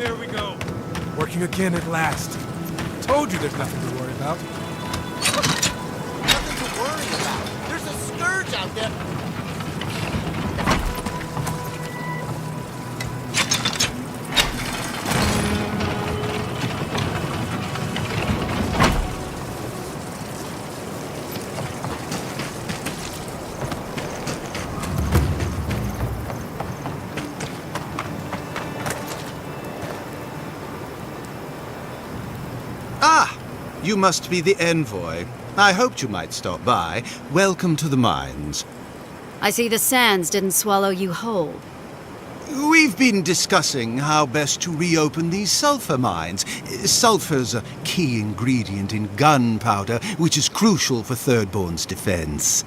There we go. Working again at last. Told you there's nothing to worry about. Nothing to worry about. There's a scourge out there. Ah, you must be the envoy. I hoped you might stop by. Welcome to the mines. I see the sands didn't swallow you whole. We've been discussing how best to reopen these sulfur mines. Sulfur's a key ingredient in gunpowder, which is crucial for Thirdborn's defense.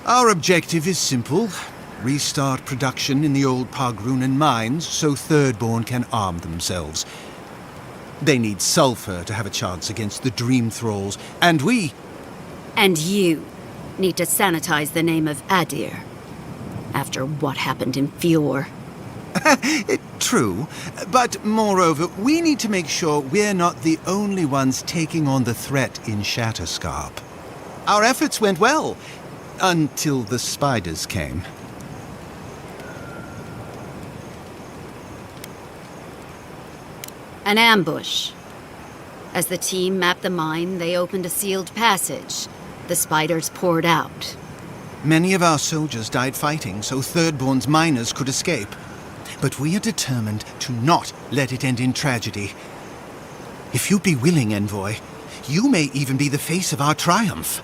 Our objective is simple. Restart production in the old Pogrunen mines so Thirdborn can arm themselves. They need sulfur to have a chance against the Dream Thralls, and we... And you need to sanitize the name of Adir. After what happened in Fjord. True, but moreover, we need to make sure we're not the only ones taking on the threat in Shatterscarp. Our efforts went well. Until the spiders came. An ambush. As the team mapped the mine, they opened a sealed passage. The spiders poured out. Many of our soldiers died fighting so Thirdborn's miners could escape. But we are determined to not let it end in tragedy. If you'd be willing, Envoy, you may even be the face of our triumph.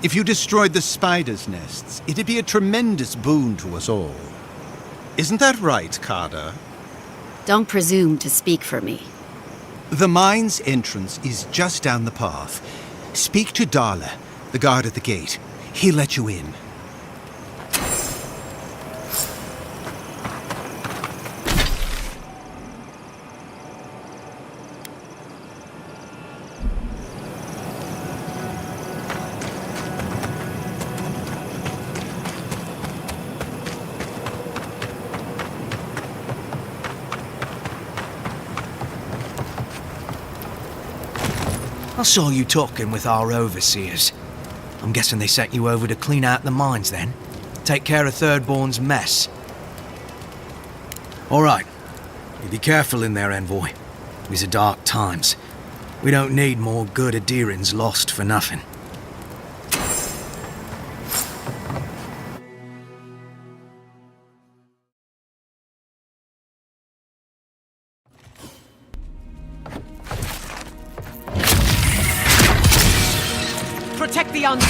If you destroyed the spiders' nests, it'd be a tremendous boon to us all. Isn't that right, Carter? Don't presume to speak for me. The mine's entrance is just down the path. Speak to Darla, the guard at the gate. He'll let you in. I saw you talking with our overseers. I'm guessing they sent you over to clean out the mines then? Take care of Thirdborn's mess. All right. You be careful in there, Envoy. These are dark times. We don't need more good Adirans lost for nothing. Protect the envoy!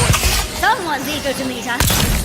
Someone's eager to meet us.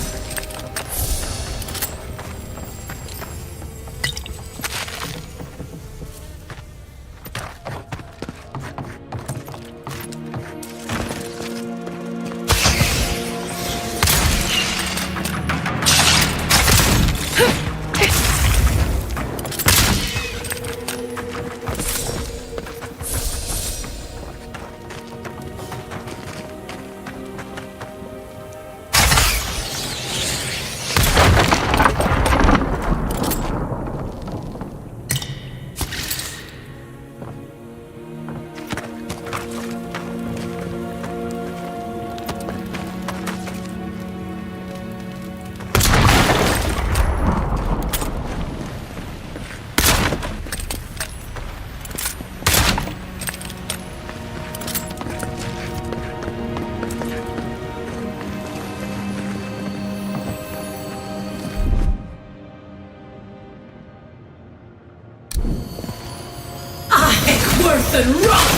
Worse than rot!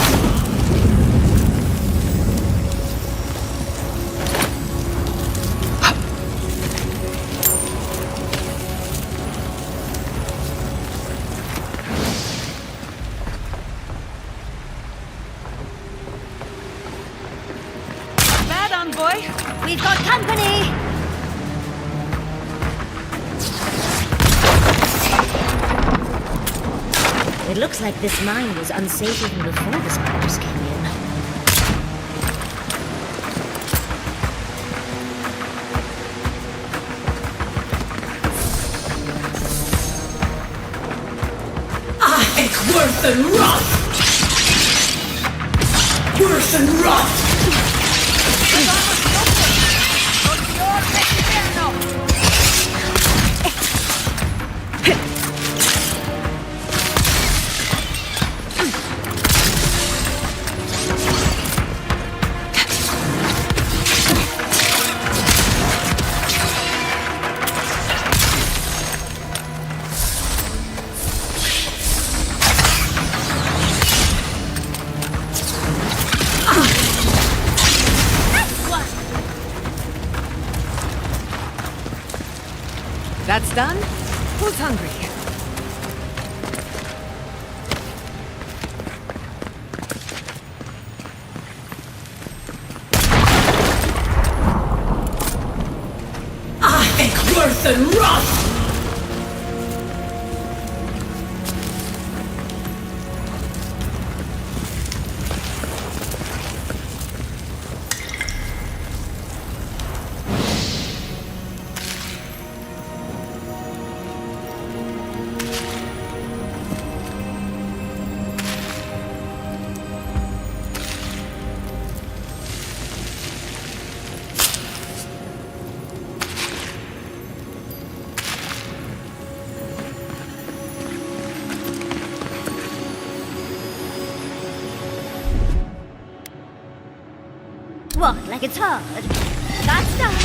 We've got company! Looks like this mine was unsafe even before the spiders came in. Worse than rot! Worse than rot! That's done? Who's hungry? I think worse than rot! What, like it's hard? That's done.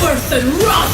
Worse than rot!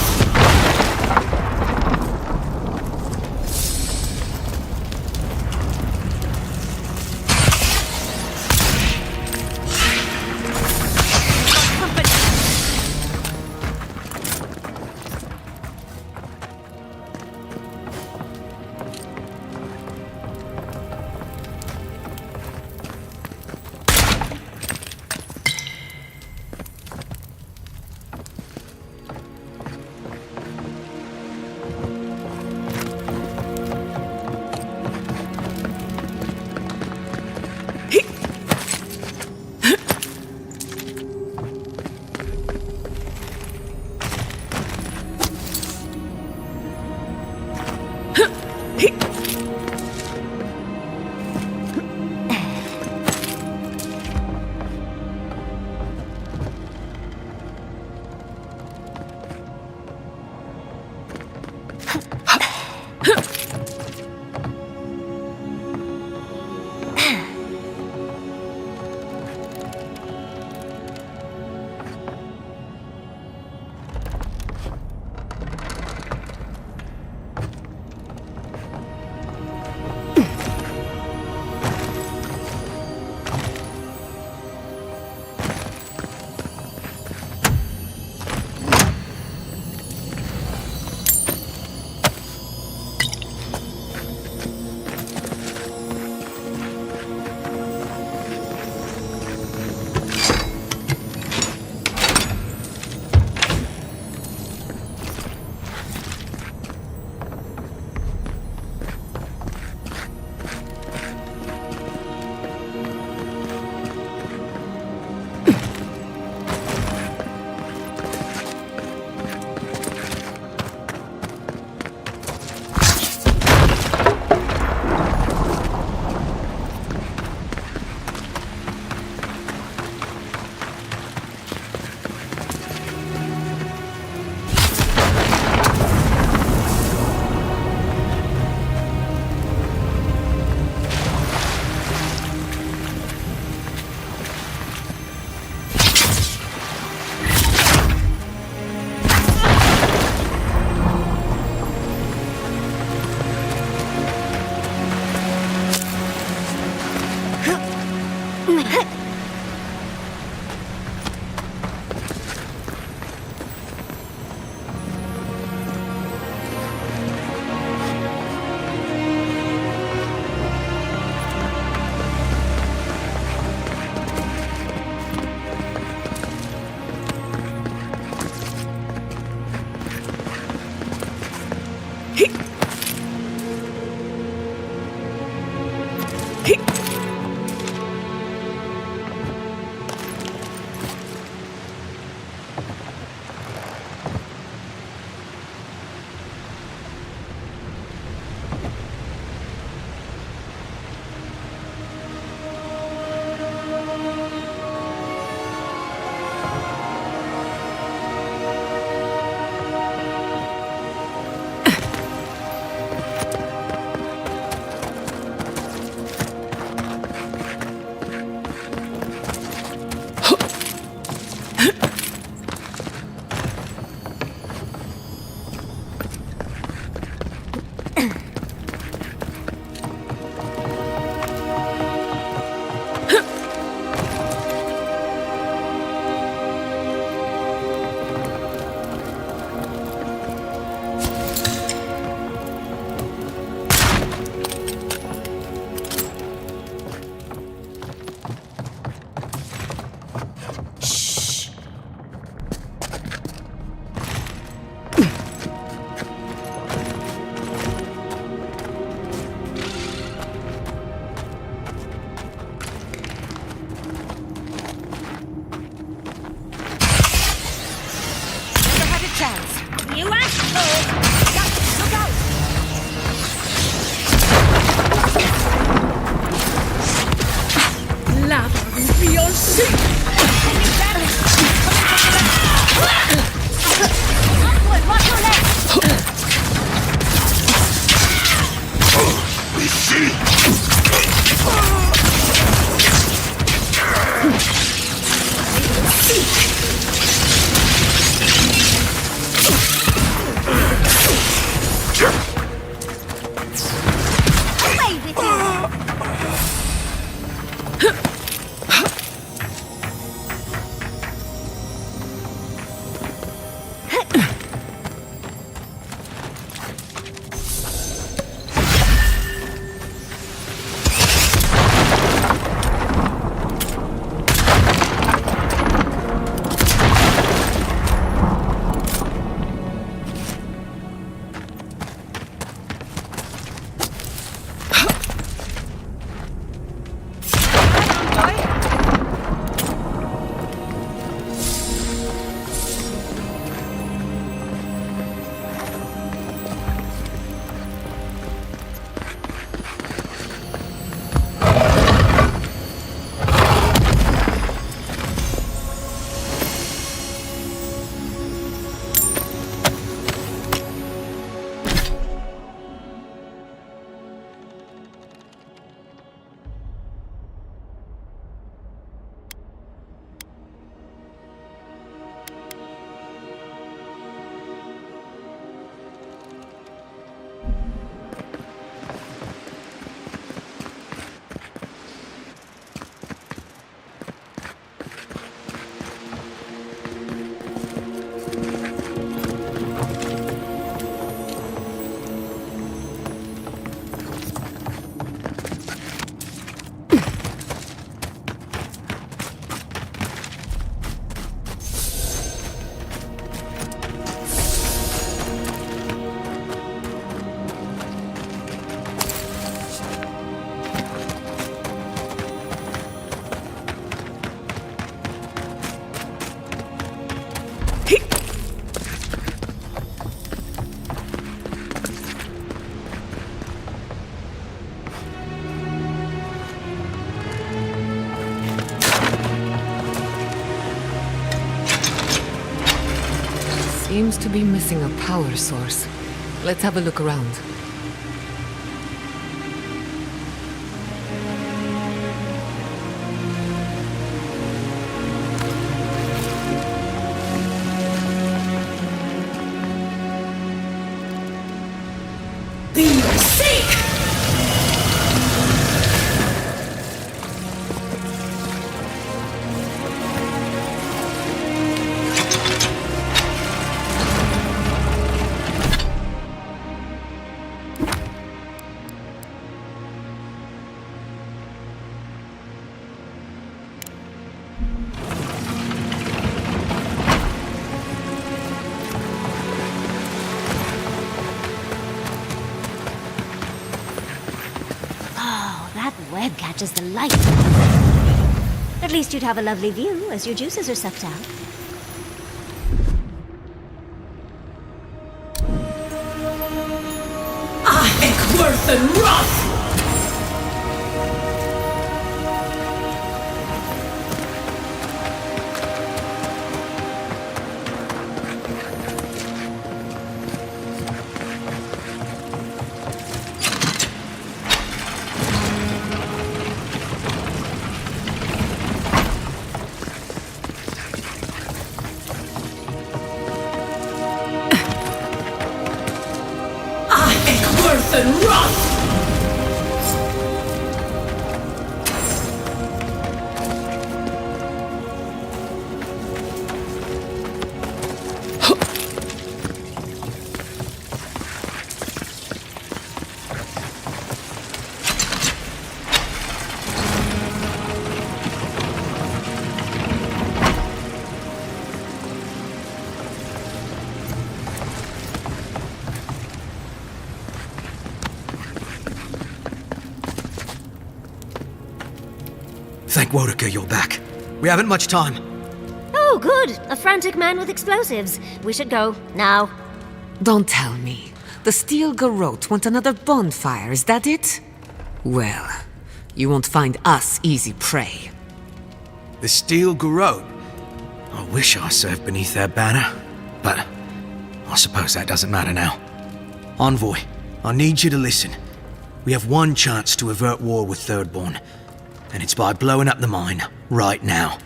Seems to be missing a power source. Let's have a look around. Be safe! That web catches the light. At least you'd have a lovely view as your juices are sucked out. Worth and Roth! Worth and Roth! Thank Wodaka you're back. We haven't much time. Oh, good. A frantic man with explosives. We should go. Now. Don't tell me. The Steel Garrote want another bonfire, is that it? Well, you won't find us easy prey. The steel garrote. I wish I served beneath their banner, but I suppose that doesn't matter now. Envoy, I need you to listen. We have one chance to avert war with Thirdborn, and it's by blowing up the mine right now.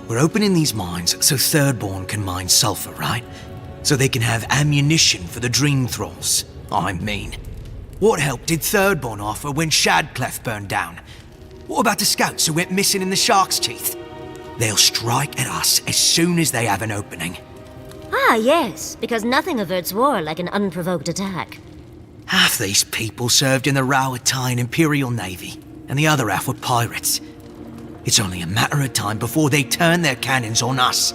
We're opening these mines so Thirdborn can mine sulfur, right? So they can have ammunition for the Dream Thralls. I mean, what help did Thirdborn offer when Shadclef burned down? What about the scouts who went missing in the Shark's Teeth? They'll strike at us as soon as they have an opening. Ah, yes, because nothing averts war like an unprovoked attack. Half these people served in the Rowatine Imperial Navy, and the other half were pirates. It's only a matter of time before they turn their cannons on us.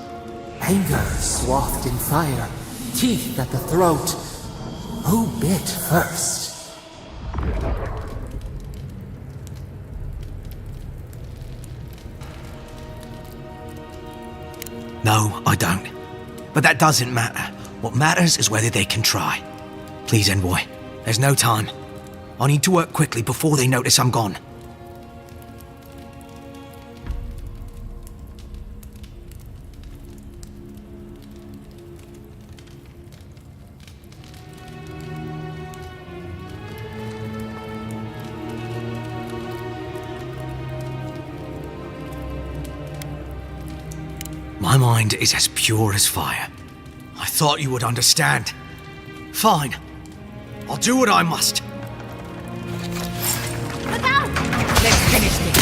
Anger swathed in fire, teeth at the throat. Who bit first? No, I don't. But that doesn't matter. What matters is whether they can try. Please, Envoy. There's no time. I need to work quickly before they notice I'm gone. My mind is as pure as fire. I thought you would understand. Fine. I'll do what I must. Look out! Let's finish this.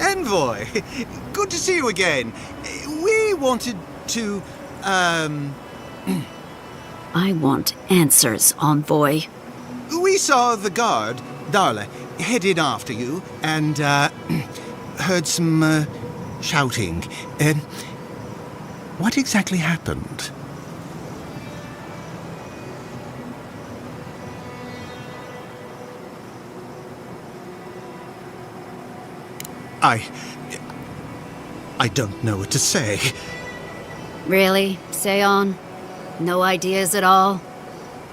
Envoy, good to see you again. We wanted to, I want answers, Envoy. We saw the guard, Darla, headed after you and, heard some, shouting. What exactly happened? I don't know what to say. Really? Say on? No ideas at all?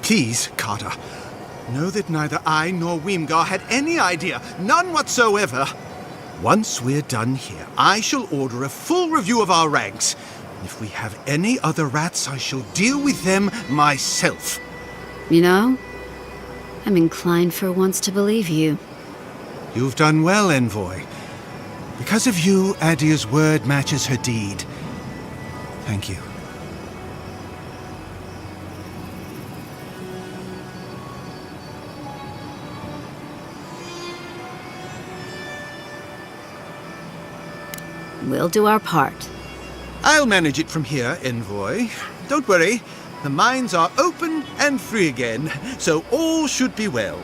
Please, Carter. Know that neither I nor Weemgar had any idea. None whatsoever. Once we're done here, I shall order a full review of our ranks. If we have any other rats, I shall deal with them myself. You know, I'm inclined for once to believe you. You've done well, Envoy. Because of you, Adia's word matches her deed. Thank you. We'll do our part. I'll manage it from here, Envoy. Don't worry. The mines are open and free again, so all should be well.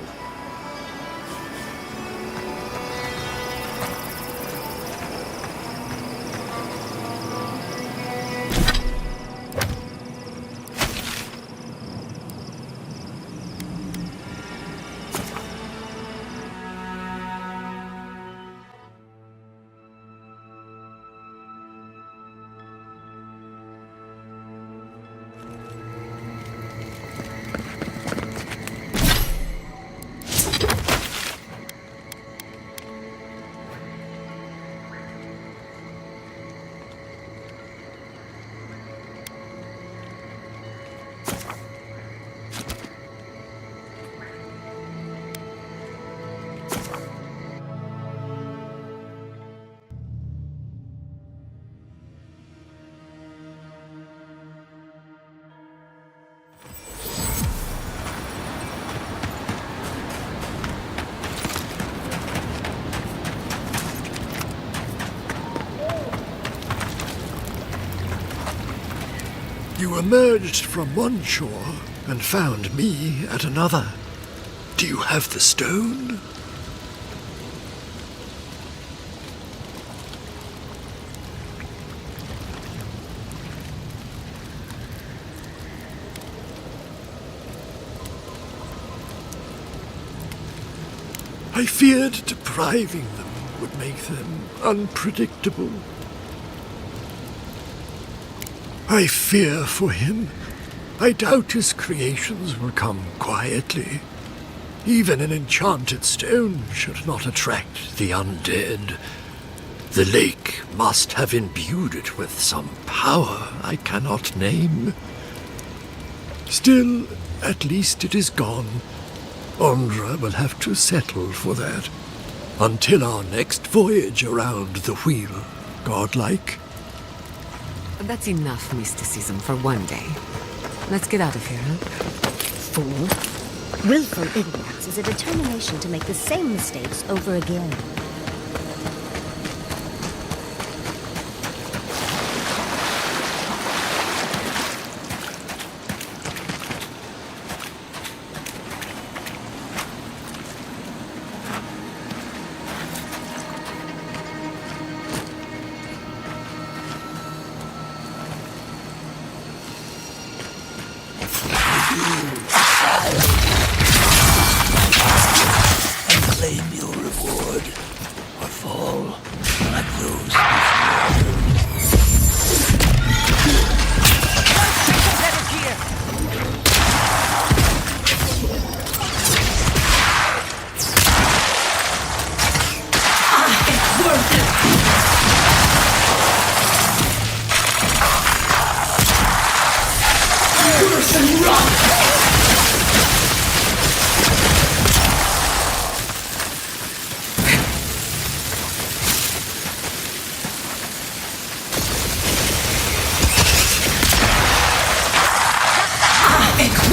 You emerged from one shore and found me at another. Do you have the stone? I feared depriving them would make them unpredictable. I fear for him. I doubt his creations will come quietly. Even an enchanted stone should not attract the undead. The lake must have imbued it with some power I cannot name. Still, at least it is gone. Ondra will have to settle for that. Until our next voyage around the wheel, godlike. That's enough mysticism for one day. Let's get out of here, huh? Fool. Willful ignorance is a determination to make the same mistakes over again. Claim your reward, or fall like those before. Worth it! Worse than rock!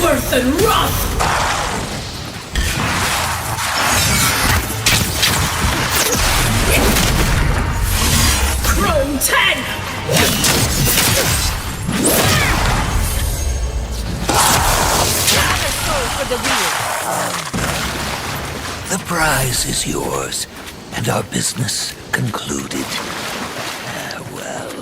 Worth and rough! Chrome 10! The prize is yours, and our business concluded. Well.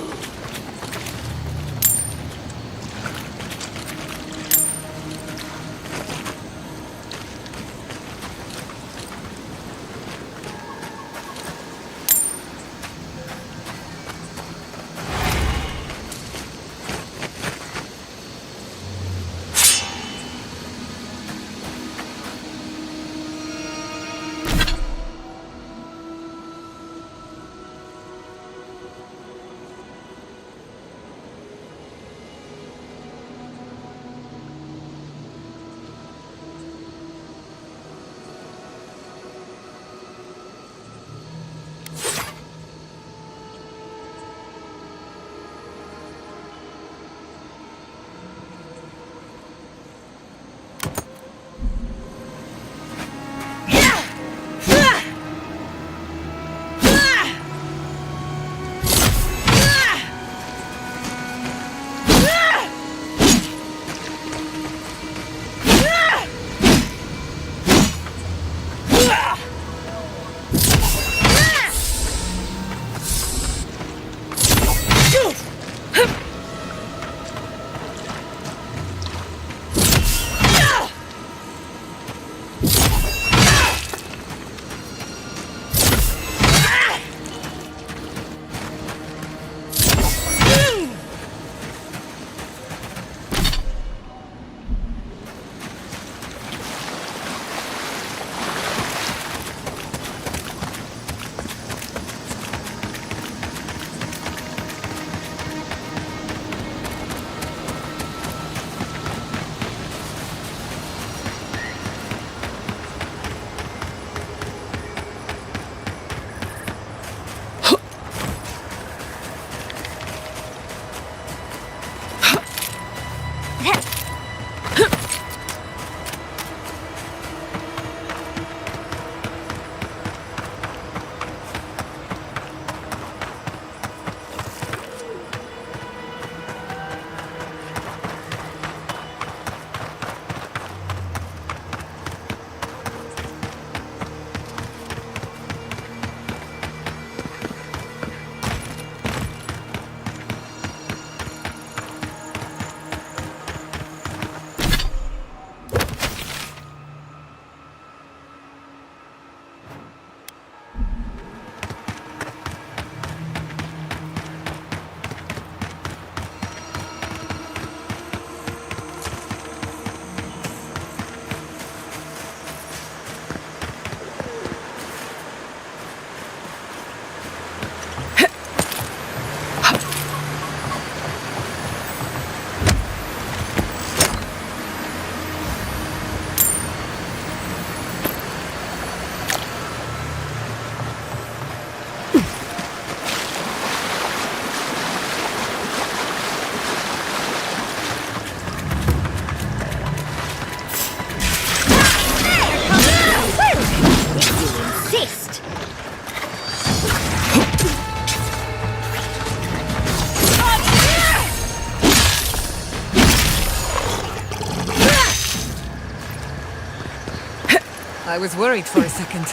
I was worried for a second.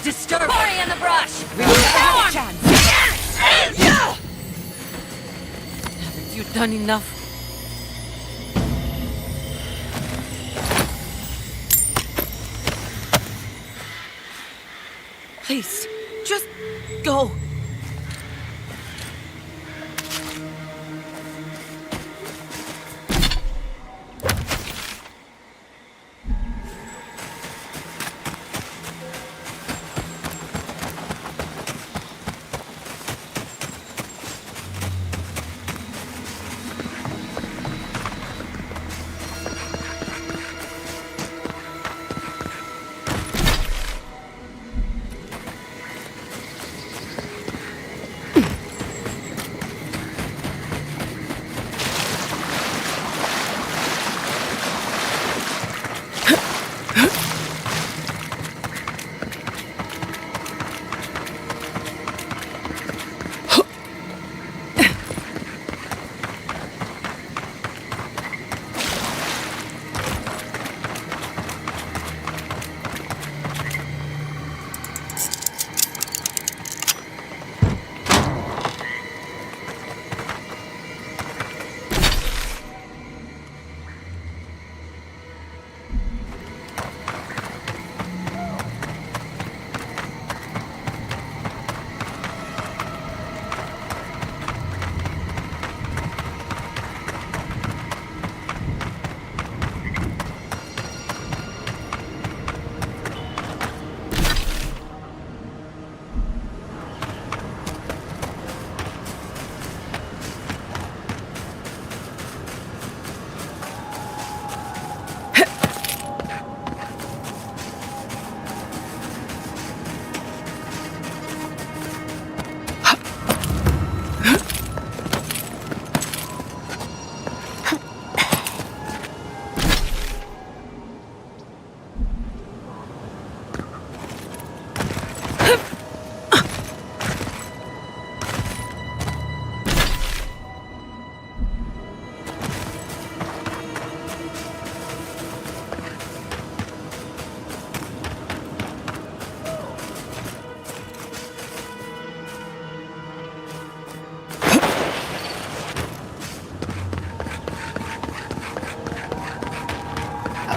Disturb. Hurry in the brush. We will have a chance. Haven't you done enough? Please, just go.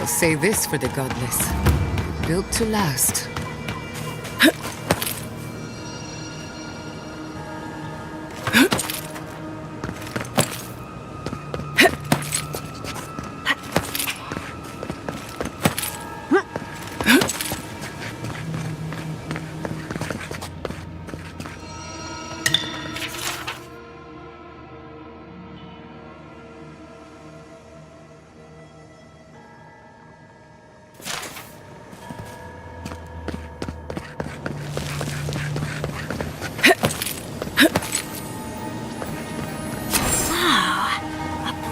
say this for the godless. Built to last.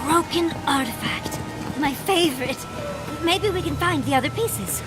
Broken artifact. My favorite. Maybe we can find the other pieces.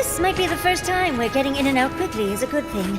This might be the first time where getting in and out quickly is a good thing.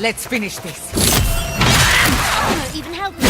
Let's finish this. Even help me.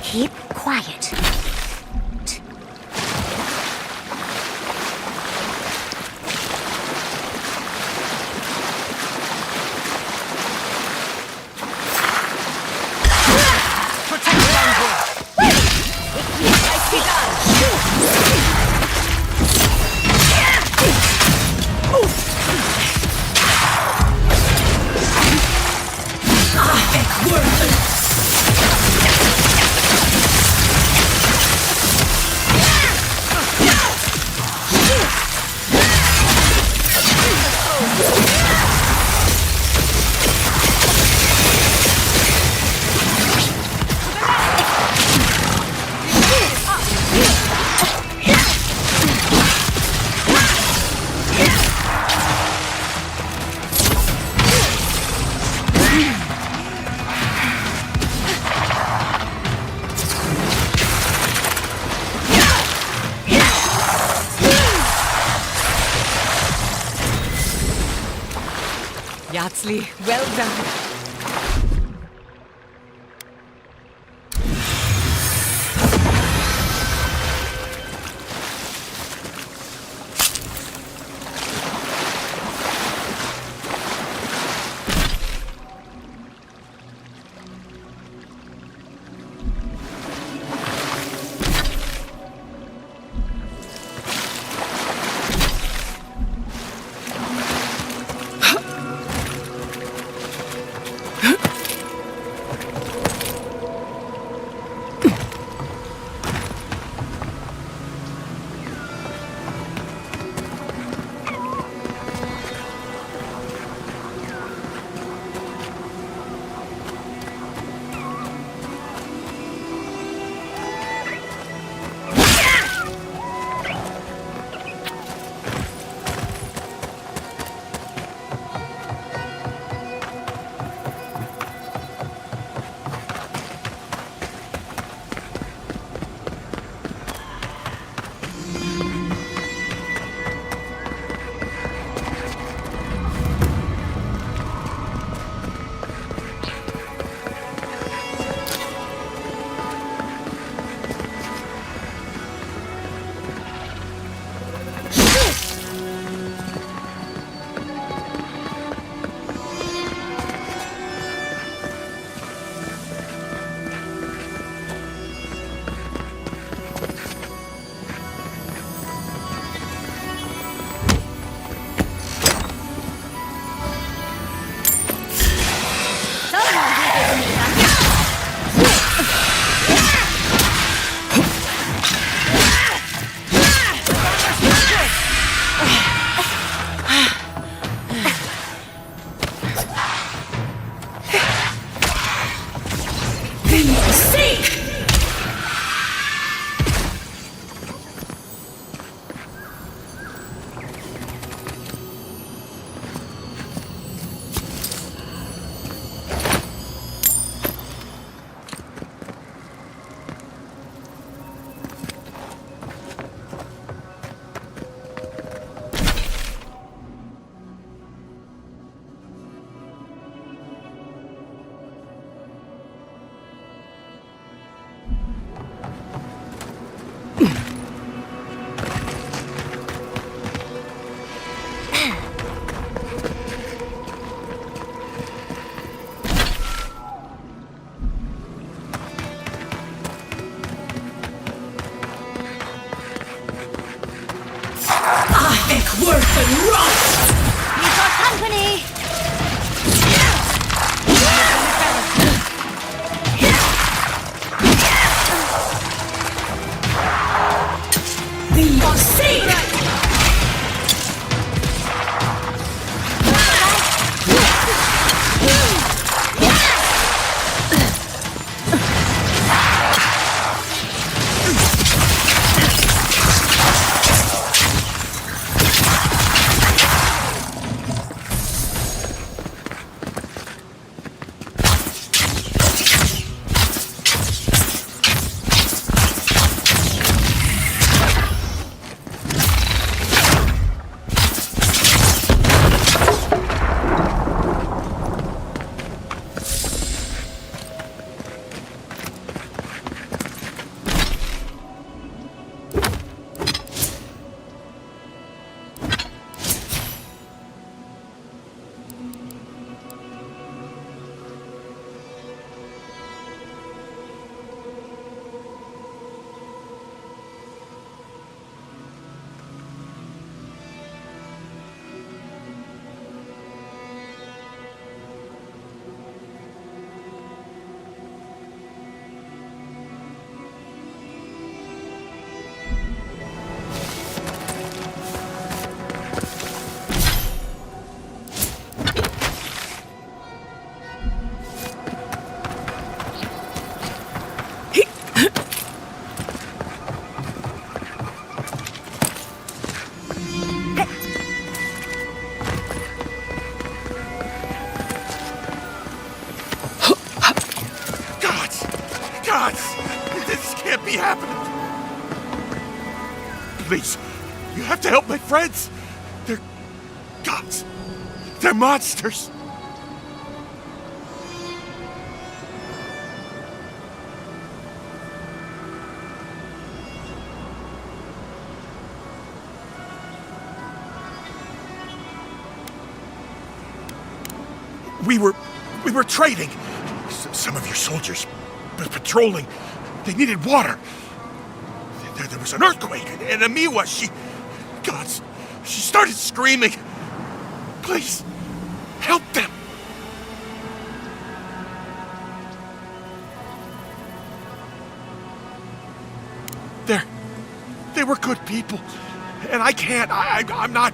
Keep quiet. Yardsley, well done. Worse than rot! You've got company! Be safe! This can't be happening. Please, you have to help my friends. They're gods. They're monsters. We were trading. Some of your soldiers patrolling. They needed water. There was an earthquake, and Amiwa, she started screaming. Please, help them. They were good people, and I'm not.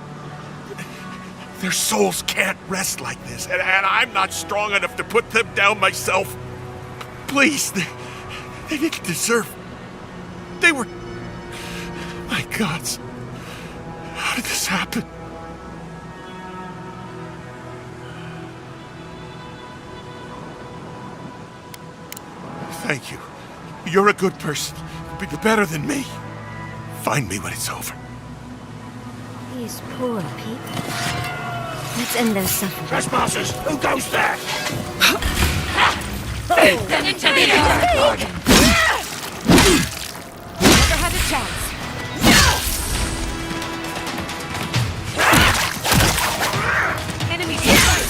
Their souls can't rest like this, and I'm not strong enough to put them down myself. Please, they didn't deserve. They were. My gods. How did this happen? Thank you. You're a good person. You're better than me. Find me when it's over. These poor people. Let's end their suffering. Trespassers! Who goes there? Then into the garden! Never had a chance. Enemy sight!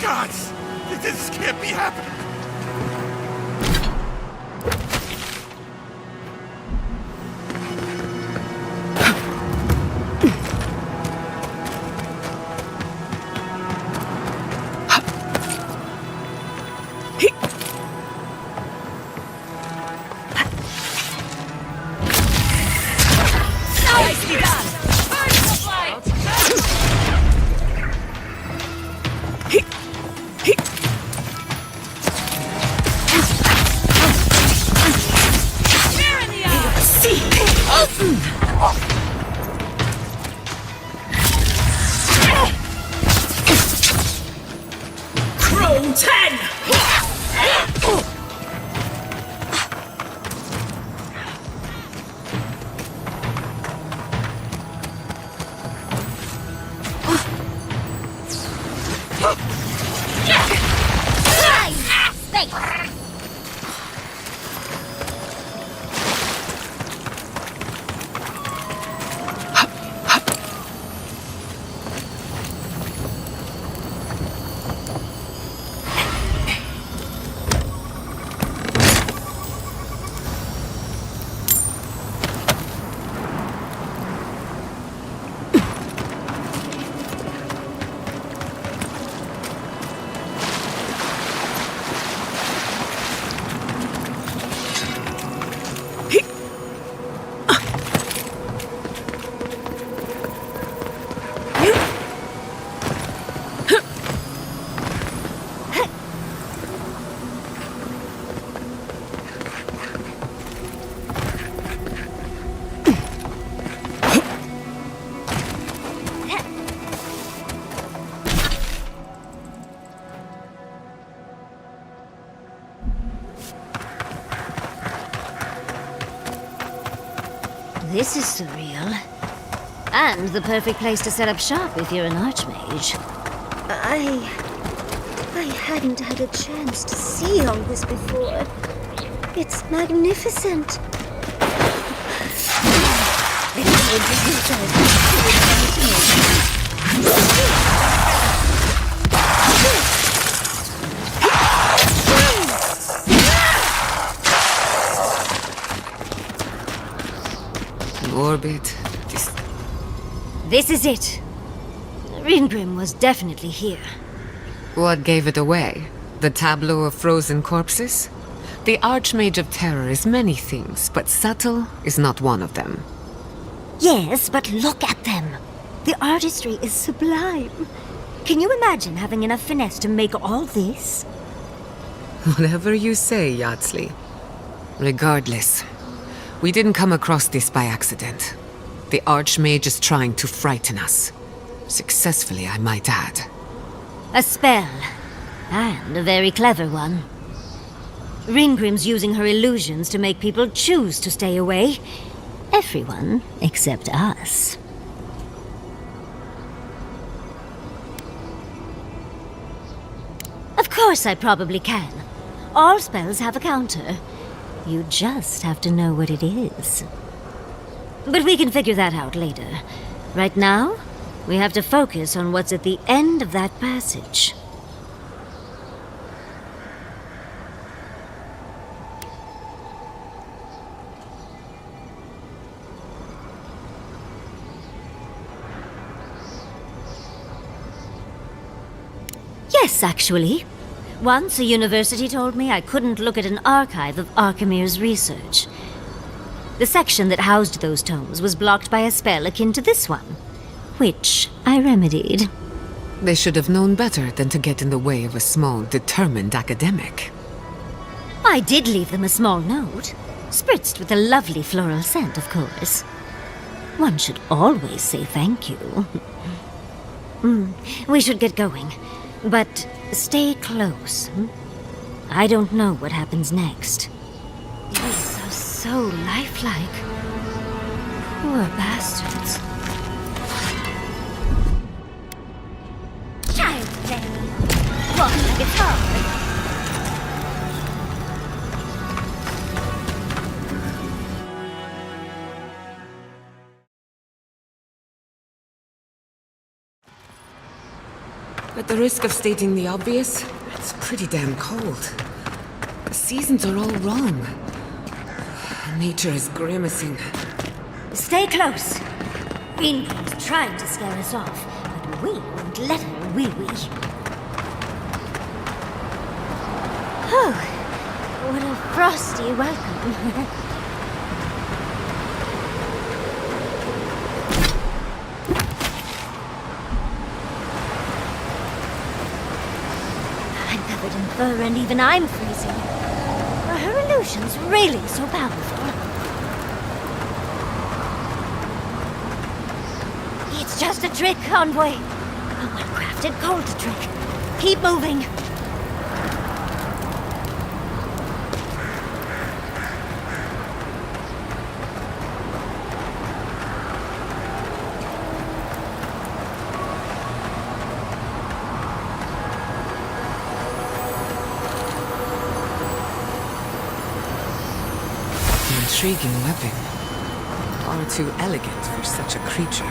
Gods! This can't be happening! Nicely done! Burn the light! Spear in the eye! Crow 10! This is surreal. And the perfect place to set up shop if you're an archmage. I hadn't had a chance to see all this before. It's magnificent. Orbit. This is it. Ringrim was definitely here. What gave it away? The tableau of frozen corpses? The Archmage of Terror is many things, but subtle is not one of them. Yes, but look at them. The artistry is sublime. Can you imagine having enough finesse to make all this? Whatever you say, Yardsley. Regardless, we didn't come across this by accident. The Archmage is trying to frighten us. Successfully, I might add. A spell. And a very clever one. Ringrim's using her illusions to make people choose to stay away. Everyone except us. Of course I probably can. All spells have a counter. You just have to know what it is. But we can figure that out later. Right now, we have to focus on what's at the end of that passage. Yes, actually. Once a university told me I couldn't look at an archive of Archimere's research. The section that housed those tomes was blocked by a spell akin to this one, which I remedied. They should have known better than to get in the way of a small, determined academic. I did leave them a small note, spritzed with a lovely floral scent, of course. One should always say thank you. We should get going, but stay close. I don't know what happens next. These are so lifelike. Poor bastards. Child play. Walk like it's hard. At the risk of stating the obvious, it's pretty damn cold. The seasons are all wrong. Nature is grimacing. Stay close. Greencoat's trying to scare us off, but we won't let her, will we? Oh, what a frosty welcome. Fur, and even I'm freezing. Are her illusions really so powerful? It's just a trick, Envoy. A well-crafted cold trick. Keep moving. Intriguing weapon. Far too elegant for such a creature.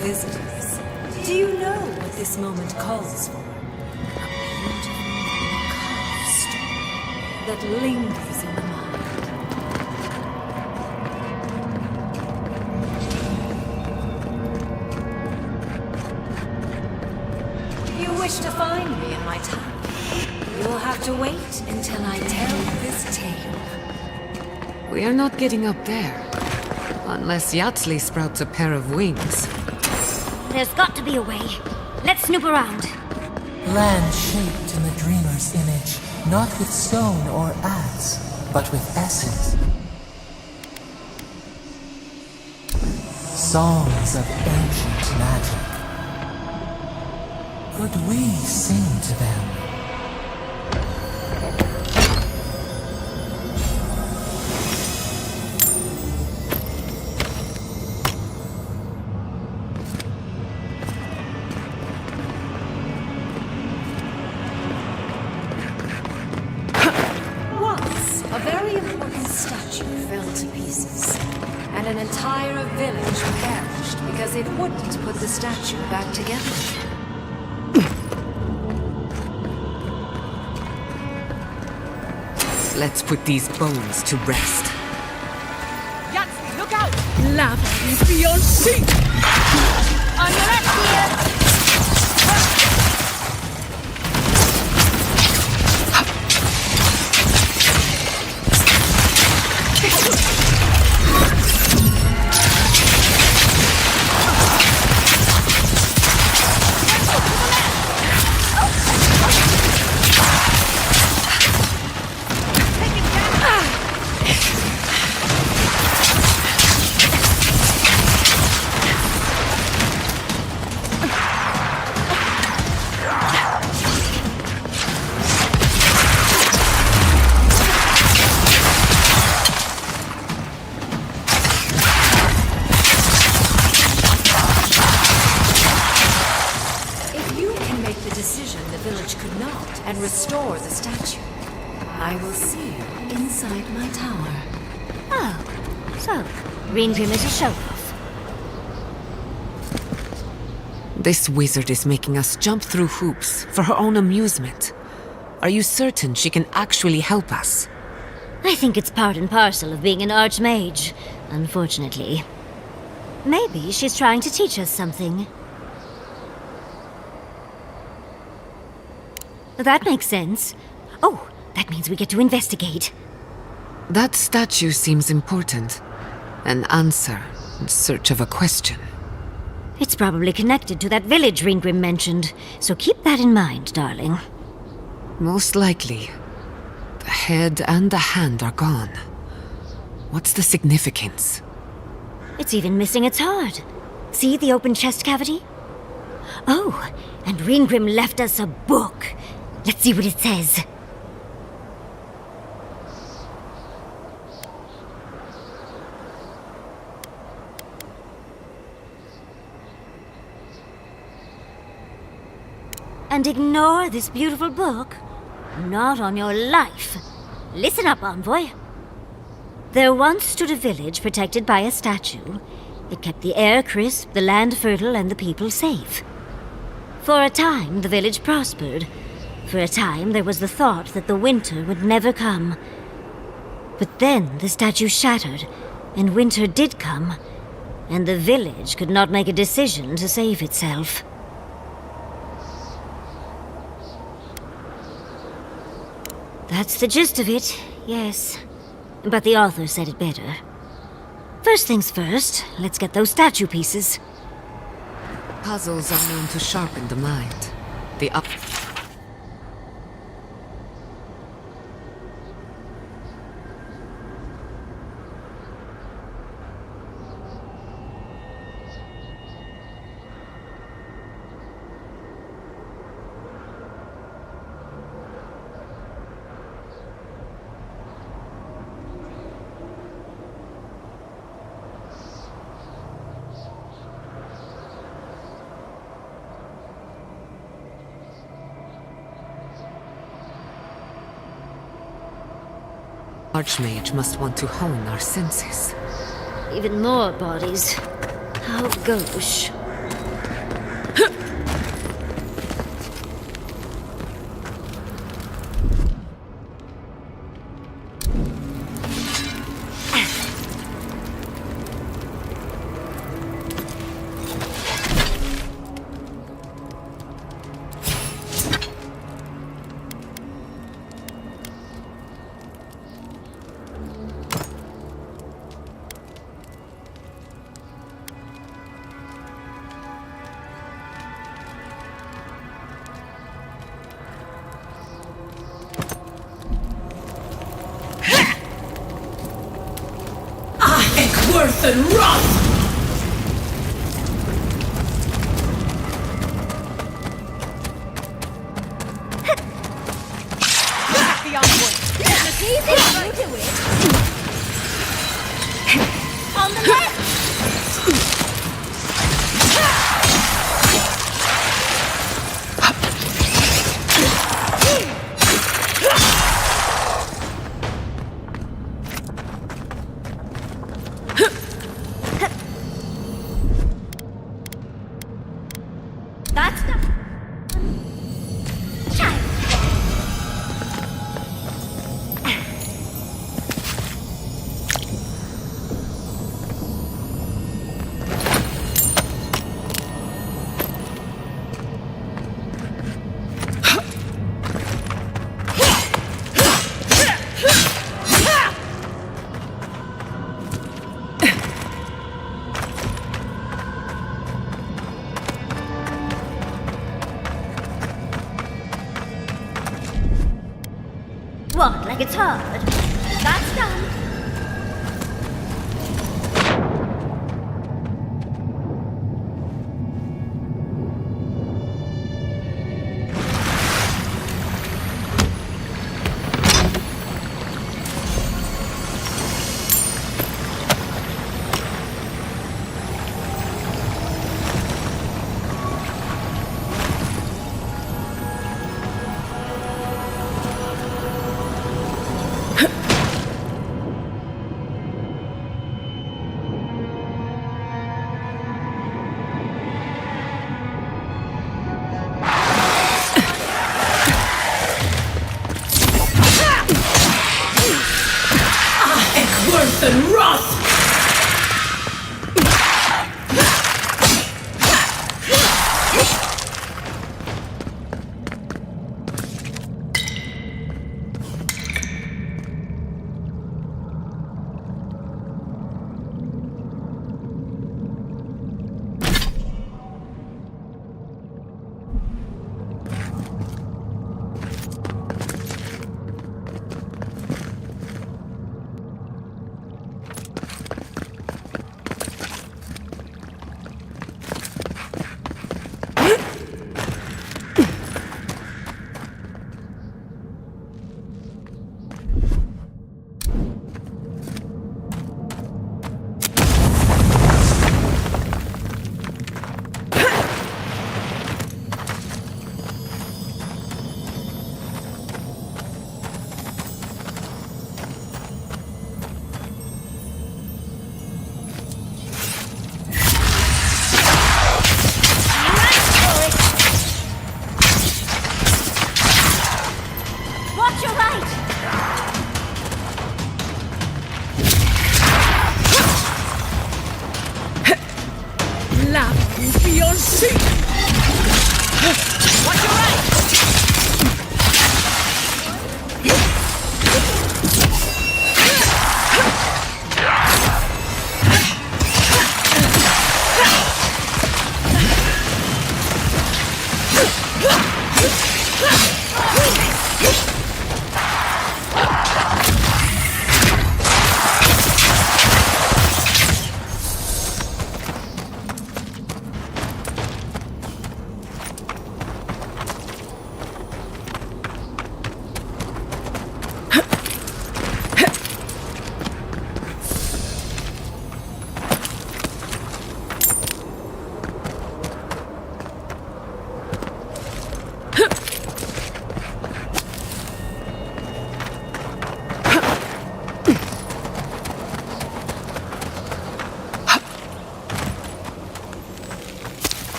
Visitors, do you know what this moment calls for? A beautiful carved story that lingers in the mind. You wish to find me in my tower? You'll have to wait until I tell this tale. We are not getting up there. Unless Yatsley sprouts a pair of wings. There's got to be a way. Let's snoop around. Land shaped in the dreamer's image, not with stone or axe, but with essence. Songs of ancient magic. Could we sing to them? An entire village perished because it wouldn't put the statue back together. Let's put these bones to rest. Yatsley, look out! Lava is beyond sea! On your left here! I will see you inside my tower. Oh, so Ringrim is a show-off. This wizard is making us jump through hoops for her own amusement. Are you certain she can actually help us? I think it's part and parcel of being an archmage, unfortunately. Maybe she's trying to teach us something. That makes sense. Oh, that means we get to investigate. That statue seems important. An answer in search of a question. It's probably connected to that village Ringrim mentioned, so keep that in mind, darling. Most likely. The head and the hand are gone. What's the significance? It's even missing its heart. See the open chest cavity? Oh, and Ringrim left us a book. Let's see what it says. And ignore this beautiful book? Not on your life. Listen up, Envoy. There once stood a village protected by a statue. It kept the air crisp, the land fertile, and the people safe. For a time, the village prospered. For a time, there was the thought that the winter would never come. But then the statue shattered, and winter did come, and the village could not make a decision to save itself. That's the gist of it, yes. But the author said it better. First things first, let's get those statue pieces. Puzzles are known to sharpen the mind. The up... Archmage must want to hone our senses. Even more bodies. How gauche. Worth and wrath! The envoy. It's easy to do it. On the left! That's done. What, like it's hard? That's done.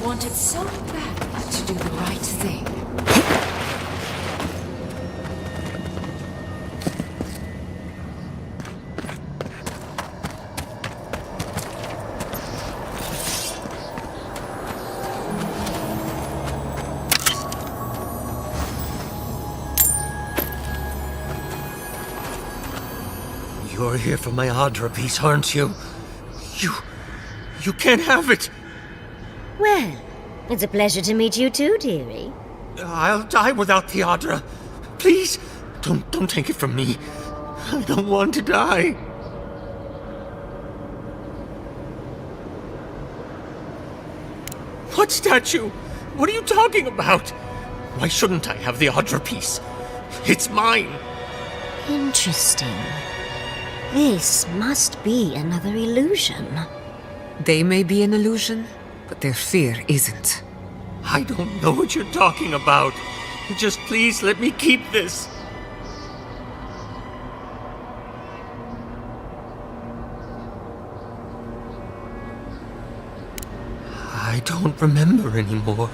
wanted so badly to do the right thing. You're here for my Adra piece, aren't you? You can't have it! Well, it's a pleasure to meet you too, dearie. I'll die without the Adra. Please, don't take it from me. I don't want to die. What statue? What are you talking about? Why shouldn't I have the Adra piece? It's mine. Interesting. This must be another illusion. They may be an illusion, but their fear isn't. I don't know what you're talking about. Just please let me keep this. I don't remember anymore.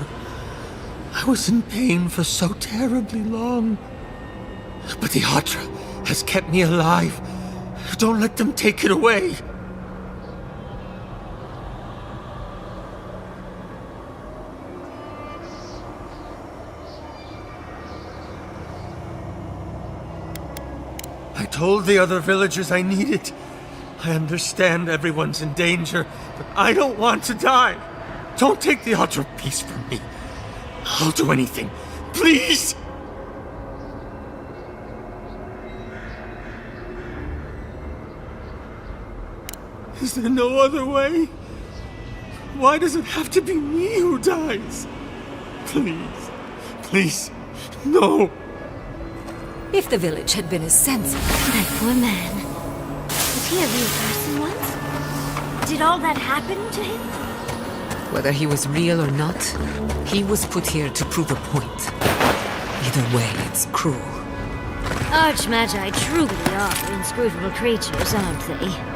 I was in pain for so terribly long. But the Adra has kept me alive. Don't let them take it away. I told the other villagers I need it. I understand everyone's in danger, but I don't want to die. Don't take the Adra piece from me. I'll do anything. Please! Is there no other way? Why does it have to be me who dies? Please, please, no. If the village had been as sensible. That poor man. Was he a real person once? Did all that happen to him? Whether he was real or not, he was put here to prove a point. Either way, it's cruel. Archmagi truly are inscrutable creatures, aren't they?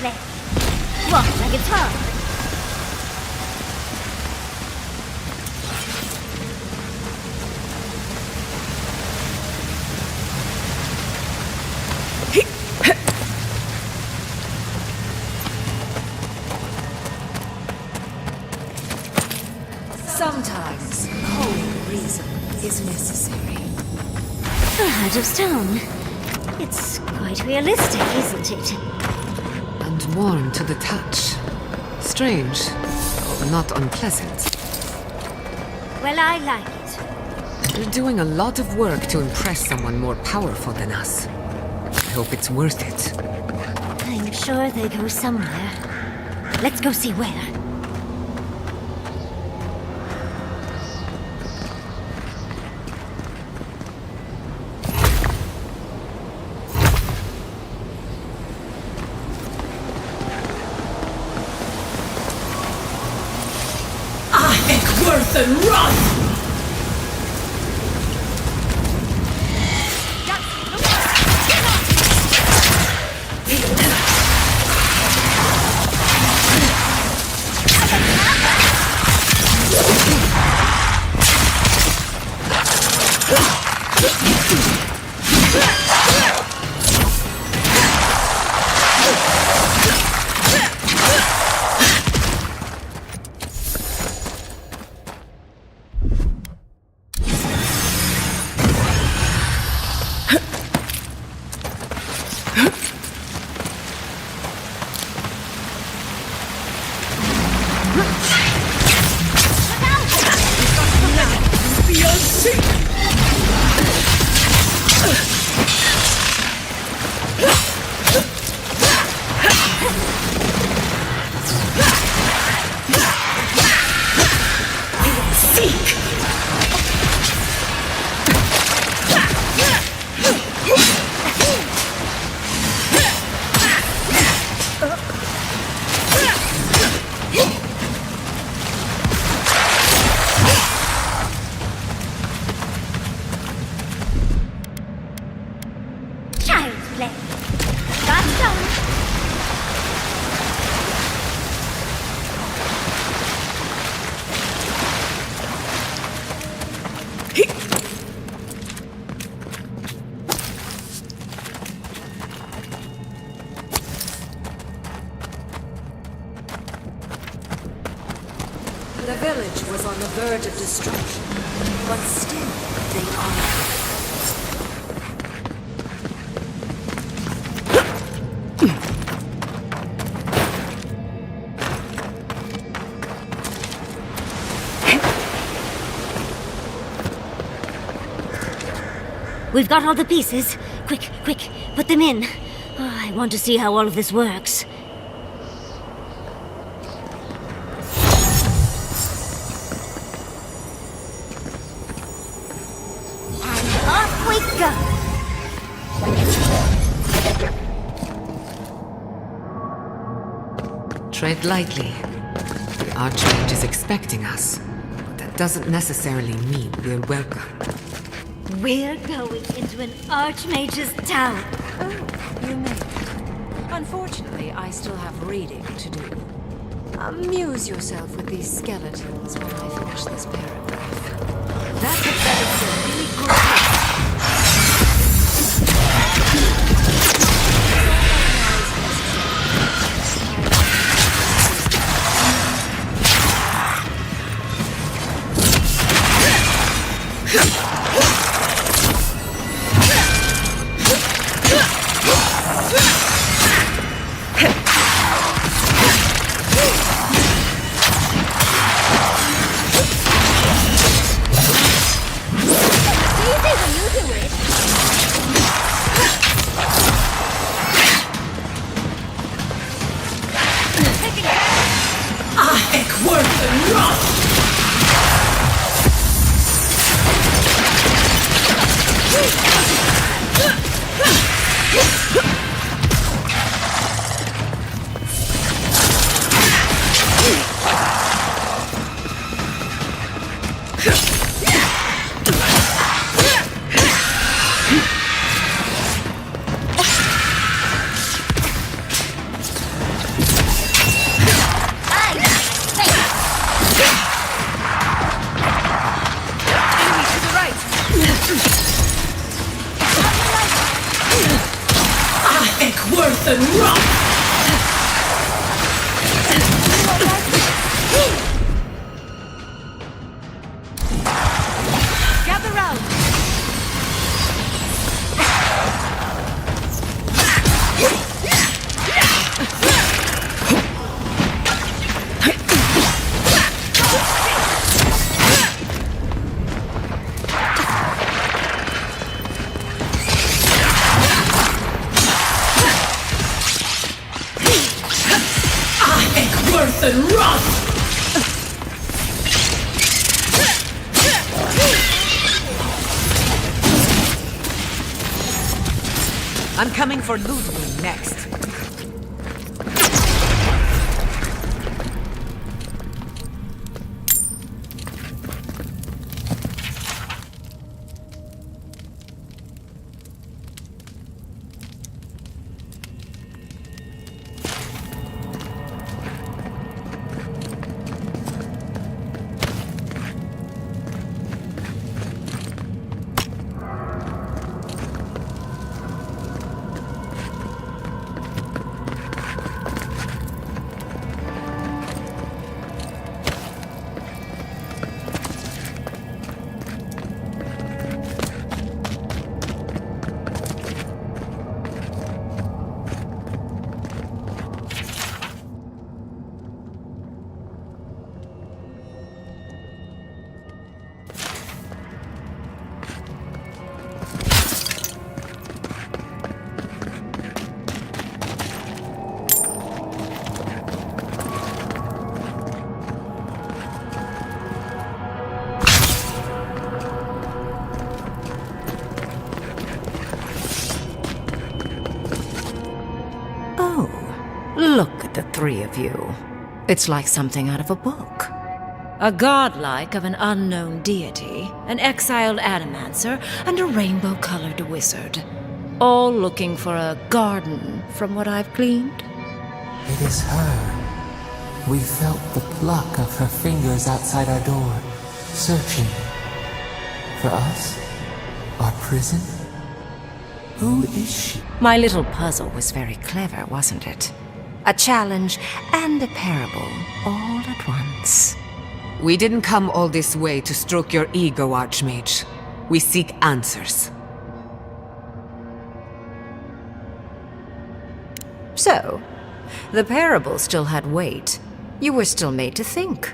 ahead. Walk like a top. Sometimes cold reason is necessary. The heart of stone. It's quite realistic, isn't it? And warm to the touch. Strange, but not unpleasant. Well, I like it. You're doing a lot of work to impress someone more powerful than us. I hope it's worth it. I'm sure they go somewhere. Let's go see where. Worth and run! The village was on the verge of destruction, but still they are. We've got all the pieces. Quick, quick, put them in. Oh, I want to see how all of this works. And off we go! Tread lightly. The Archmage is expecting us. But that doesn't necessarily mean we're welcome. We're going into an Archmage's tower. Oh, you may. Unfortunately, I still have reading to do. Amuse yourself with these skeletons while I finish this paragraph. That's a better really good. worse than rust! I'm coming for Ludwig next. Look at the three of you. It's like something out of a book. A godlike of an unknown deity, an exiled animancer, and a rainbow-colored wizard. All looking for a garden, from what I've gleaned. It is her. We felt the pluck of her fingers outside our door, searching. For us? Our prison? Who is she? My little puzzle was very clever, wasn't it? A challenge and a parable, all at once. We didn't come all this way to stroke your ego, Archmage. We seek answers. So, the parable still had weight. You were still made to think.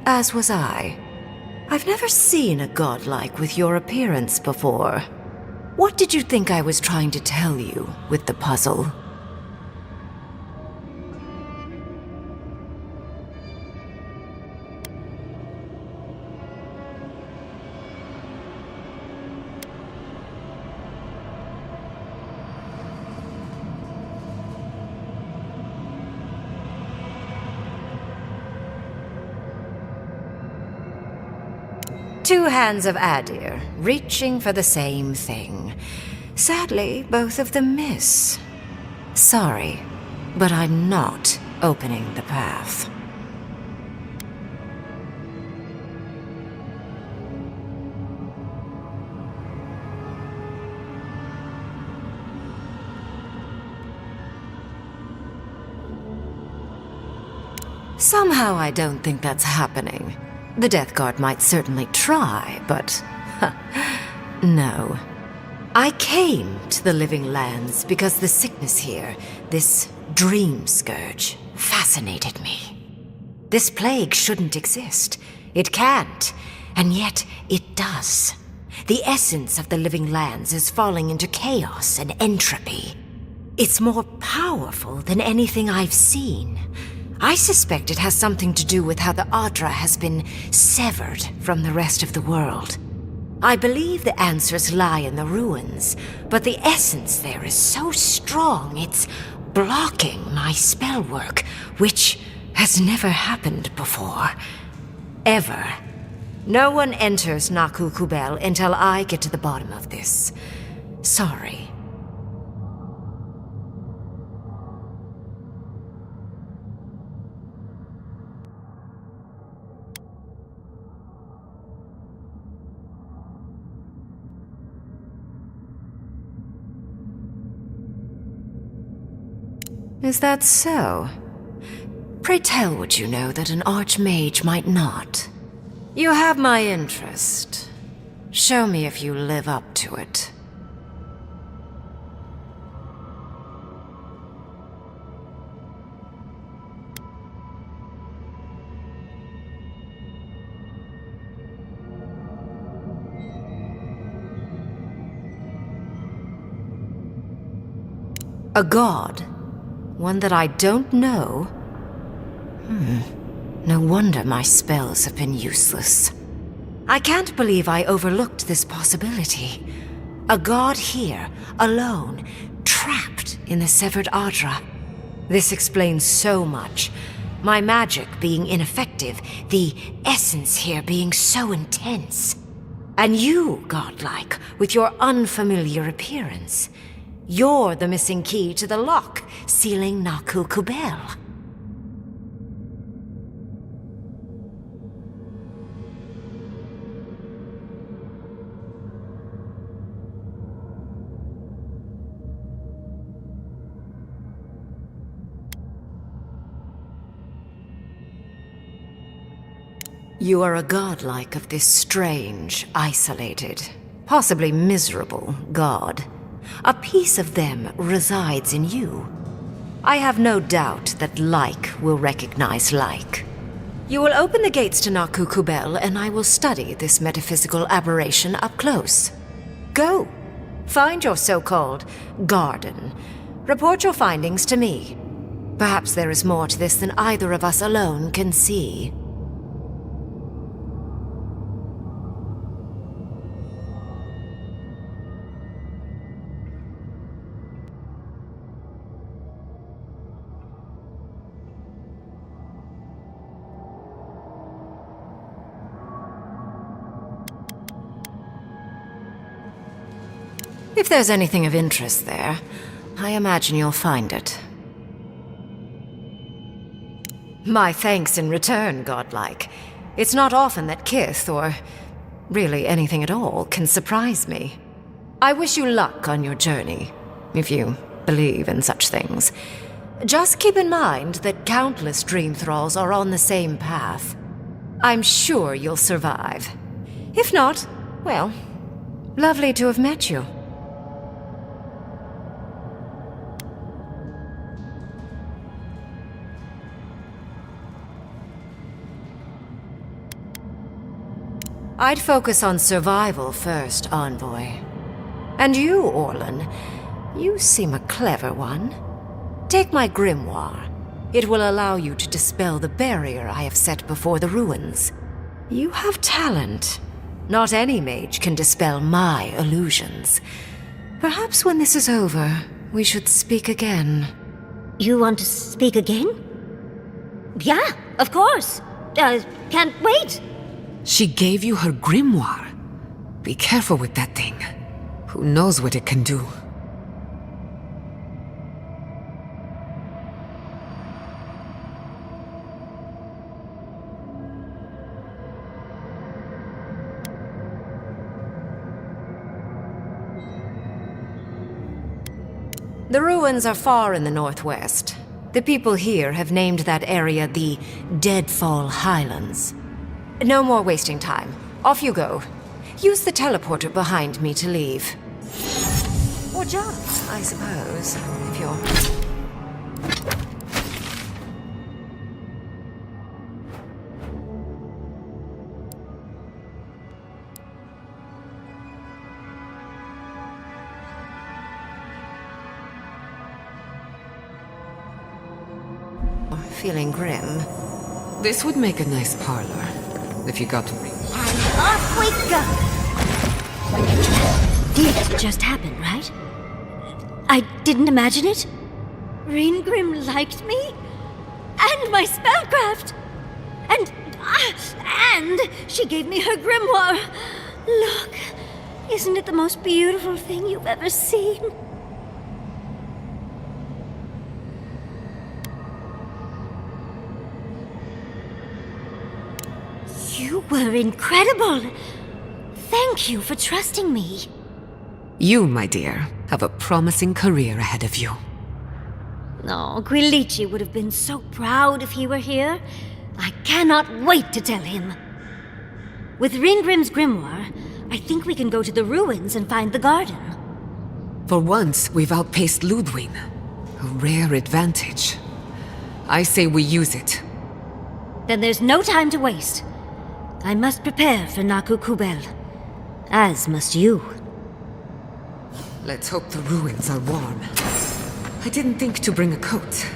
As was I. I've never seen a godlike with your appearance before. What did you think I was trying to tell you with the puzzle? Two hands of Adir, reaching for the same thing. Sadly, both of them miss. Sorry, but I'm not opening the path. Somehow I don't think that's happening. The Death Guard might certainly try, but... no. I came to the Living Lands because the sickness here, this dream scourge, fascinated me. This plague shouldn't exist. It can't, and yet it does. The essence of the Living Lands is falling into chaos and entropy. It's more powerful than anything I've seen. I suspect it has something to do with how the Adra has been severed from the rest of the world. I believe the answers lie in the ruins, but the essence there is so strong it's blocking my spell work, which has never happened before. Ever. No one enters Naku Kubel until I get to the bottom of this. Sorry. Is that so? Pray tell what you know that an Archmage might not. You have my interest. Show me if you live up to it. A god? One that I don't know? No wonder my spells have been useless. I can't believe I overlooked this possibility. A god here, alone, trapped in the severed Ardra. This explains so much. My magic being ineffective, the essence here being so intense. And you, godlike, with your unfamiliar appearance. You're the missing key to the lock, sealing Naku Kubel. You are a godlike of this strange, isolated, possibly miserable god. A piece of them resides in you. I have no doubt that like will recognize like. You will open the gates to Naku Kubel, and I will study this metaphysical aberration up close. Go. Find your so-called garden. Report your findings to me. Perhaps there is more to this than either of us alone can see. If there's anything of interest there, I imagine you'll find it. My thanks in return, godlike. It's not often that Kith, or really anything at all, can surprise me. I wish you luck on your journey, if you believe in such things. Just keep in mind that countless dream thralls are on the same path. I'm sure you'll survive. If not, well, lovely to have met you. I'd focus on survival first, Envoy. And you, Orlan, you seem a clever one. Take my grimoire. It will allow you to dispel the barrier I have set before the ruins. You have talent. Not any mage can dispel my illusions. Perhaps when this is over, we should speak again. You want to speak again? Yeah, of course. Can't wait. She gave you her grimoire. Be careful with that thing. Who knows what it can do? The ruins are far in the northwest. The people here have named that area the Deadfall Highlands. No more wasting time. Off you go. Use the teleporter behind me to leave. Or jump, I suppose, if you're... Feeling grim. This would make a nice parlor, if you got to ring. Off we go! Did just happen, right? I didn't imagine it. Ringrim liked me? And my spellcraft! And she gave me her grimoire! Look, isn't it the most beautiful thing you've ever seen? You were incredible! Thank you for trusting me. You, my dear, have a promising career ahead of you. Oh, Quilici would have been so proud if he were here. I cannot wait to tell him. With Ringrim's grimoire, I think we can go to the ruins and find the garden. For once, we've outpaced Ludwig. A rare advantage. I say we use it. Then there's no time to waste. I must prepare for Naku Kubel. As must you. Let's hope the ruins are warm. I didn't think to bring a coat.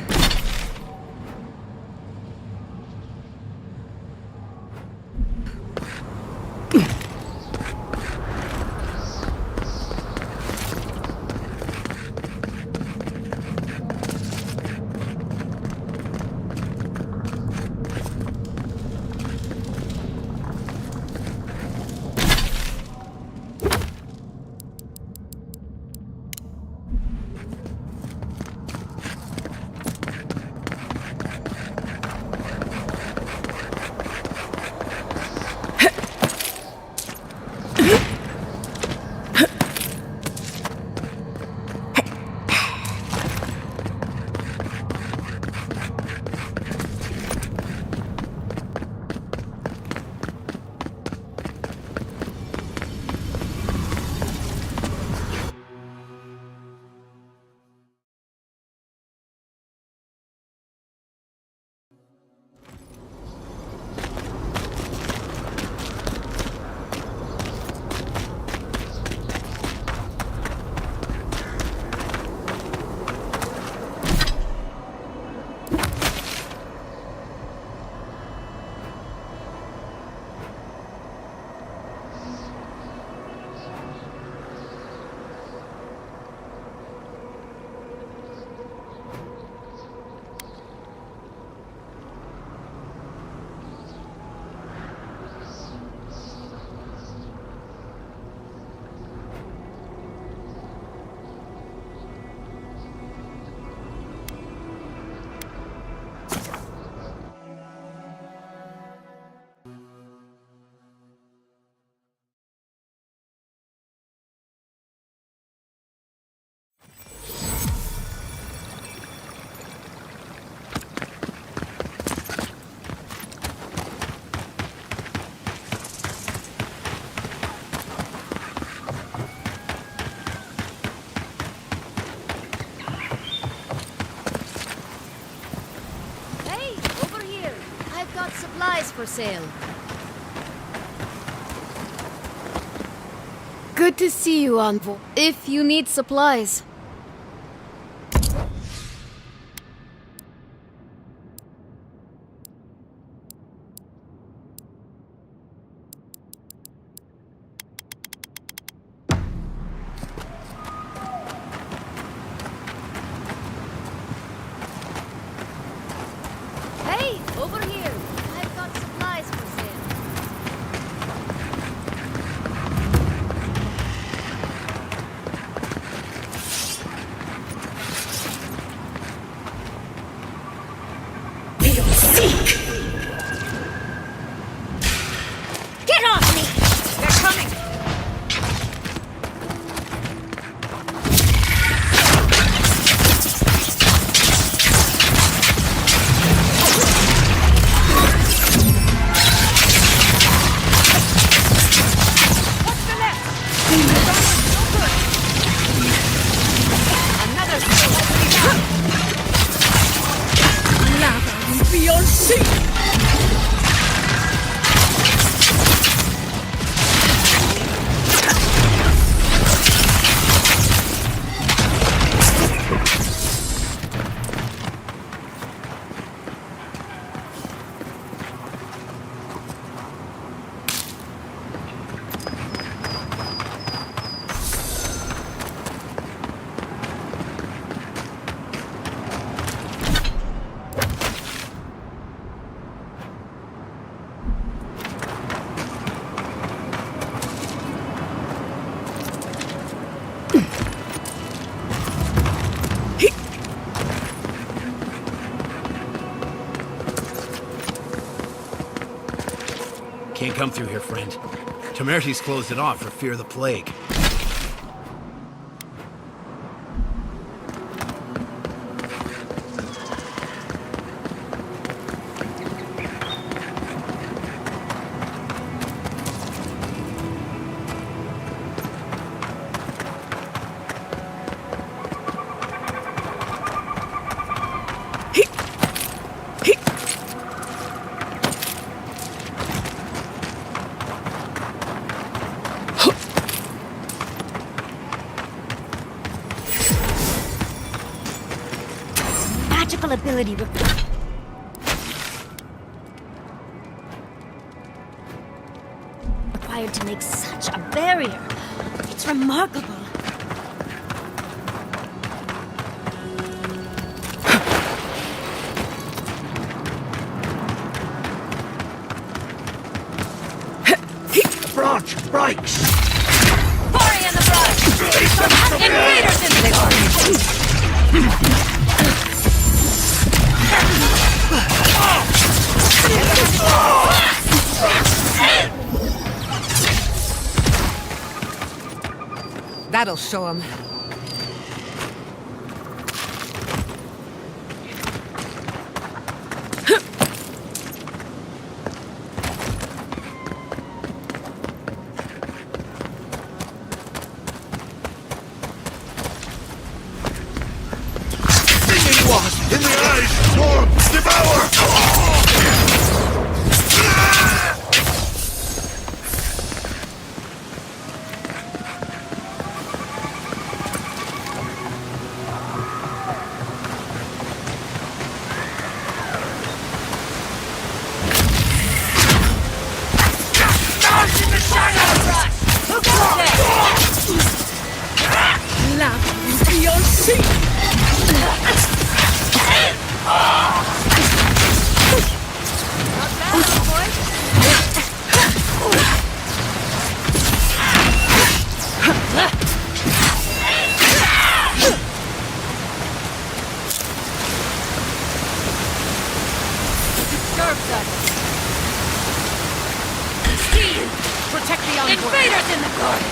got supplies for sale. Good to see you, Envoy. If you need supplies. Hey, over here. I've got supplies for sale. Get off me! They're coming! What's the left? No good. Another skill has to be done. Lava will be on sea! Can't come through here, friend. Temerty's closed it off for fear of the plague. Magical ability required to make such a barrier. It's remarkable. Branch breaks! Fire in the brush! Invaders in the garden! That'll show him. Stinging wasp in the eyes! Storm! Devour! Lava will be on sea! Serves us. Steve! Protect the envoy. Invaders in the garden!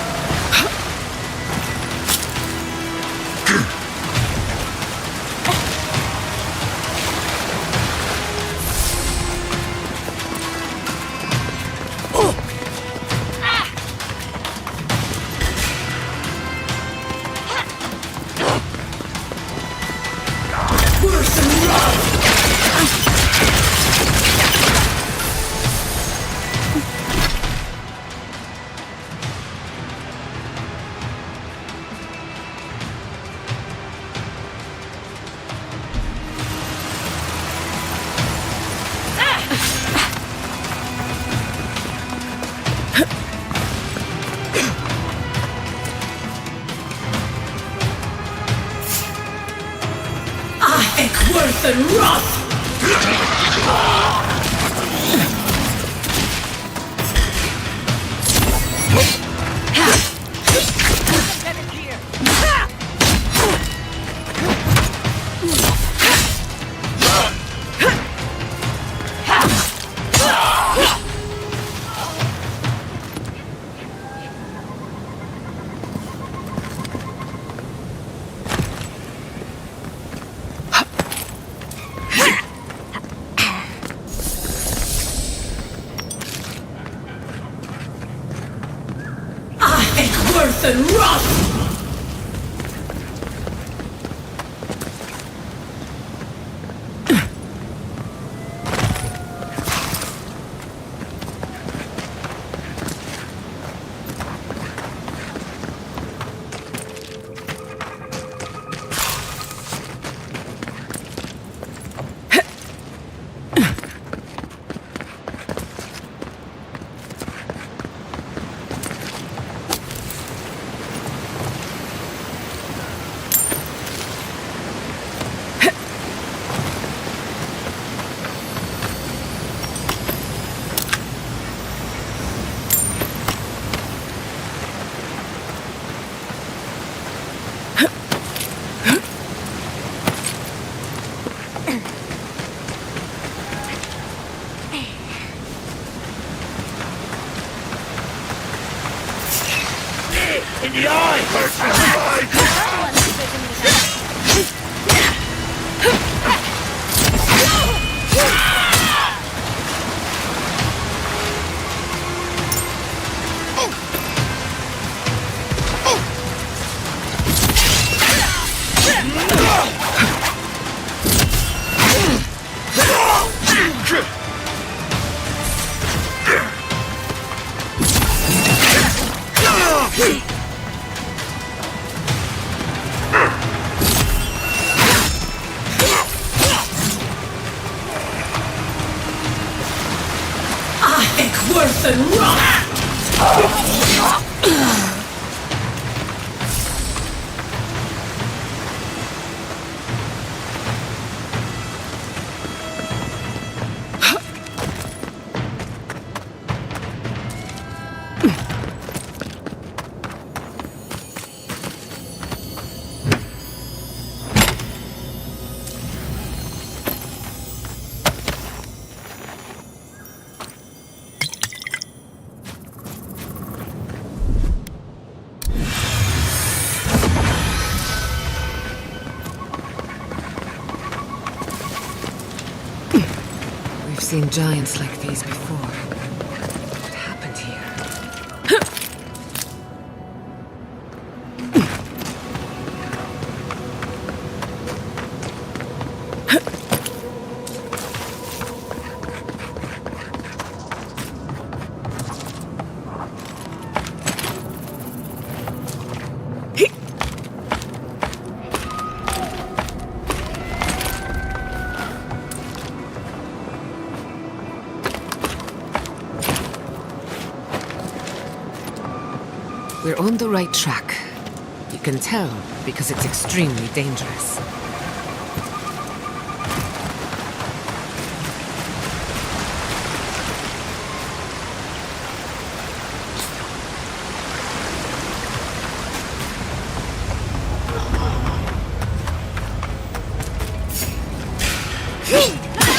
Worse than rust! In the eye! Worse than rust! We've seen giants like these before. What happened here? We're on the right track. You can tell because it's extremely dangerous.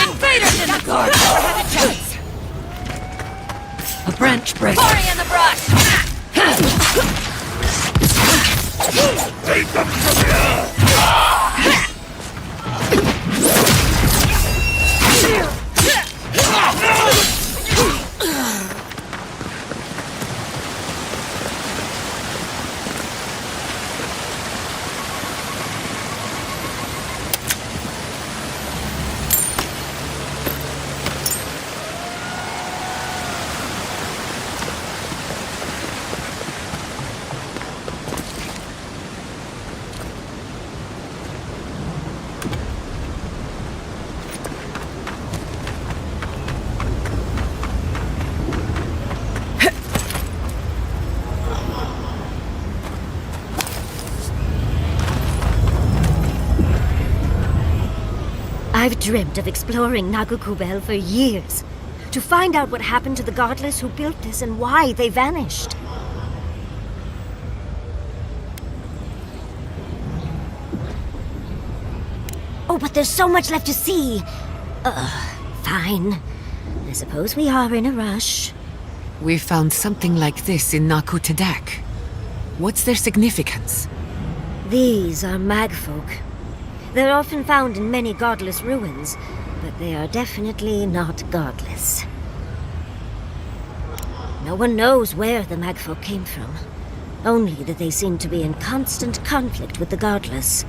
Invaders in the guard! Never had a chance! A branch breaker! Quarry in the brush! Take them from here! I've dreamt of exploring Nagukubel for years, to find out what happened to the godless who built this and why they vanished. Oh, but there's so much left to see. Fine. I suppose we are in a rush. We found something like this in Naku Tadak. What's their significance? These are magfolk. They're often found in many godless ruins, but they are definitely not godless. No one knows where the magfolk came from, only that they seem to be in constant conflict with the godless.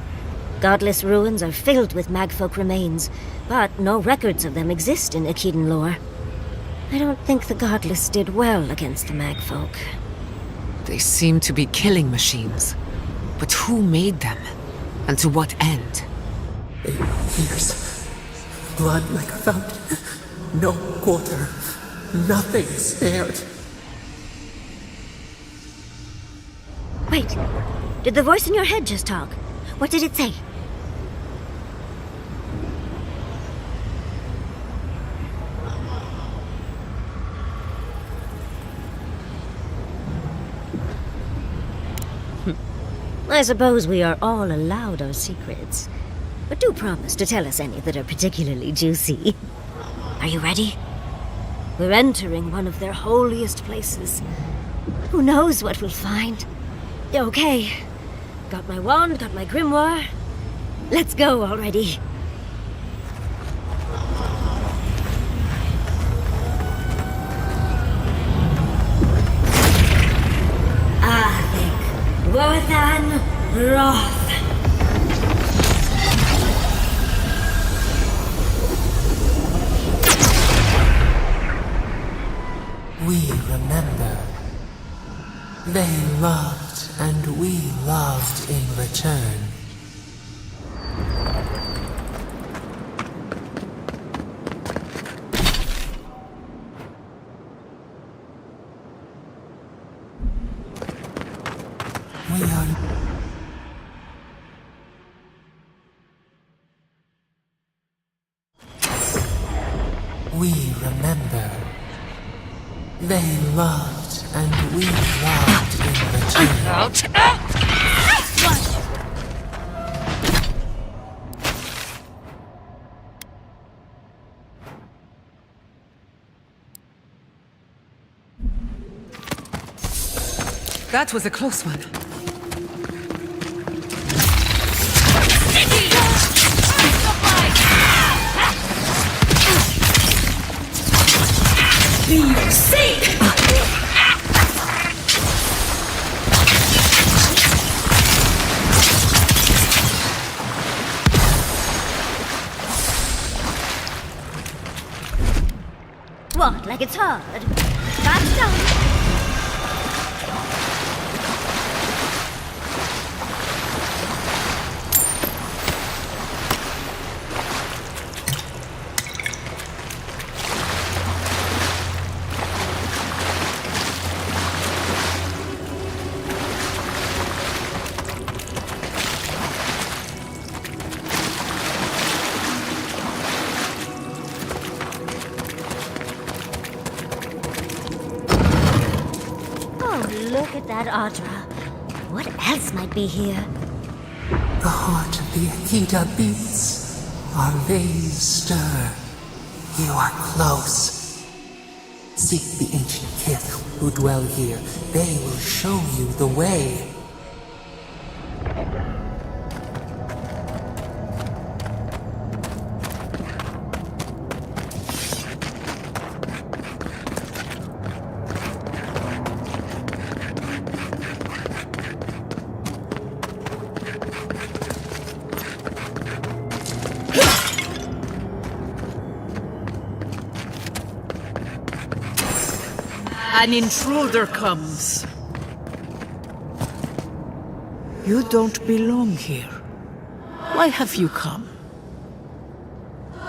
Godless ruins are filled with magfolk remains, but no records of them exist in Akhidan lore. I don't think the godless did well against the magfolk. They seem to be killing machines. But who made them? And to what end? Years. Blood like a fountain. No quarter. Nothing spared. Wait. Did the voice in your head just talk? What did it say? I suppose we are all allowed our secrets. But do promise to tell us any that are particularly juicy. Are you ready? We're entering one of their holiest places. Who knows what we'll find? Okay. Got my wand, got my grimoire. Let's go already. Worthan Roth. We remember. They loved and we loved in return. We remember. They loved and we loved in return. That was a close one. What, like it's hard? That's done. Look at that Audra. What else might be here? The heart of the Akita beats. Our veins stir. You are close. Seek the ancient kith who dwell here. They will show you the way. An intruder comes. You don't belong here. Why have you come?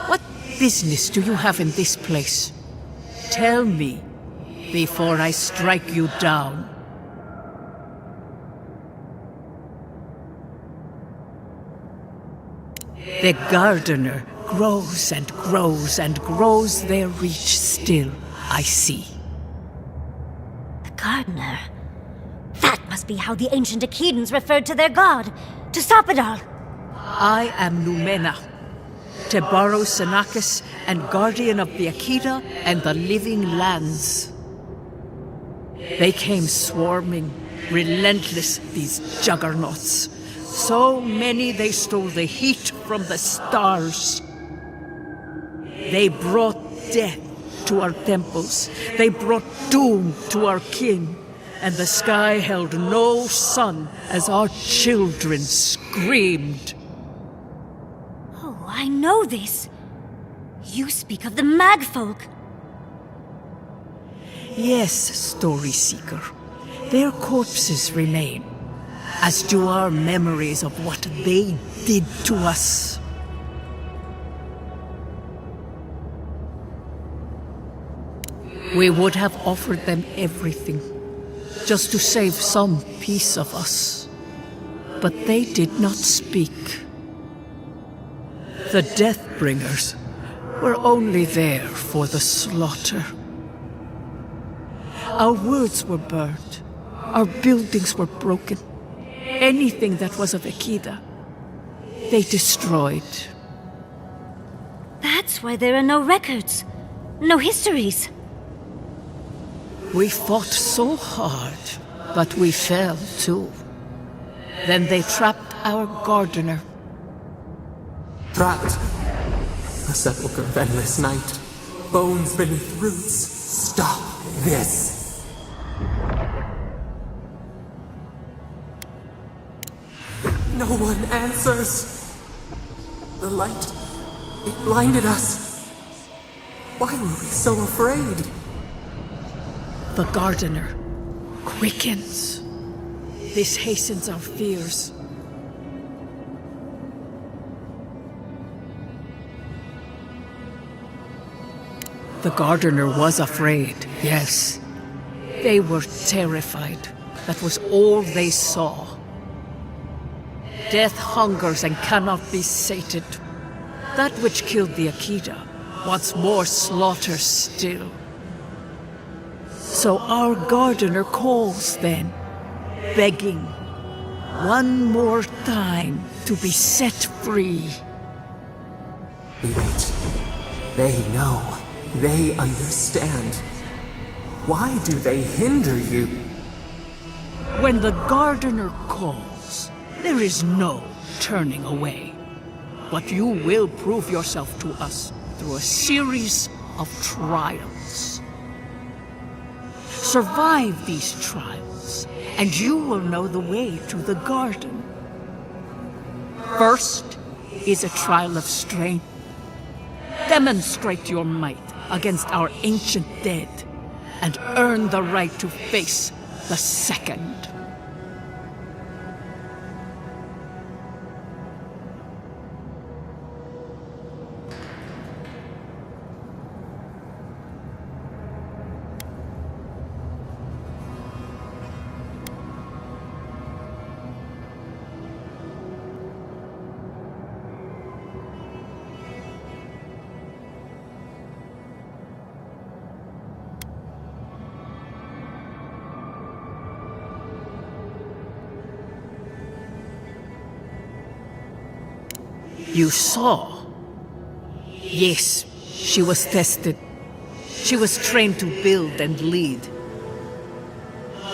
What business do you have in this place? Tell me, before I strike you down. The gardener grows and grows and grows their reach still, I see. The gardener. That must be how the ancient Akedans referred to their god, to stop it all. I am Numena, Tebaro Senakis, and guardian of the Akeda and the living lands. They came swarming, relentless, these juggernauts. So many they stole the heat from the stars. They brought death to our temples. They brought doom to our king. And the sky held no sun as our children screamed. Oh, I know this. You speak of the Magfolk. Yes, Story Seeker. Their corpses remain, as do our memories of what they did to us. We would have offered them everything, just to save some piece of us. But they did not speak. The Deathbringers were only there for the slaughter. Our words were burned. Our buildings were broken. Anything that was of Akeda, they destroyed. That's why there are no records, no histories. We fought so hard, but we fell too. Then they trapped our gardener. Trapped. A sepulchre of endless night. Bones beneath roots. Stop this. No one answers. The light, it blinded us. Why were we so afraid? The gardener quickens. This hastens our fears. The gardener was afraid, yes. They were terrified. That was all they saw. Death hungers and cannot be sated. That which killed the Akeda wants more slaughter still. So our gardener calls then, begging one more time to be set free. Wait. They know. They understand. Why do they hinder you? When the gardener calls, there is no turning away. But you will prove yourself to us through a series of trials. Survive these trials, and you will know the way to the garden. First is a trial of strength. Demonstrate your might against our ancient dead, and earn the right to face the second. You saw? Yes, she was tested. She was trained to build and lead.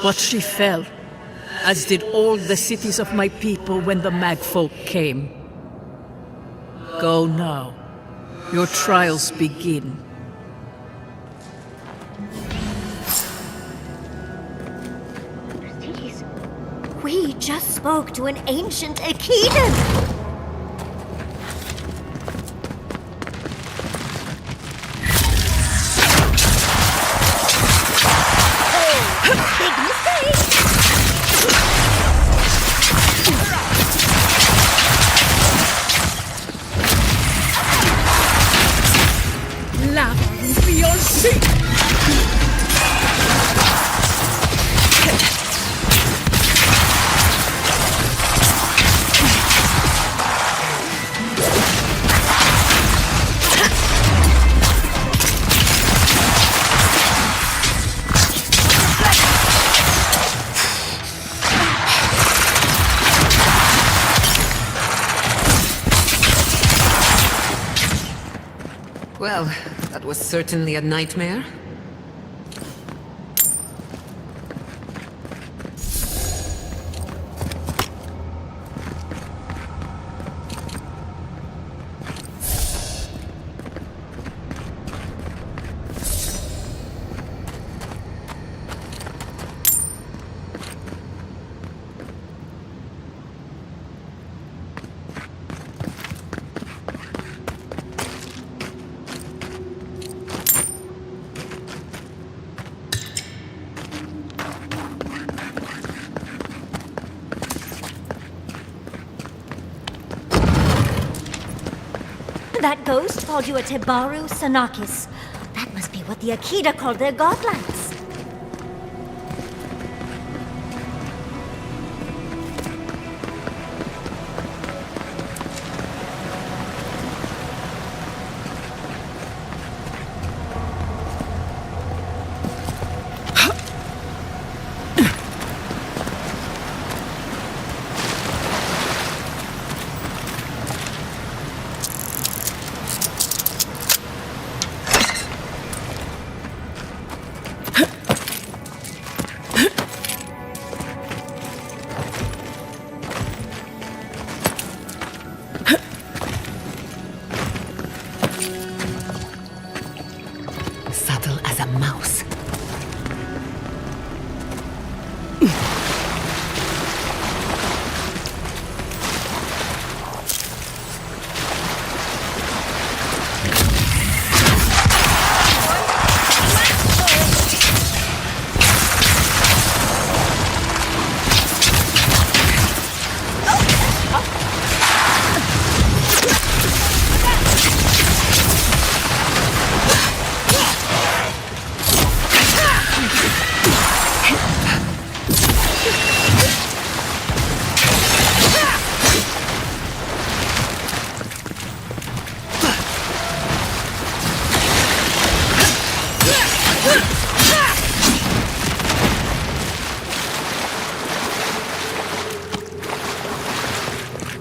But she fell, as did all the cities of my people when the Magfolk came. Go now. Your trials begin. We just spoke to an ancient Akedan! That was certainly a nightmare. That ghost called you a Tebaru Sanakis. That must be what the Akita called their godlings. Subtle as a mouse.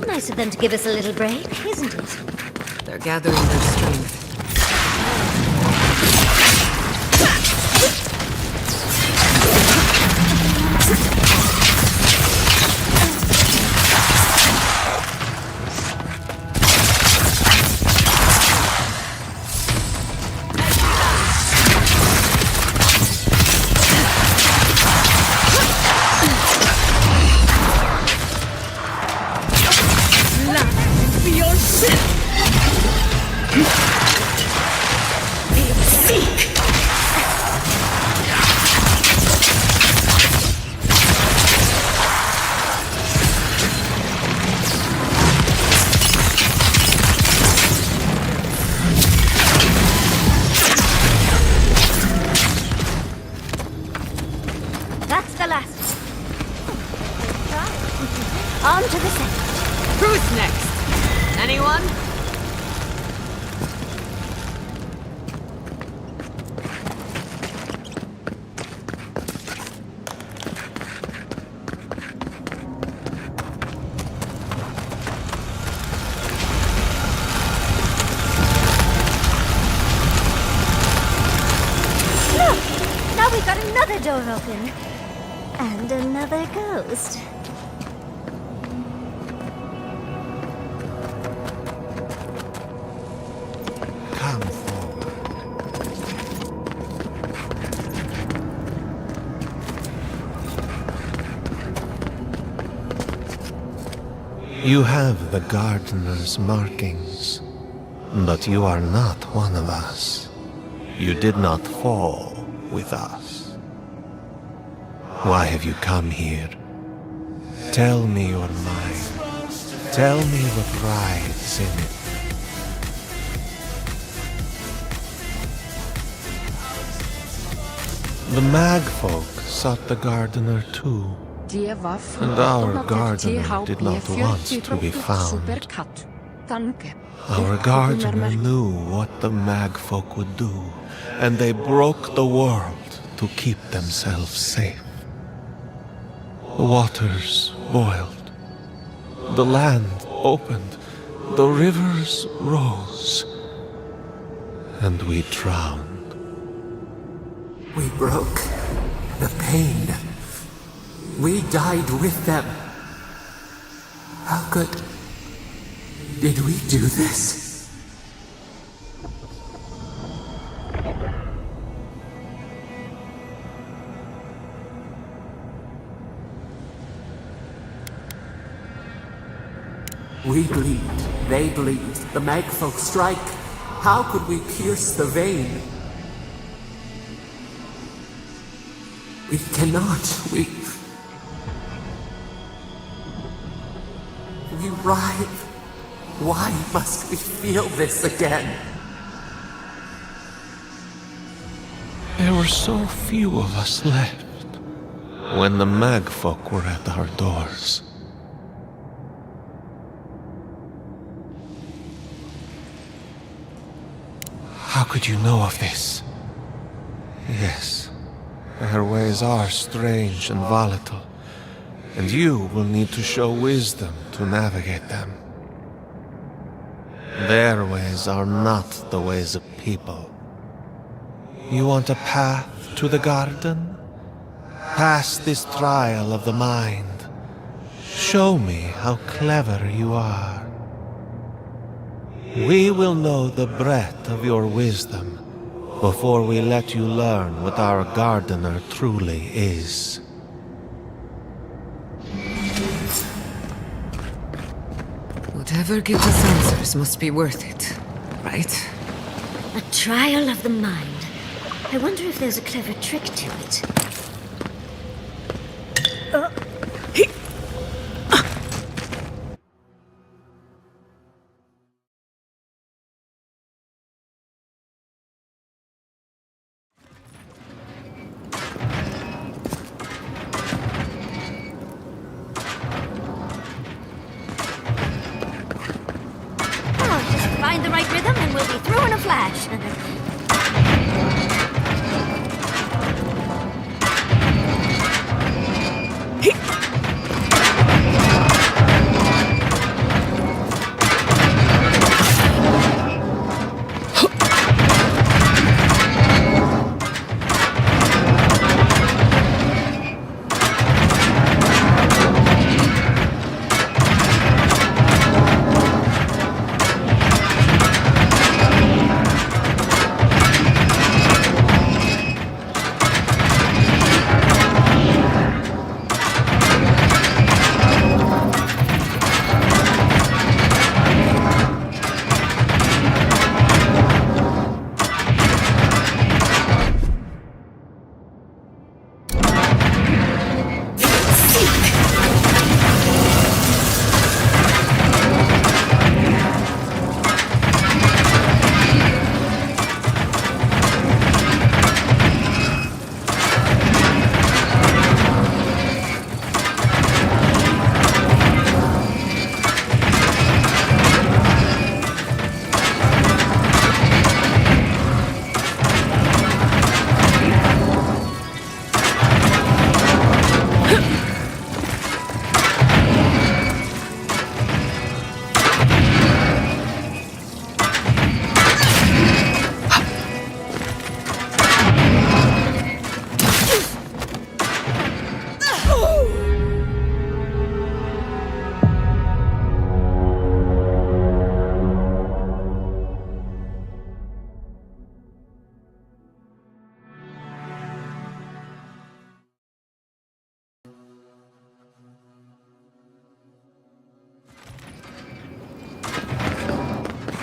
Nice of them to give us a little break, isn't it? They're gathering their strength. That's the last. On to the second. Who's next? Anyone? Look! Now we've got another door open. And another ghost. Come forward. You have the gardener's markings, but you are not one of us. You did not fall with us. Why have you come here? Tell me your mind. Tell me what rides in it. The mag folk sought the gardener too, and our gardener did not want to be found. Our gardener knew what the mag folk would do, and they broke the world to keep themselves safe. The waters boiled, the land opened, the rivers rose, and we drowned. We broke the pain. We died with them. How good did we do this? We bleed, they bleed, the magfolk strike. How could we pierce the vein? We cannot, we writhe. Why must we feel this again? There were so few of us left when the magfolk were at our doors. How could you know of this? Yes, their ways are strange and volatile, and you will need to show wisdom to navigate them. Their ways are not the ways of people. You want a path to the garden? Pass this trial of the mind. Show me how clever you are. We will know the breadth of your wisdom before we let you learn what our gardener truly is. Whatever gives us answers must be worth it, right? A trial of the mind. I wonder if there's a clever trick to it. Find the right rhythm and we'll be through in a flash.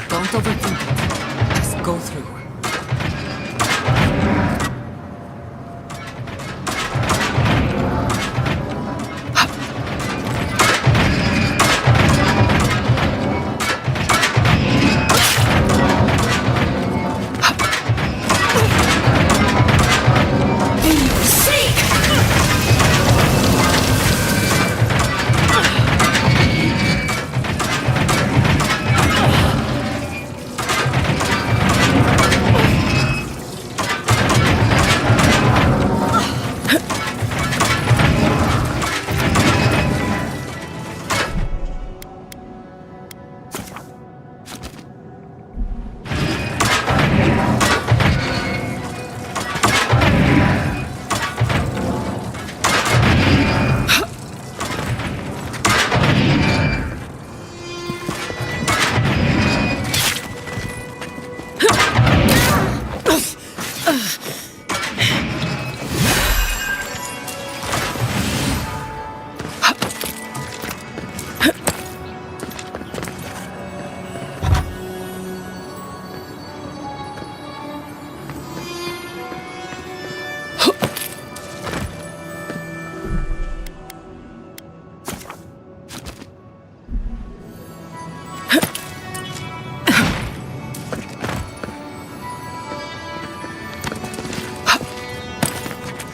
Don't overthink it. Just go through.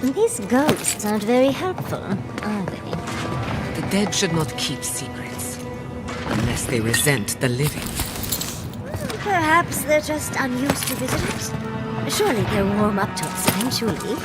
These ghosts aren't very helpful, are they? The dead should not keep secrets. Unless they resent the living. Perhaps they're just unused to visitors. Surely they'll warm up to us eventually.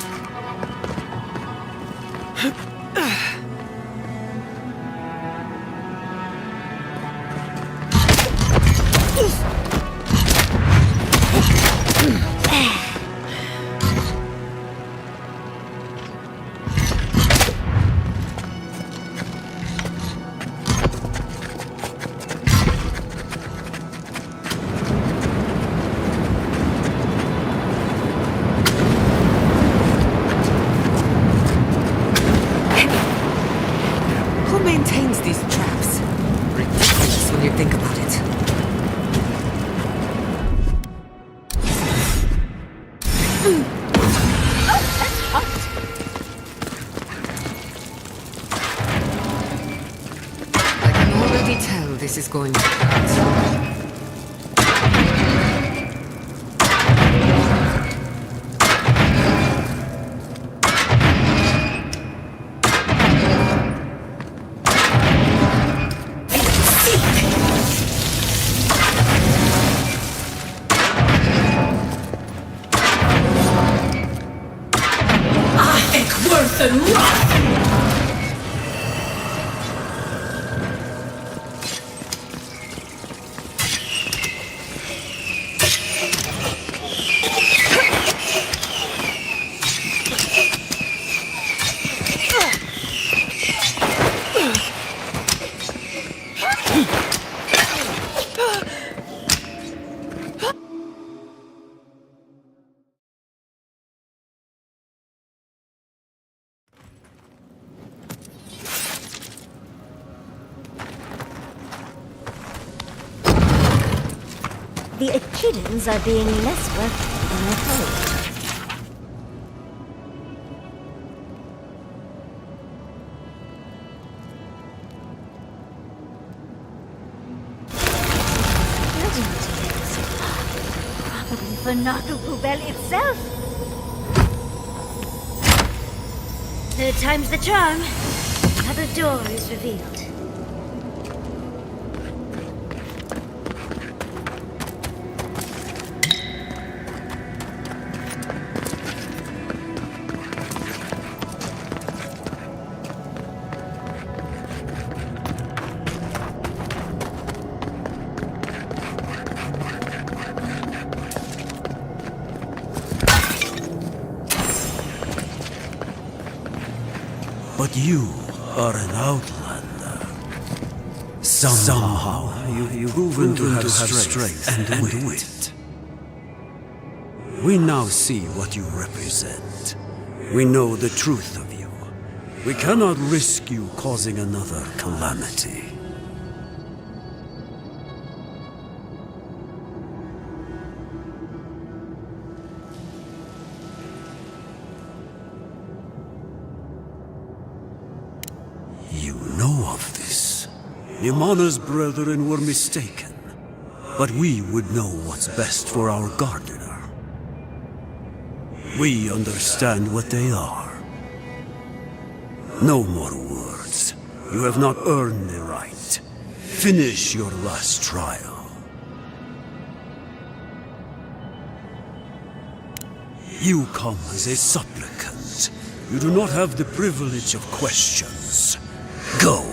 Maintains these traps. Ridiculous when you think about it. I can already tell this is going to hurt. The Echidnas are being less welcome than I hoped. Probably for Naruto itself. Third time's the charm. Another door is revealed. But you are an outlander. Somehow you've proven to have strength and wit. We now see what you represent. We know the truth of you. We cannot risk you causing another calamity. You know of this. Imana's brethren were mistaken. But we would know what's best for our gardener. We understand what they are. No more words. You have not earned the right. Finish your last trial. You come as a supplicant. You do not have the privilege of questions. Go.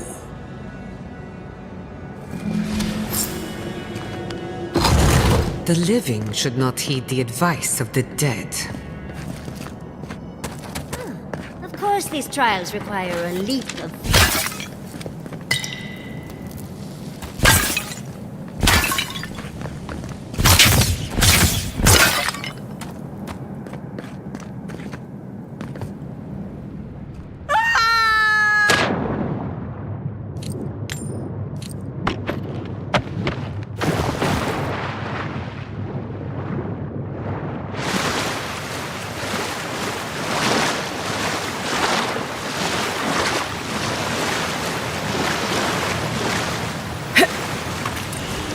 The living should not heed the advice of the dead. Of course these trials require a leap of faith.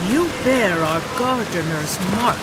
You bear our gardener's mark.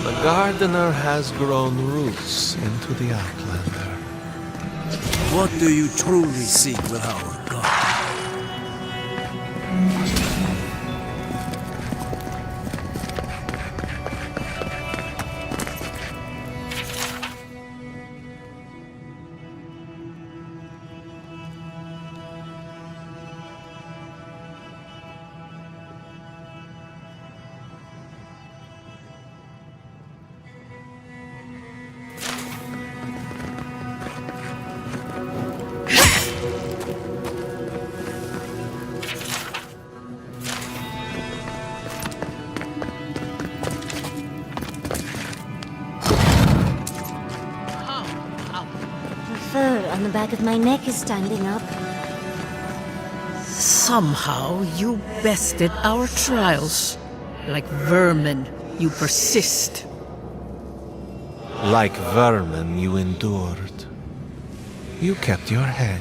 The gardener has grown roots into the Outlander. What do you truly seek with our God? Fur on the back of my neck is standing up. Somehow you bested our trials. Like vermin, you persist. Like vermin, you endured. You kept your head.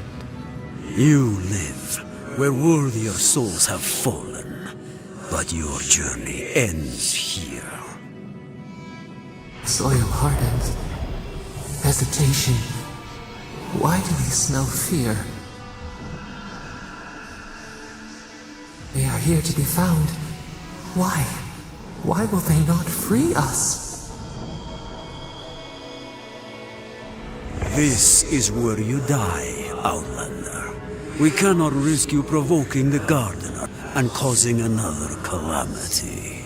You live where worthier souls have fallen, but your journey ends here. Soil hardens. Hesitation. Why do we smell fear? They are here to be found. Why? Why will they not free us? This is where you die, Outlander. We cannot risk you provoking the Gardener and causing another calamity.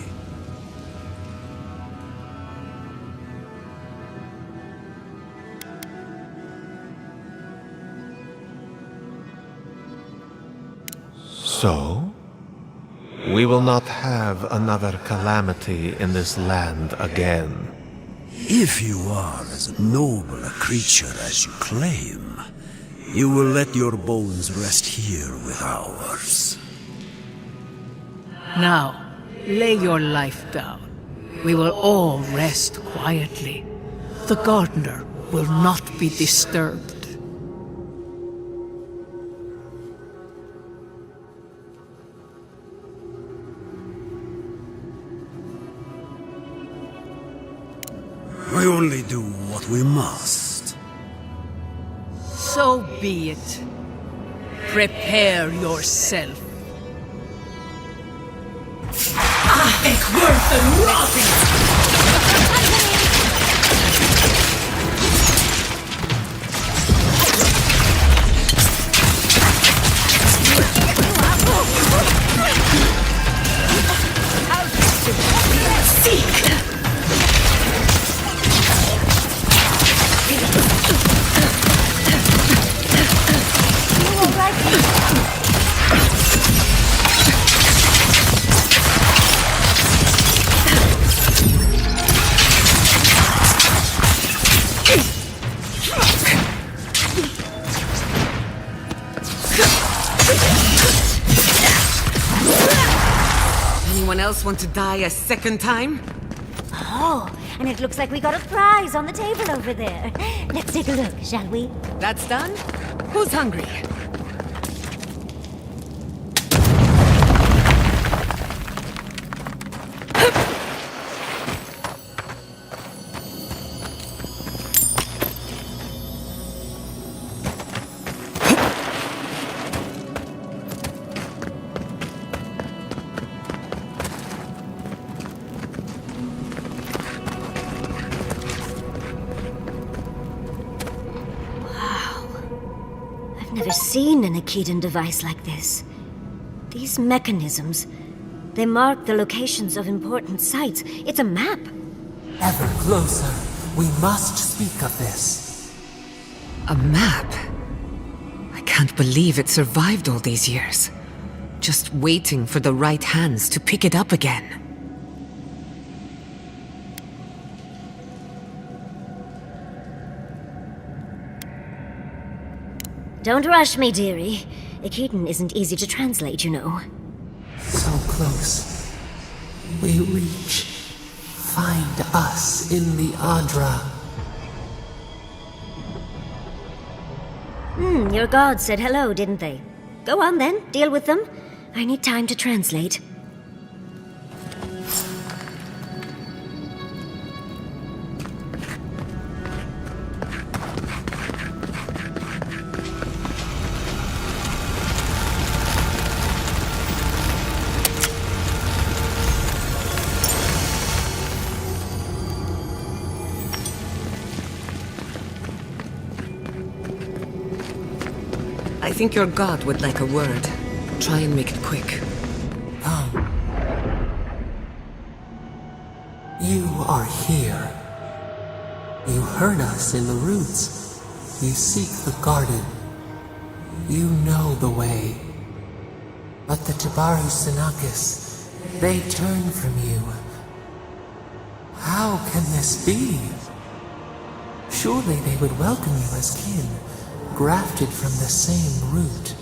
So, we will not have another calamity in this land again. If you are as noble a creature as you claim, you will let your bones rest here with ours. Now, lay your life down. We will all rest quietly. The Gardener will not be disturbed. We only do what we must. So be it. Prepare yourself. Ik word verrotting! Anyone else want to die a second time? Oh, and it looks like we got a prize on the table over there. Let's take a look, shall we? That's done? Who's hungry? Never seen an Akedan device like this. These mechanisms, they mark the locations of important sites. It's a map. Ever closer. We must speak of this. A map? I believe it survived all these years. Just waiting for the right hands to pick it up again. Don't rush me, dearie. Ekiden isn't easy to translate, you know. So close. We reach. Find us in the Adra. Your gods said hello, didn't they? Go on then, deal with them. I need time to translate. I think your god would like a word. Try and make it quick. Come. You are here. You heard us in the roots. You seek the garden. You know the way. But the Tabaru Senakis, they turn from you. How can this be? Surely they would welcome you as kin, grafted from the same root.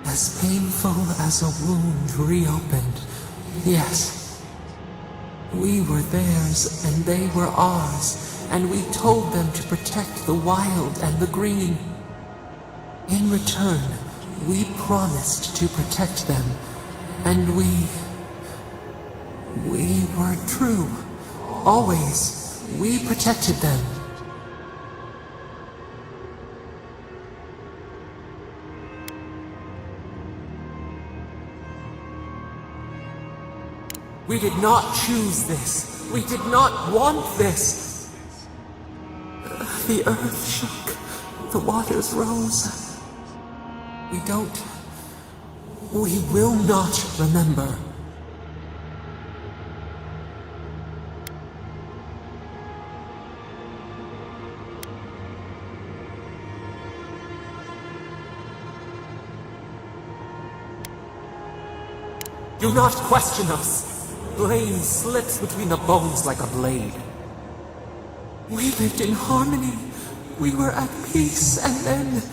As painful as a wound reopened, yes. We were theirs and they were ours, and we told them to protect the wild and the green. In return, we promised to protect them, and we were true. Always, we protected them. We did not choose this. We did not want this. The earth shook. The waters rose. We will not remember. Do not question us. Blame slips between the bones like a blade. We lived in harmony. We were at peace, and then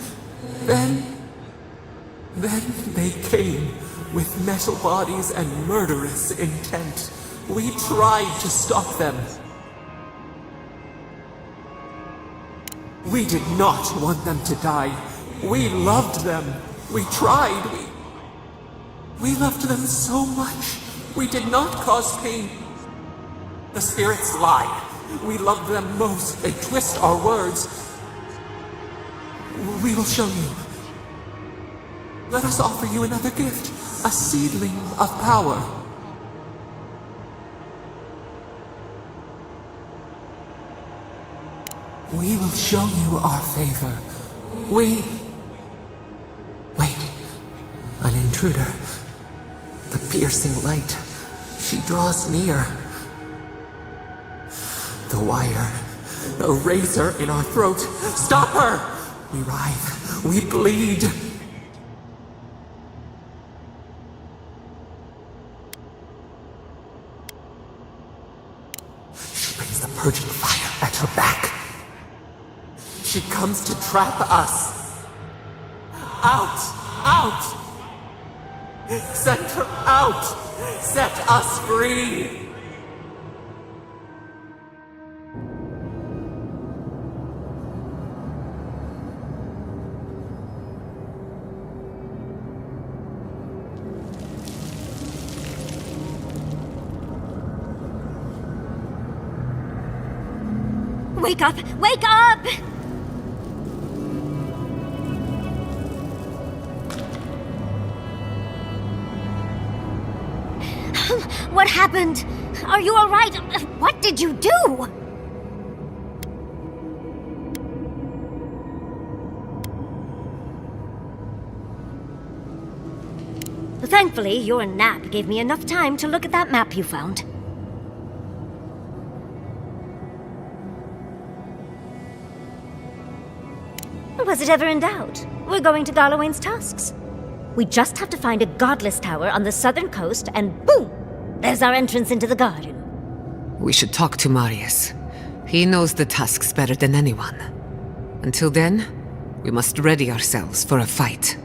they came with metal bodies and murderous intent. We tried to stop them. We did not want them to die. We loved them. We tried. We loved them so much. We did not cause pain. The spirits lie. We love them most. They twist our words. We will show you. Let us offer you another gift. A seedling of power. We will show you our favor. Wait. An intruder. The piercing light. She draws near. The wire. A razor in our throat. Stop her! We writhe. We bleed. She brings the purging fire at her back. She comes to trap us. Out! Out! Send her out! Set us free! Wake up! Wake up! What happened? Are you alright? What did you do? Thankfully, your nap gave me enough time to look at that map you found. Was it ever in doubt? We're going to Galawain's tusks. We just have to find a godless tower on the southern coast, and boom! There's our entrance into the garden. We should talk to Marius. He knows the tusks better than anyone. Until then, we must ready ourselves for a fight.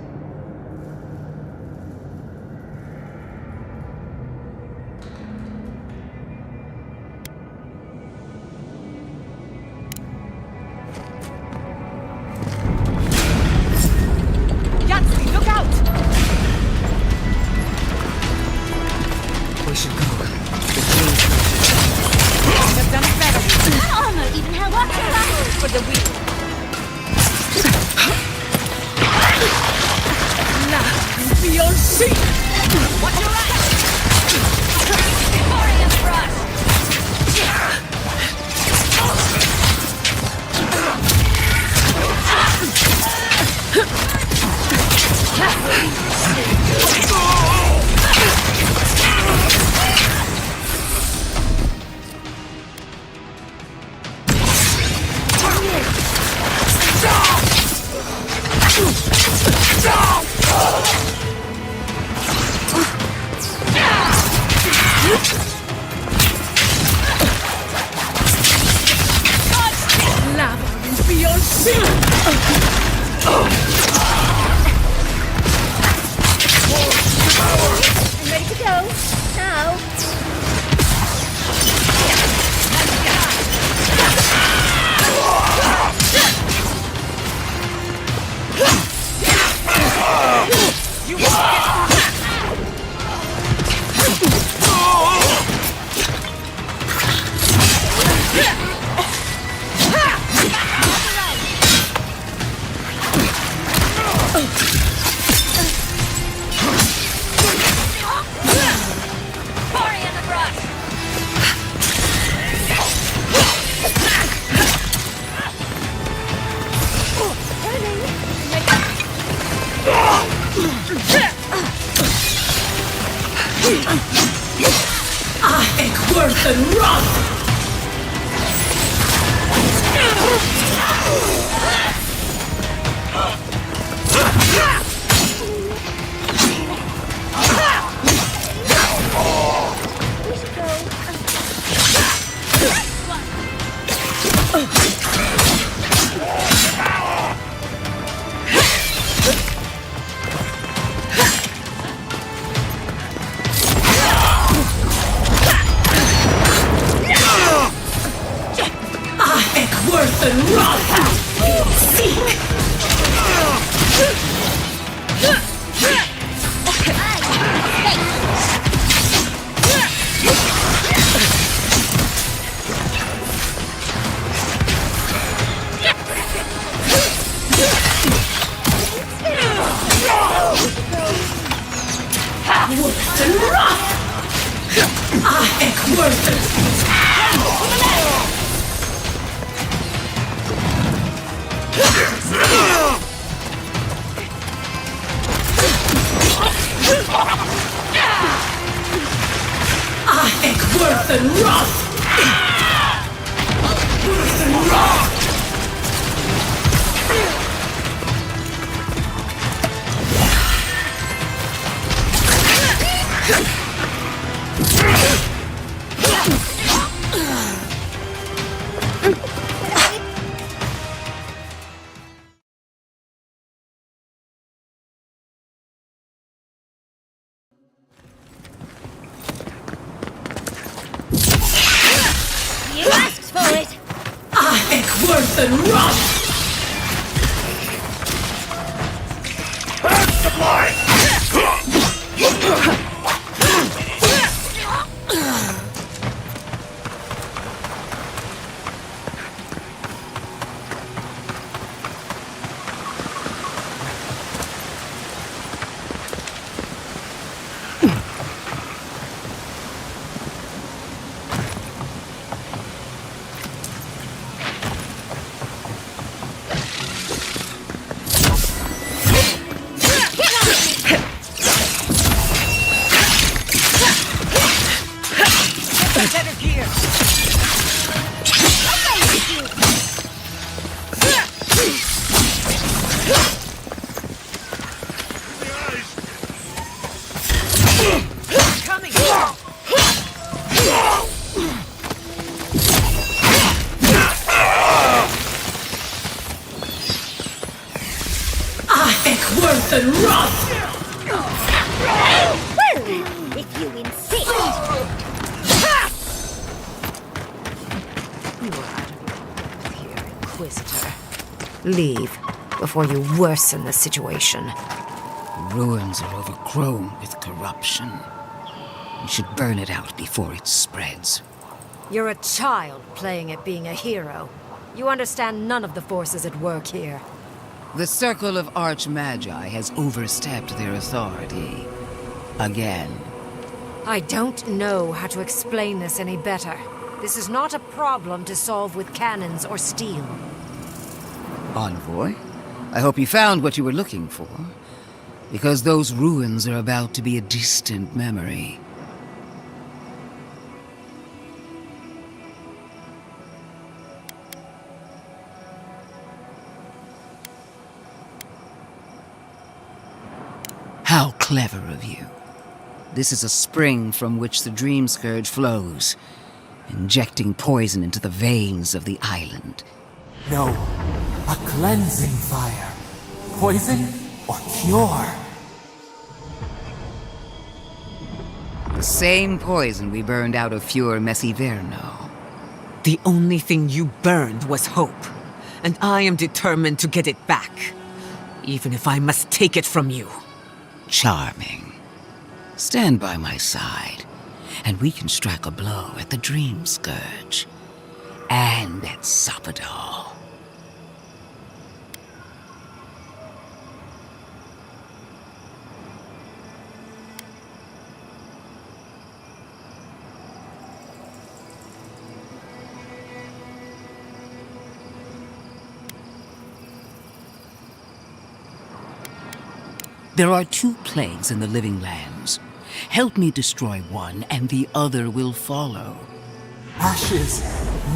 You asked for it! Worth and rot! Worth and wrath! Well, if you insist. You are out of your depth here, Inquisitor. Leave before you worsen the situation. Ruins are overgrown with corruption. We should burn it out before it spreads. You're a child playing at being a hero. You understand none of the forces at work here. The Circle of Archmagi has overstepped their authority. Again. I don't know how to explain this any better. This is not a problem to solve with cannons or steel. Envoy, I hope you found what you were looking for. Because those ruins are about to be a distant memory. How clever of you. This is a spring from which the Dream Scourge flows, injecting poison into the veins of the island. No, a cleansing fire. Poison or cure? The same poison we burned out of Fior Messiverno. The only thing you burned was hope, and I am determined to get it back, even if I must take it from you. Charming. Stand by my side, and we can strike a blow at the Dream Scourge. And at Sapadal. There are 2 plagues in the Living Lands. Help me destroy one, and the other will follow. Ashes.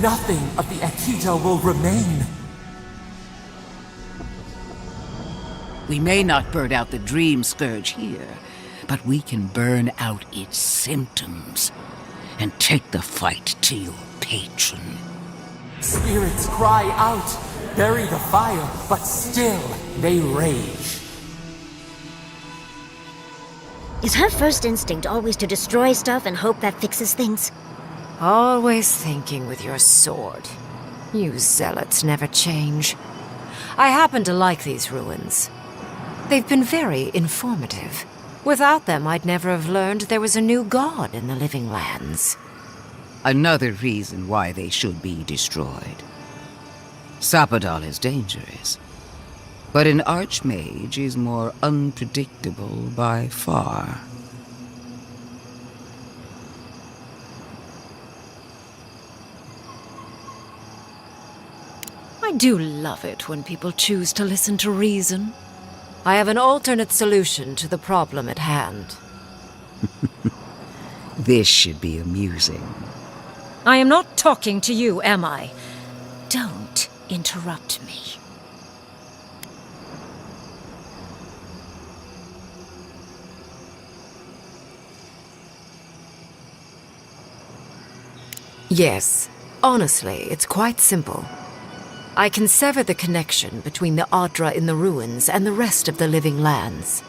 Nothing of the Akita will remain. We may not burn out the Dream Scourge here, but we can burn out its symptoms and take the fight to your patron. Spirits cry out, bury the fire, but still they rage. Is her first instinct always to destroy stuff and hope that fixes things? Always thinking with your sword. You zealots never change. I happen to like these ruins. They've been very informative. Without them, I'd never have learned there was a new god in the Living Lands. Another reason why they should be destroyed. Sapadal is dangerous, but an archmage is more unpredictable by far. I do love it when people choose to listen to reason. I have an alternate solution to the problem at hand. This should be amusing. I am not talking to you, am I? Don't interrupt me. Yes, honestly, it's quite simple. I can sever the connection between the Adra in the ruins and the rest of the Living Lands.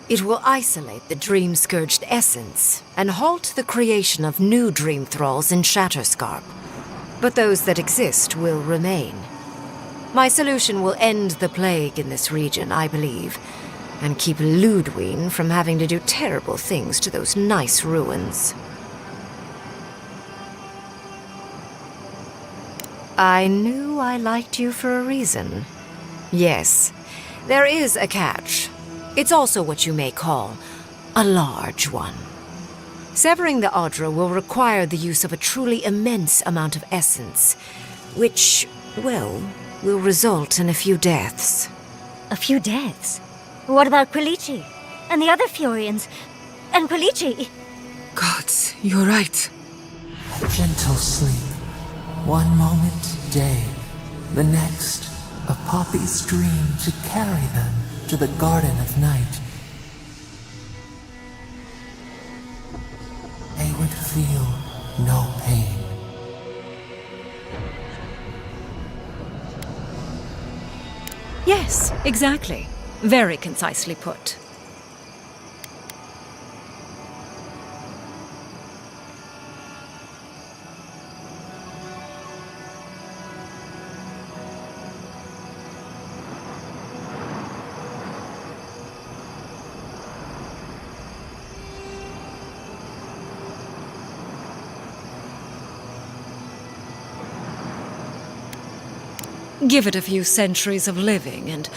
It will isolate the dream-scourged essence and halt the creation of new dream thralls in Shatterscarp. But those that exist will remain. My solution will end the plague in this region, I believe, and keep Ludwig from having to do terrible things to those nice ruins. I knew I liked you for a reason. Yes, there is a catch. It's also what you may call a large one. Severing the Adra will require the use of a truly immense amount of essence, which, well, will result in a few deaths. A few deaths? What about Quilici? And the other Furians? And Quilici? Gods, you're right. A gentle sleep. One moment, day. The next, a poppy's dream to carry them to the Garden of Night. feel no pain. Yes, exactly. Very concisely put. Give it a few centuries of living and...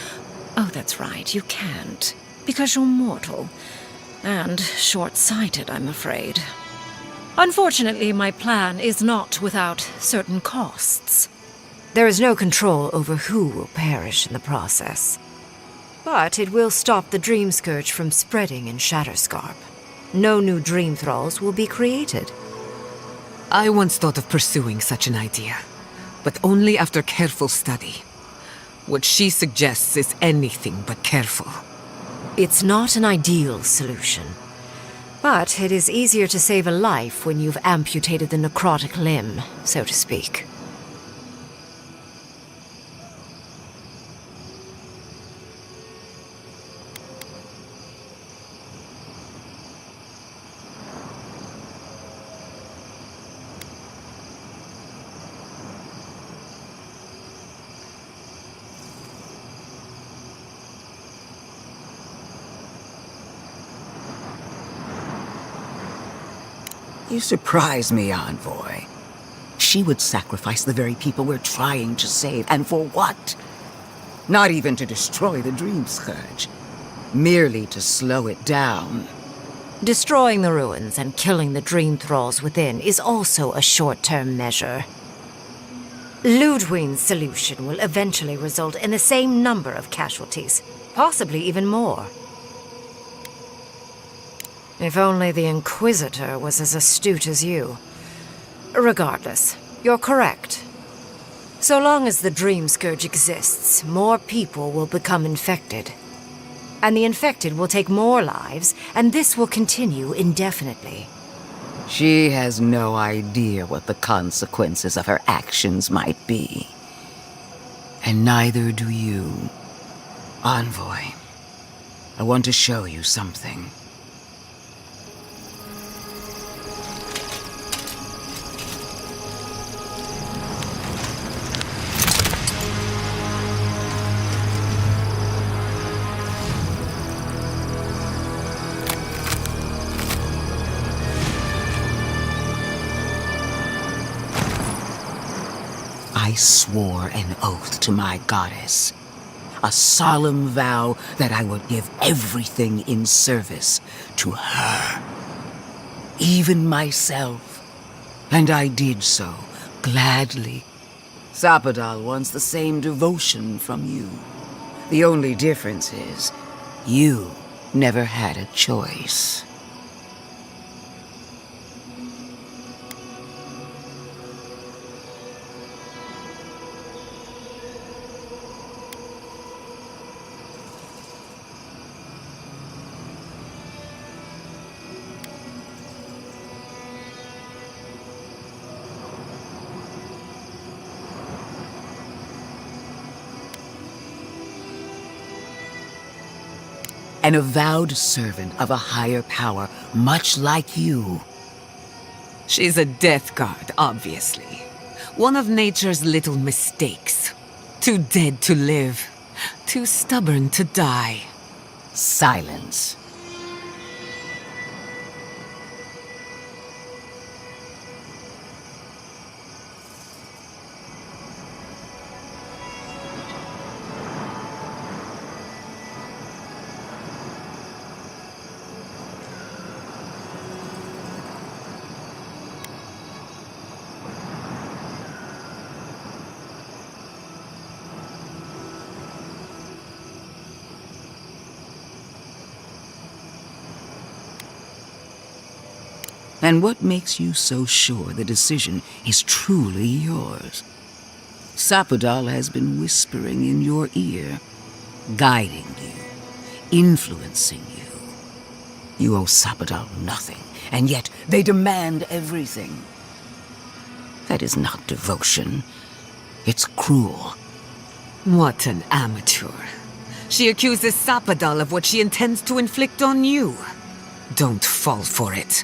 Oh, that's right, you can't. Because you're mortal. And short-sighted, I'm afraid. Unfortunately, my plan is not without certain costs. There is no control over who will perish in the process. But it will stop the Dream Scourge from spreading in Shatterscarp. No new Dream Thralls will be created. I once thought of pursuing such an idea, but only after careful study. What she suggests is anything but careful. It's not an ideal solution. But it is easier to save a life when you've amputated the necrotic limb, so to speak. You surprise me, Envoy. She would sacrifice the very people we're trying to save, and for what? Not even to destroy the Dream Scourge. Merely to slow it down. Destroying the ruins and killing the Dream Thralls within is also a short-term measure. Ludwig's solution will eventually result in the same number of casualties, possibly even more. If only the Inquisitor was as astute as you. Regardless, you're correct. So long as the Dream Scourge exists, more people will become infected. And the infected will take more lives, and this will continue indefinitely. She has no idea what the consequences of her actions might be. And neither do you. Envoy, I want to show you something. I swore an oath to my goddess, a solemn vow that I would give everything in service to her, even myself, and I did so gladly. Sapadal wants the same devotion from you. The only difference is, you never had a choice. An avowed servant of a higher power, much like you. She's a death guard, obviously. One of nature's little mistakes. Too dead to live. Too stubborn to die. Silence. And what makes you so sure the decision is truly yours? Sapadal has been whispering in your ear, guiding you, influencing you. You owe Sapadal nothing, and yet they demand everything. That is not devotion. It's cruel. What an amateur. She accuses Sapadal of what she intends to inflict on you. Don't fall for it.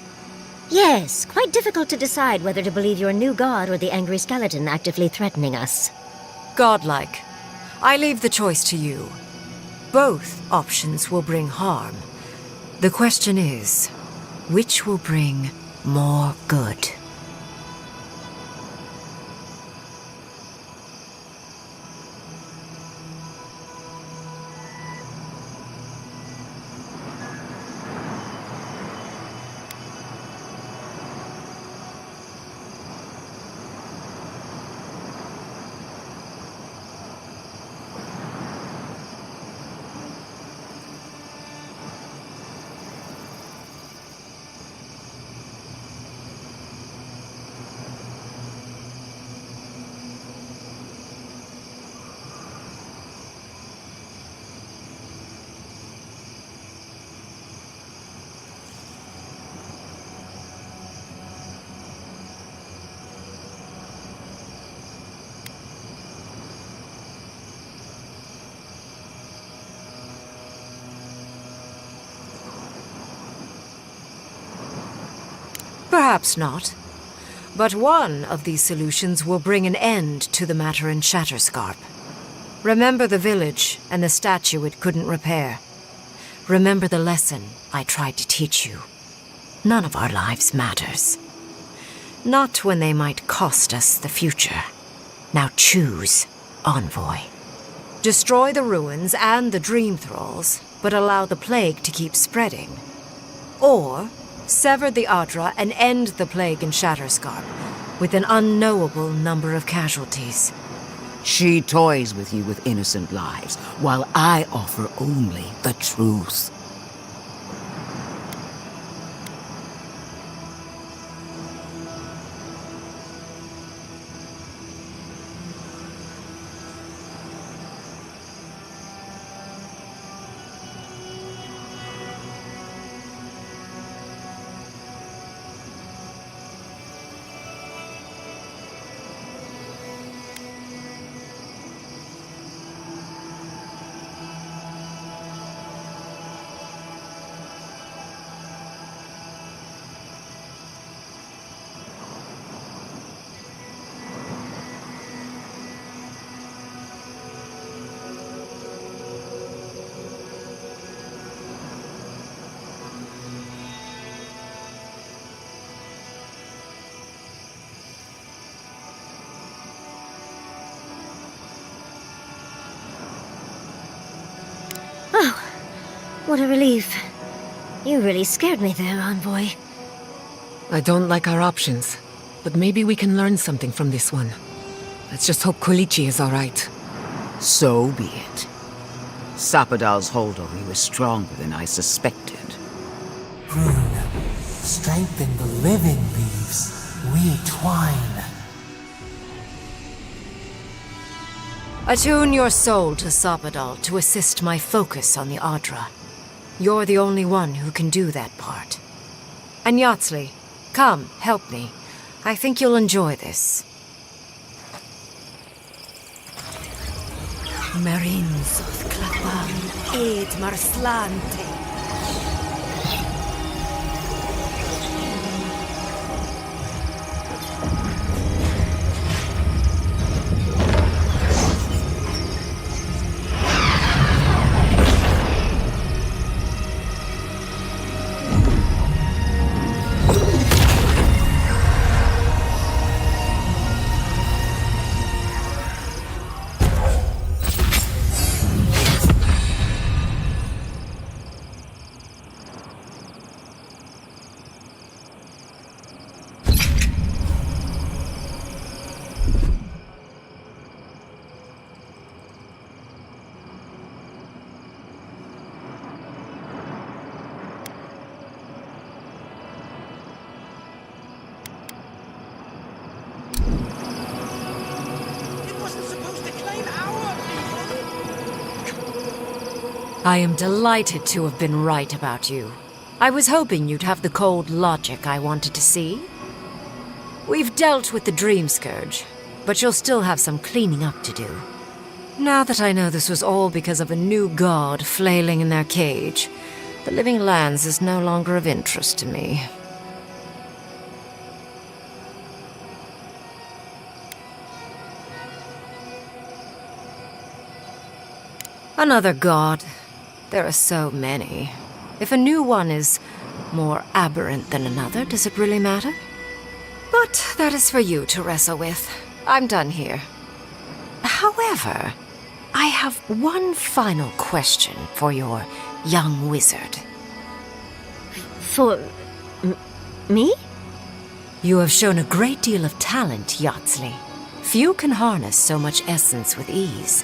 Yes, quite difficult to decide whether to believe your new god or the angry skeleton actively threatening us. Godlike. I leave the choice to you. Both options will bring harm. The question is, which will bring more good? Perhaps not. But one of these solutions will bring an end to the matter in Shatterscarp. Remember the village and the statue it couldn't repair. Remember the lesson I tried to teach you. None of our lives matters. Not when they might cost us the future. Now choose, Envoy. Destroy the ruins and the Dream Thralls, but allow the plague to keep spreading. Or sever the Adra and end the plague in Shatterscarp, with an unknowable number of casualties. She toys with you with innocent lives, while I offer only the truth. Oh, what a relief. You really scared me there, Envoy. I don't like our options, but maybe we can learn something from this one. Let's just hope Kolichi is all right. So be it. Sapadal's hold over you is stronger than I suspected. Rune, strengthen the living leaves. We twine. Attune your soul to Sapadal to assist my focus on the Adra. You're the only one who can do that part. And Yatsley, come, help me. I think you'll enjoy this. Marines of Klapan, Aid Marslante. I am delighted to have been right about you. I was hoping you'd have the cold logic I wanted to see. We've dealt with the Dream Scourge, but you'll still have some cleaning up to do. Now that I know this was all because of a new god flailing in their cage, the Living Lands is no longer of interest to me. Another god. There are so many. If a new one is more aberrant than another, does it really matter? But that is for you to wrestle with. I'm done here. However, I have one final question for your young wizard. For... me? You have shown a great deal of talent, Yatsley. Few can harness so much essence with ease.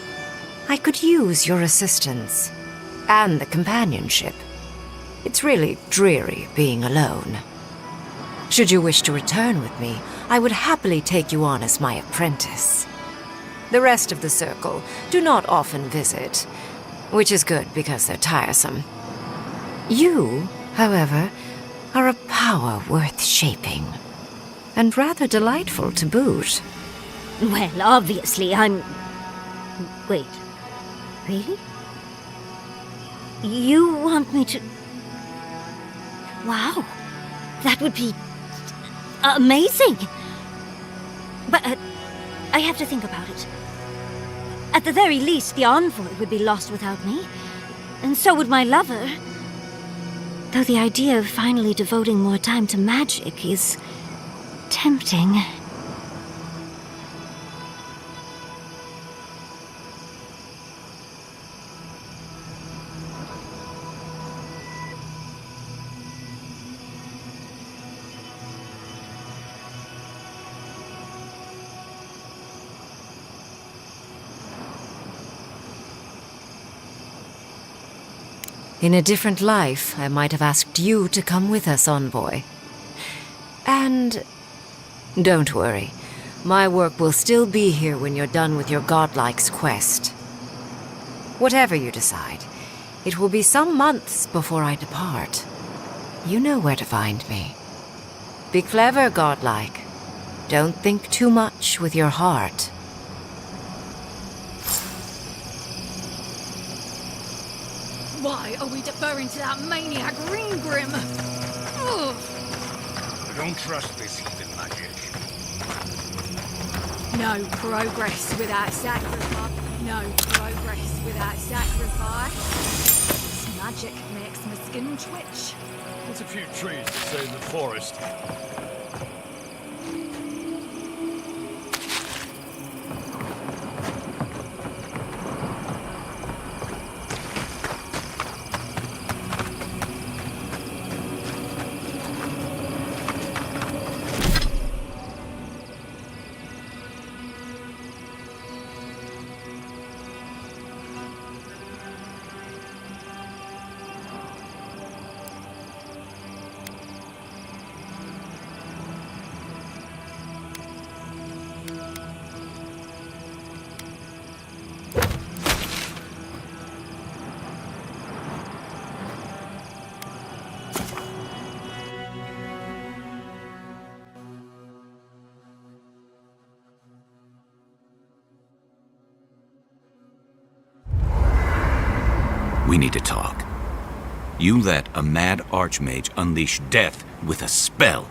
I could use your assistance. And the companionship. It's really dreary being alone. Should you wish to return with me, I would happily take you on as my apprentice. The rest of the circle do not often visit, which is good because they're tiresome. You, however, are a power worth shaping, and rather delightful to boot. Well, obviously, I'm... Wait. Really? You want me to... Wow. That would be... amazing! But I have to think about it. At the very least, the envoy would be lost without me. And so would my lover. Though the idea of finally devoting more time to magic is... tempting. In a different life, I might have asked you to come with us, Envoy. And don't worry, my work will still be here when you're done with your godlike's quest. Whatever you decide, it will be some months before I depart. You know where to find me. Be clever, godlike. Don't think too much with your heart. Why are we deferring to that maniac Ringgrim? Ugh. I don't trust this heathen magic. No progress without sacrifice. No progress without sacrifice. This magic makes my skin twitch. There's a few trees to save the forest. We need to talk. You let a mad archmage unleash death with a spell.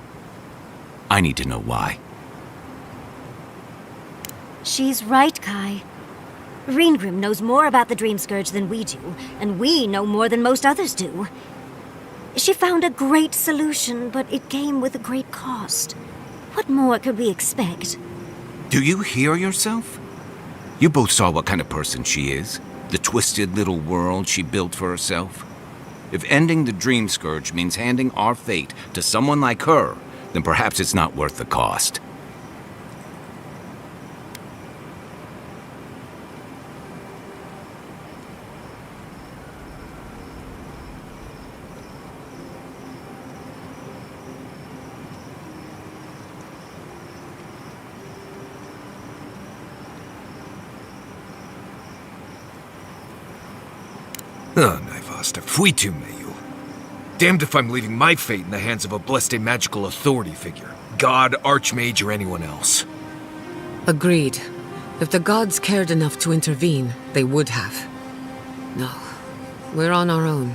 I need to know why. She's right, Kai. Ringgrim knows more about the Dream Scourge than we do, and we know more than most others do. She found a great solution, but it came with a great cost. What more could we expect? Do you hear yourself? You both saw what kind of person she is. The twisted little world she built for herself. If ending the Dream Scourge means handing our fate to someone like her, then perhaps it's not worth the cost. Nej, fasta, skit i mig ju. Damned if I'm leaving my fate in the hands of a blessed magical authority figure. God, Archmage, or anyone else. Agreed. If the gods cared enough to intervene, they would have. No, we're on our own.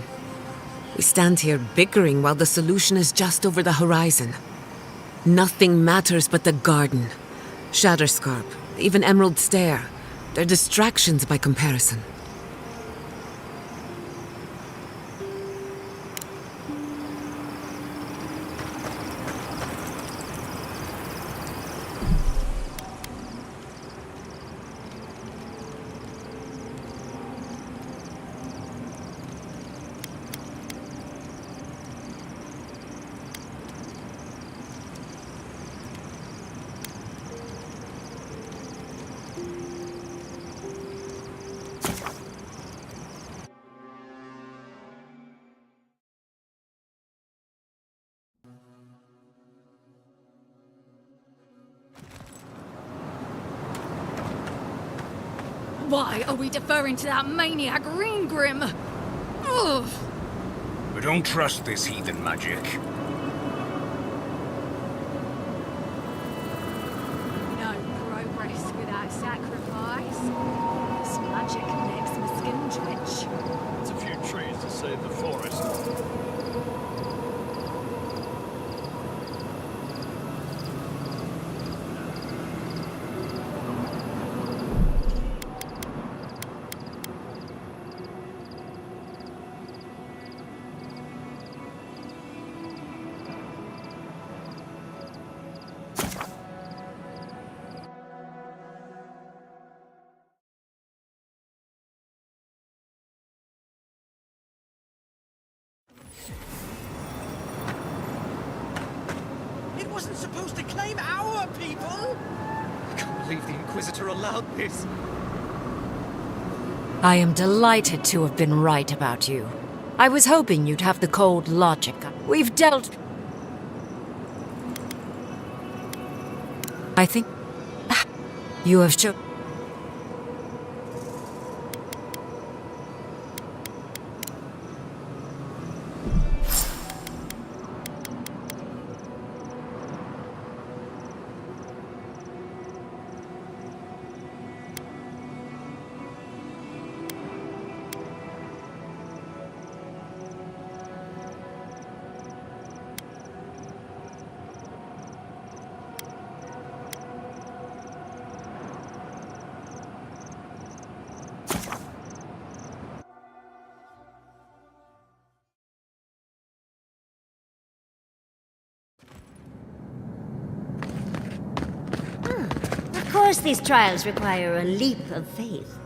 We stand here bickering while the solution is just over the horizon. Nothing matters but the garden. Shatterscarp, even Emerald Stair. They're distractions by comparison. Why are we deferring to that maniac Ringgrim? Ugh! But don't trust this heathen magic. No progress without sacrifice. This magic makes my skin twitch. It's a few trees to save the forest. It wasn't supposed to claim our people! I can't believe the Inquisitor allowed this. I am delighted to have been right about you. I was hoping you'd have the cold logic. We've dealt... I think... You have shown... Of course, these trials require a leap of faith.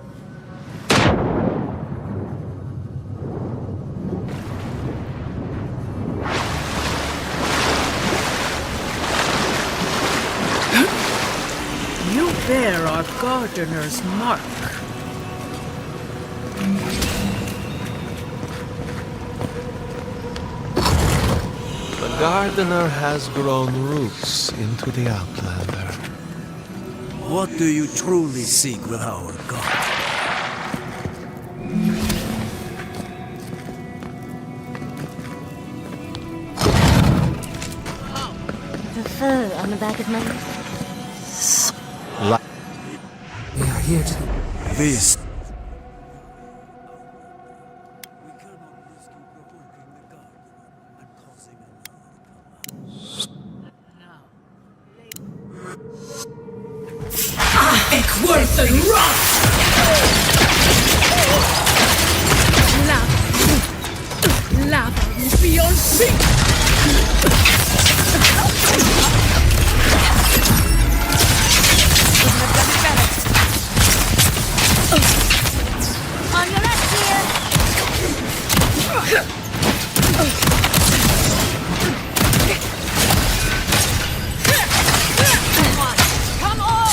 You bear our gardener's mark. The gardener has grown roots into the Outlander. What do you truly seek with our God? The fur on the back of my neck. We are here to... This. Worth and rot! Lava will be on feet! On your left here! Come on!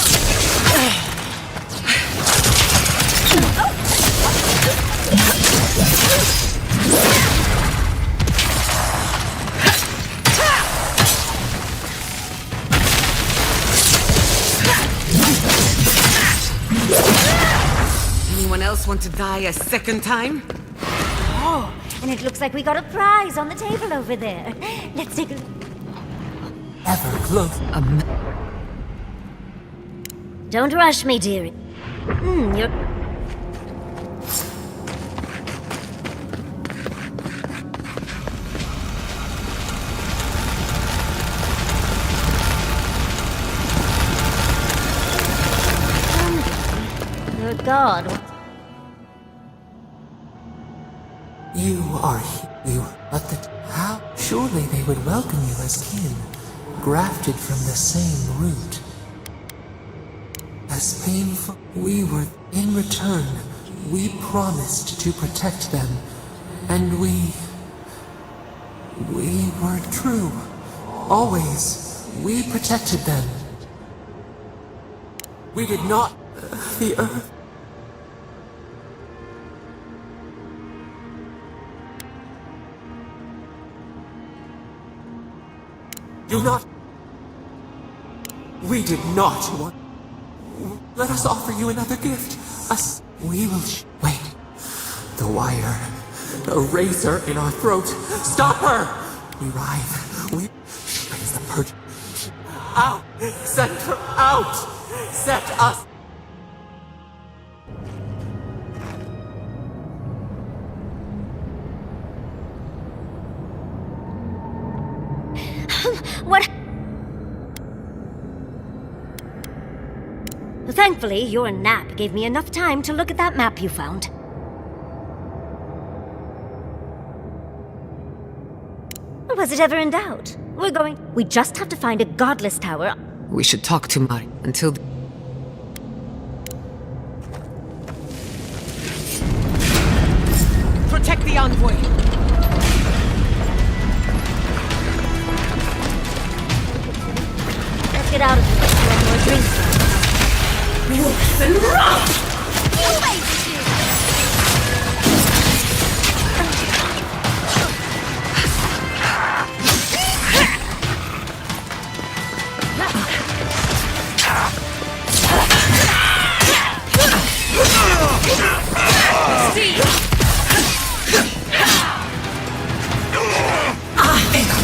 Anyone else want to die a second time? Oh, And it looks like we got a prize on the table over there. Let's take a look. Ever close. Don't rush me, dearie. You're... Good God. You are here. But how? Surely they would welcome you as kin, grafted from the same root. As painful we were, in return, we promised to protect them, and we were true. Always, we protected them. We did not, the earth. Do not. We did not want. Let us offer you another gift. We will wait. The wire. A razor in our throat. Stop her! We writhe. We raise the purge. Out! Send her out! Set us. What? Thankfully, your nap gave me enough time to look at that map you found. Was it ever in doubt? We just have to find a godless tower. We should talk to Mari until... Protect the envoy! Let's get out of here before more drinks. Wolf and rock!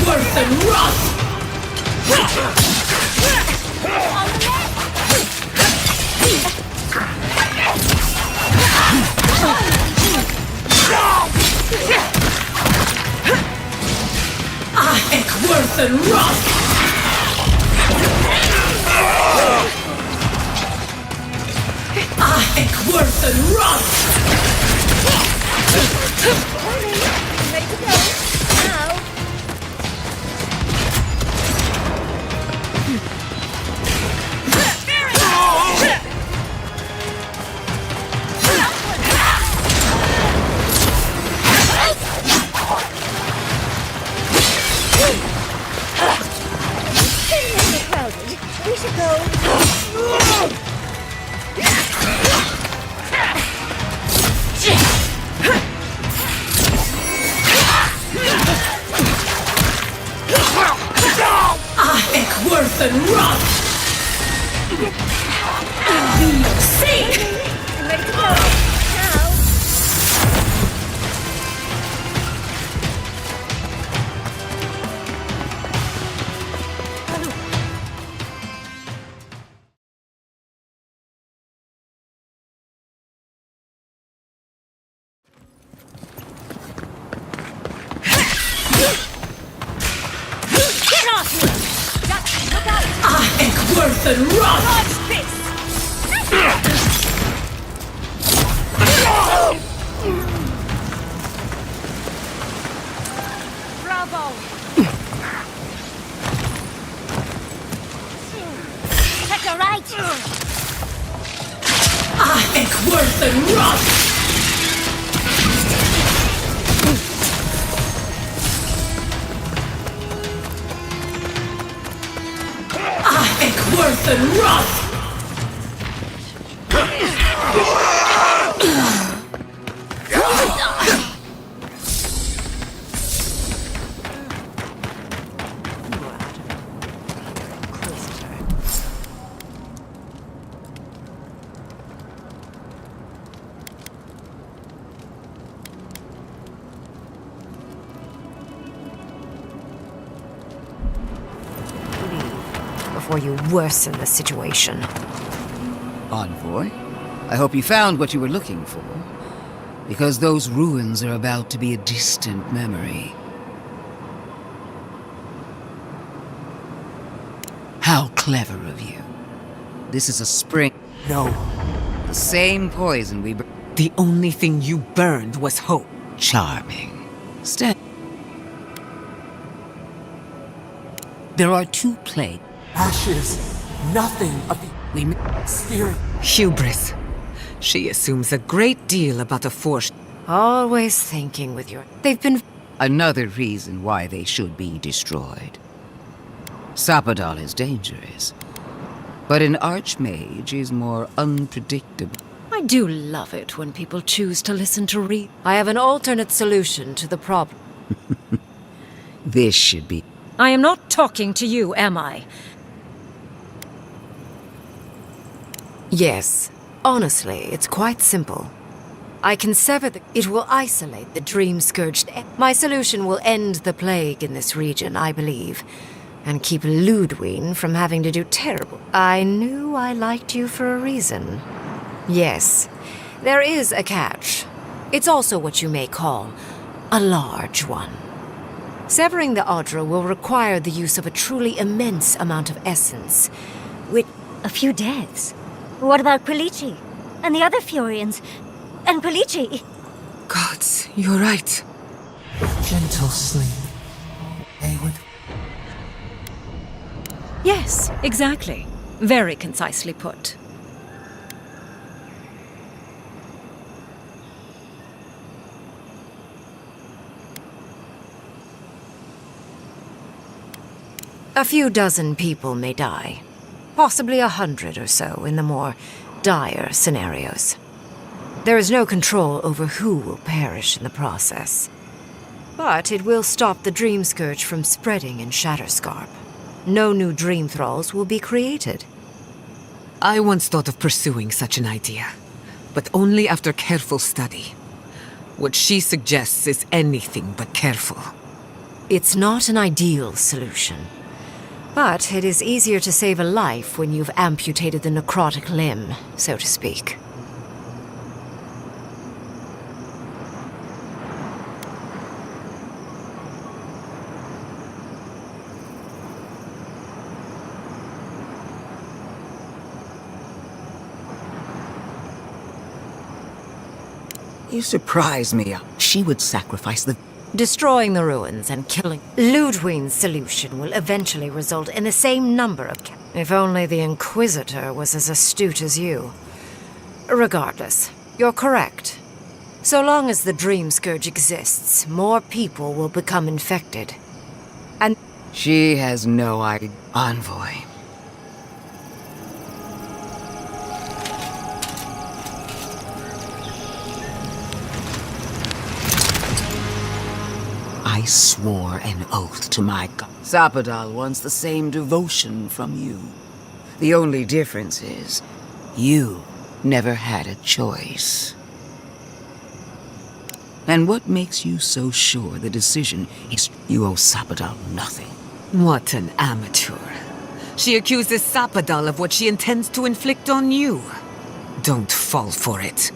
Worth and rot! Worth and rot! Worth and rot! Ready to go. Now. We should go. Worth and rot! Sink! I'm ready to go. Now. Get off me! Look out! Worth and rot! Watch this! Bravo! Check your right! Worth and rot! Worth and rot! before you worsen the situation. Envoy, I hope you found what you were looking for, because those ruins are about to be a distant memory. How clever of you. This is a spring. No. The same poison we The only thing you burned was hope. Charming. There are two plagues. Ashes. Nothing of the spirit. Hubris. She assumes a great deal about a force. Always thinking with your... They've been... Another reason why they should be destroyed. Sapadal is dangerous, but an archmage is more unpredictable. I do love it when people choose to listen to read. I have an alternate solution to the problem. This should be... I am not talking to you, am I? Yes. Honestly, it's quite simple. I can sever the... It will isolate the dream-scourged... My solution will end the plague in this region, I believe, and keep Ludwig from having to do terrible... I knew I liked you for a reason. Yes, there is a catch. It's also what you may call a large one. Severing the Audra will require the use of a truly immense amount of essence, which... A few deaths. What about Quilici? And the other Furians? And Quilici? Gods, you're right. Gentle sleep. AVOWED. Yes, exactly. Very concisely put. A few dozen people may die. Possibly 100 or so in the more dire scenarios. There is no control over who will perish in the process. But it will stop the Dream Scourge from spreading in Shatterscarp. No new Dream Thralls will be created. I once thought of pursuing such an idea, but only after careful study. What she suggests is anything but careful. It's not an ideal solution. But it is easier to save a life when you've amputated the necrotic limb, so to speak. You surprise me. She would sacrifice the... Destroying the ruins and killing... Ludwig's solution will eventually result in the same number of... If only the Inquisitor was as astute as you. Regardless, you're correct. So long as the Dream Scourge exists, more people will become infected. And... She has no idea. Envoy. I swore an oath to my god. Sapadal wants the same devotion from you. The only difference is, you never had a choice. And what makes you so sure the decision is you owe Sapadal nothing? What an amateur. She accuses Sapadal of what she intends to inflict on you. Don't fall for it.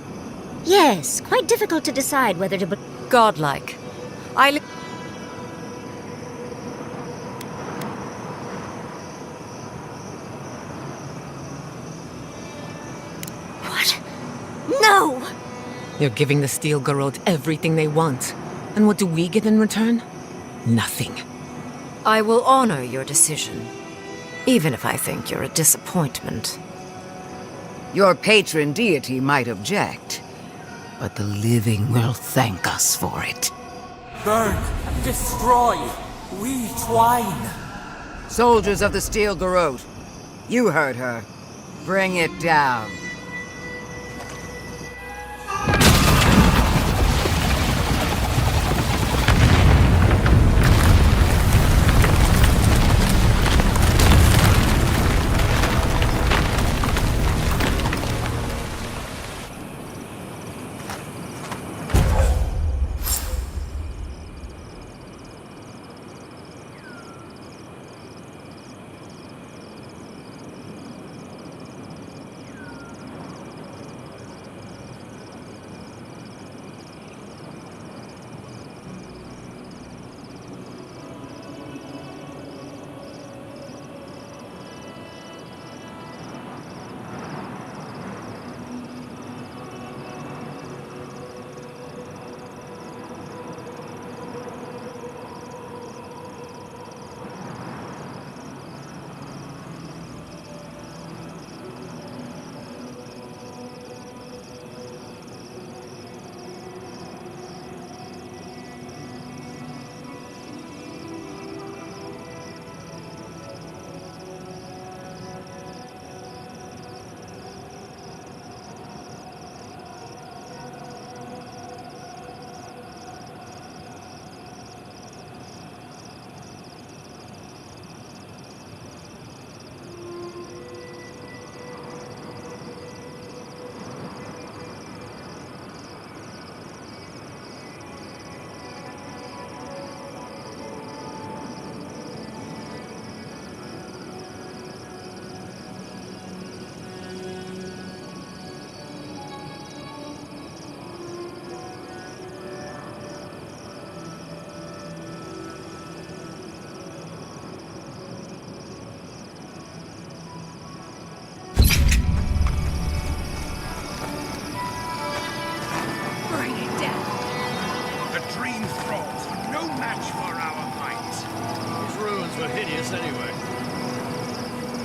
Yes, quite difficult to decide whether to... Godlike. No! You're giving the Steel Garrote everything they want. And what do we get in return? Nothing. I will honor your decision, even if I think you're a disappointment. Your patron deity might object, but the living will thank us for it. Burn! Destroy! We twine! Soldiers of the Steel Garrote, you heard her. Bring it down.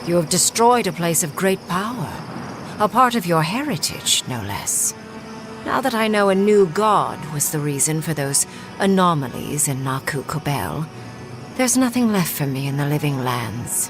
You have destroyed a place of great power, a part of your heritage, no less. Now that I know a new god was the reason for those anomalies in Naku Kobel, there's nothing left for me in the living lands.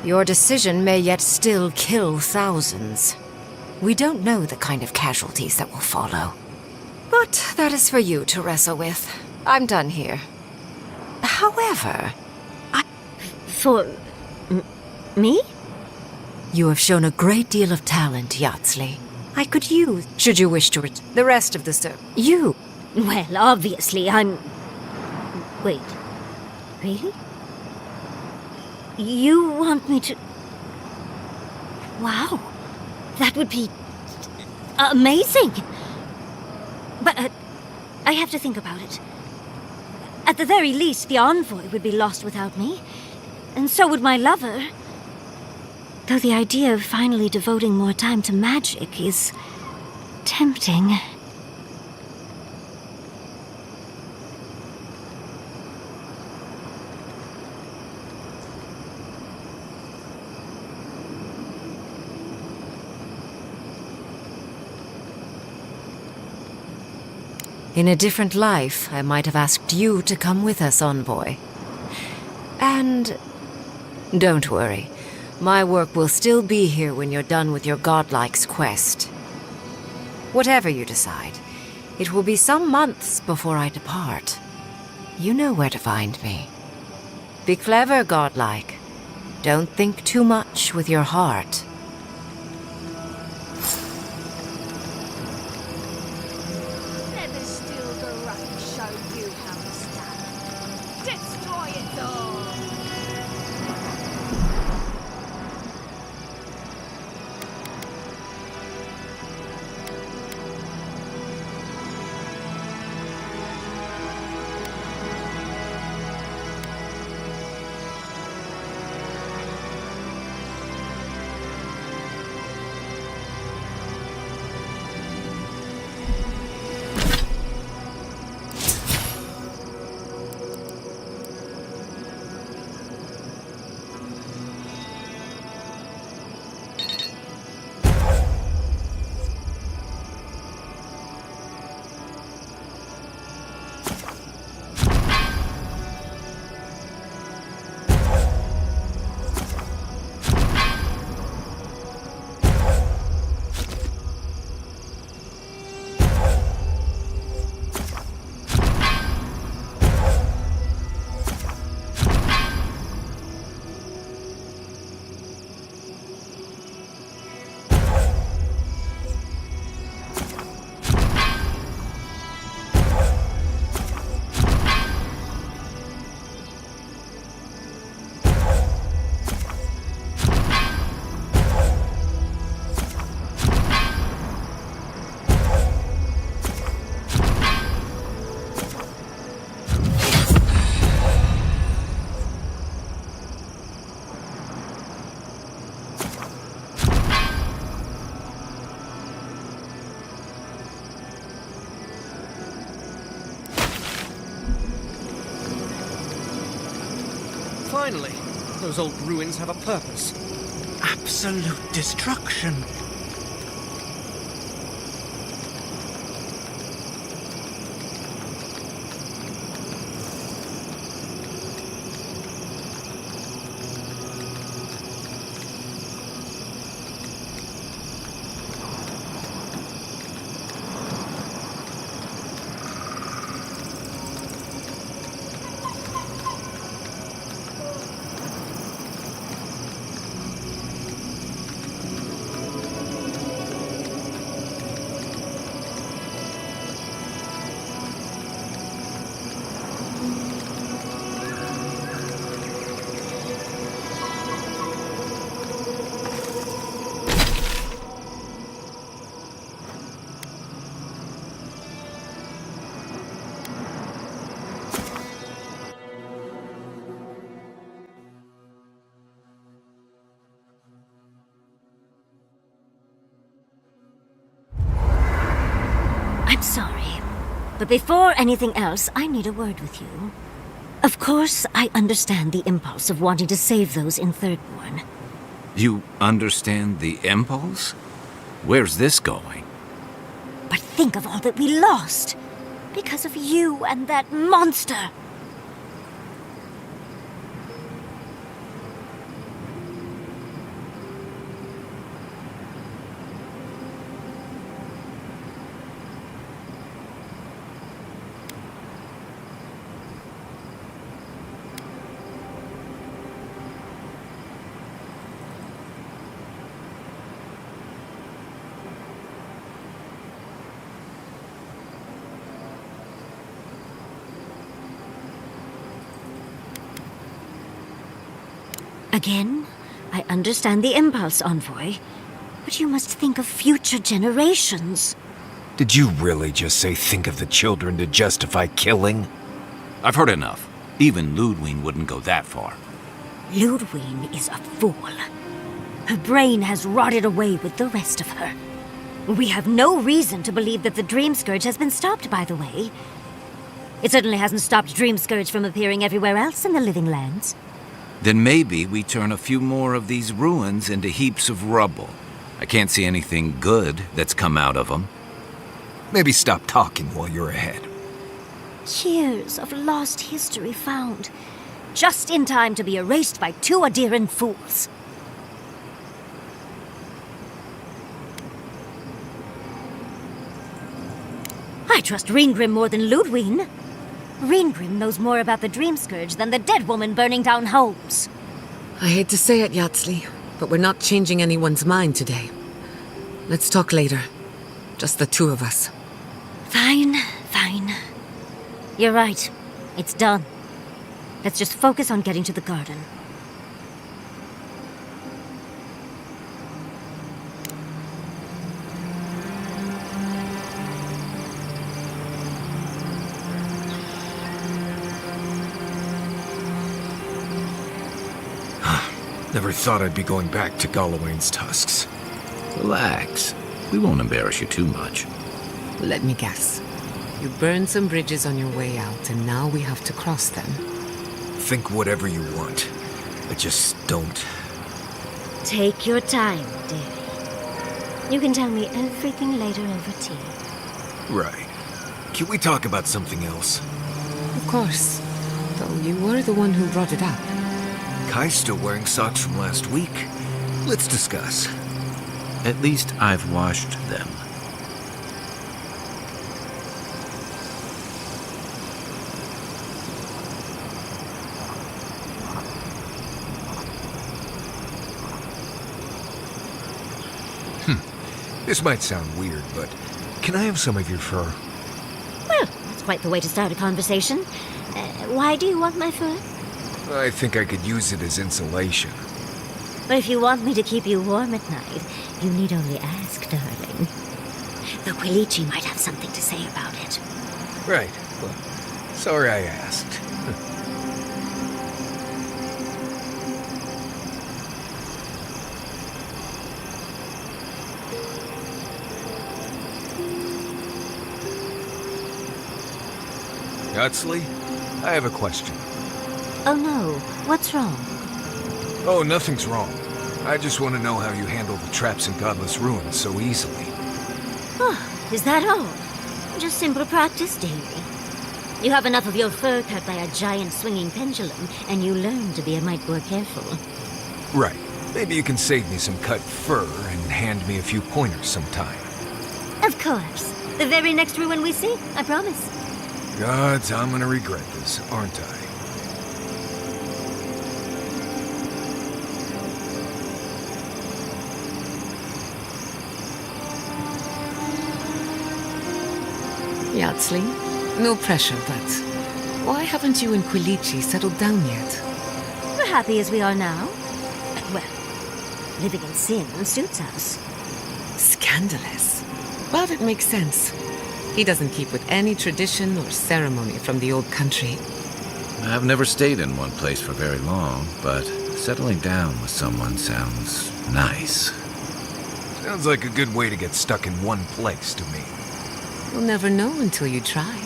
Your decision may yet still kill thousands. We don't know the kind of casualties that will follow. But that is for you to wrestle with. I'm done here. However, For... me? You have shown a great deal of talent, Yatsley. I could use, should you wish to the rest of the You? Well, obviously, I'm... Wait. Really? You want me to... Wow. That would be... amazing! But, I have to think about it. At the very least, the envoy would be lost without me. And so would my lover. Though the idea of finally devoting more time to magic is... tempting. In a different life, I might have asked you to come with us, Envoy. And don't worry, my work will still be here when you're done with your godlike's quest. Whatever you decide, it will be some months before I depart. You know where to find me. Be clever, godlike. Don't think too much with your heart. Finally, those old ruins have a purpose. Absolute destruction. I'm sorry. But before anything else, I need a word with you. Of course, I understand the impulse of wanting to save those in Thirdborn. You understand the impulse? Where's this going? But think of all that we lost because of you and that monster. Again, I understand the impulse, Envoy, but you must think of future generations. Did you really just say think of the children to justify killing? I've heard enough. Even Ludwig wouldn't go that far. Ludwig is a fool. Her brain has rotted away with the rest of her. We have no reason to believe that the Dream Scourge has been stopped, by the way. It certainly hasn't stopped Dream Scourge from appearing everywhere else in the Living Lands. Then maybe we turn a few more of these ruins into heaps of rubble. I can't see anything good that's come out of them. Maybe stop talking while you're ahead. Years of lost history found, just in time to be erased by two Adiran fools. I trust Reengrim more than Ludwig. Reengrim knows more about the Dream Scourge than the dead woman burning down homes. I hate to say it, Yatsley, but we're not changing anyone's mind today. Let's talk later. Just the two of us. Fine, fine. You're right. It's done. Let's just focus on getting to the garden. Never thought I'd be going back to Galawain's tusks. Relax. We won't embarrass you too much. Let me guess. You burned some bridges on your way out, and now we have to cross them. Think whatever you want. I just don't. Take your time, dearie. You can tell me everything later over tea. Right. Can we talk about something else? Of course. Though you were the one who brought it up. Kai's still wearing socks from last week. Let's discuss. At least I've washed them. This might sound weird, but can I have some of your fur? Well, that's quite the way to start a conversation. Why do you want my fur? I think I could use it as insulation. But if you want me to keep you warm at night, you need only ask, darling. The Quilichi might have something to say about it. Right. Well, sorry I asked. Yatsley, I have a question. Oh no, what's wrong? Oh, nothing's wrong. I just want to know how you handle the traps in Godless Ruins so easily. Oh, is that all? Just simple practice, dearie. You have enough of your fur cut by a giant swinging pendulum, and you learn to be a mite more careful. Right. Maybe you can save me some cut fur and hand me a few pointers sometime. Of course. The very next ruin we see, I promise. Gods, I'm gonna regret this, aren't I? Yatsley, no pressure, but why haven't you and Quilichi settled down yet? We're happy as we are now. Well, living in sin suits us. Scandalous. But it makes sense. He doesn't keep with any tradition or ceremony from the old country. I've never stayed in one place for very long, but settling down with someone sounds nice. Sounds like a good way to get stuck in one place to me. You'll never know until you try.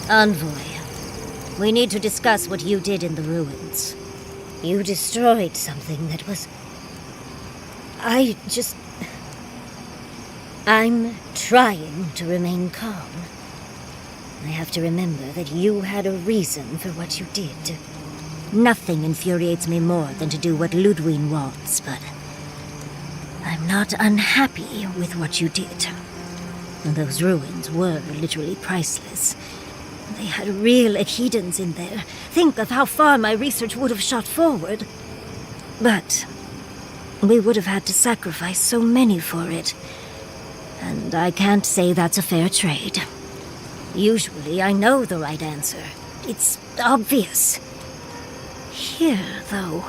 Envoy, we need to discuss what you did in the ruins. You destroyed something that was... I'm trying to remain calm. I have to remember that you had a reason for what you did. Nothing infuriates me more than to do what Ludwig wants, but... I'm not unhappy with what you did. Those ruins were literally priceless. They had real Echidans in there. Think of how far my research would have shot forward. But we would have had to sacrifice so many for it. And I can't say that's a fair trade. Usually I know the right answer. It's obvious. Here, though...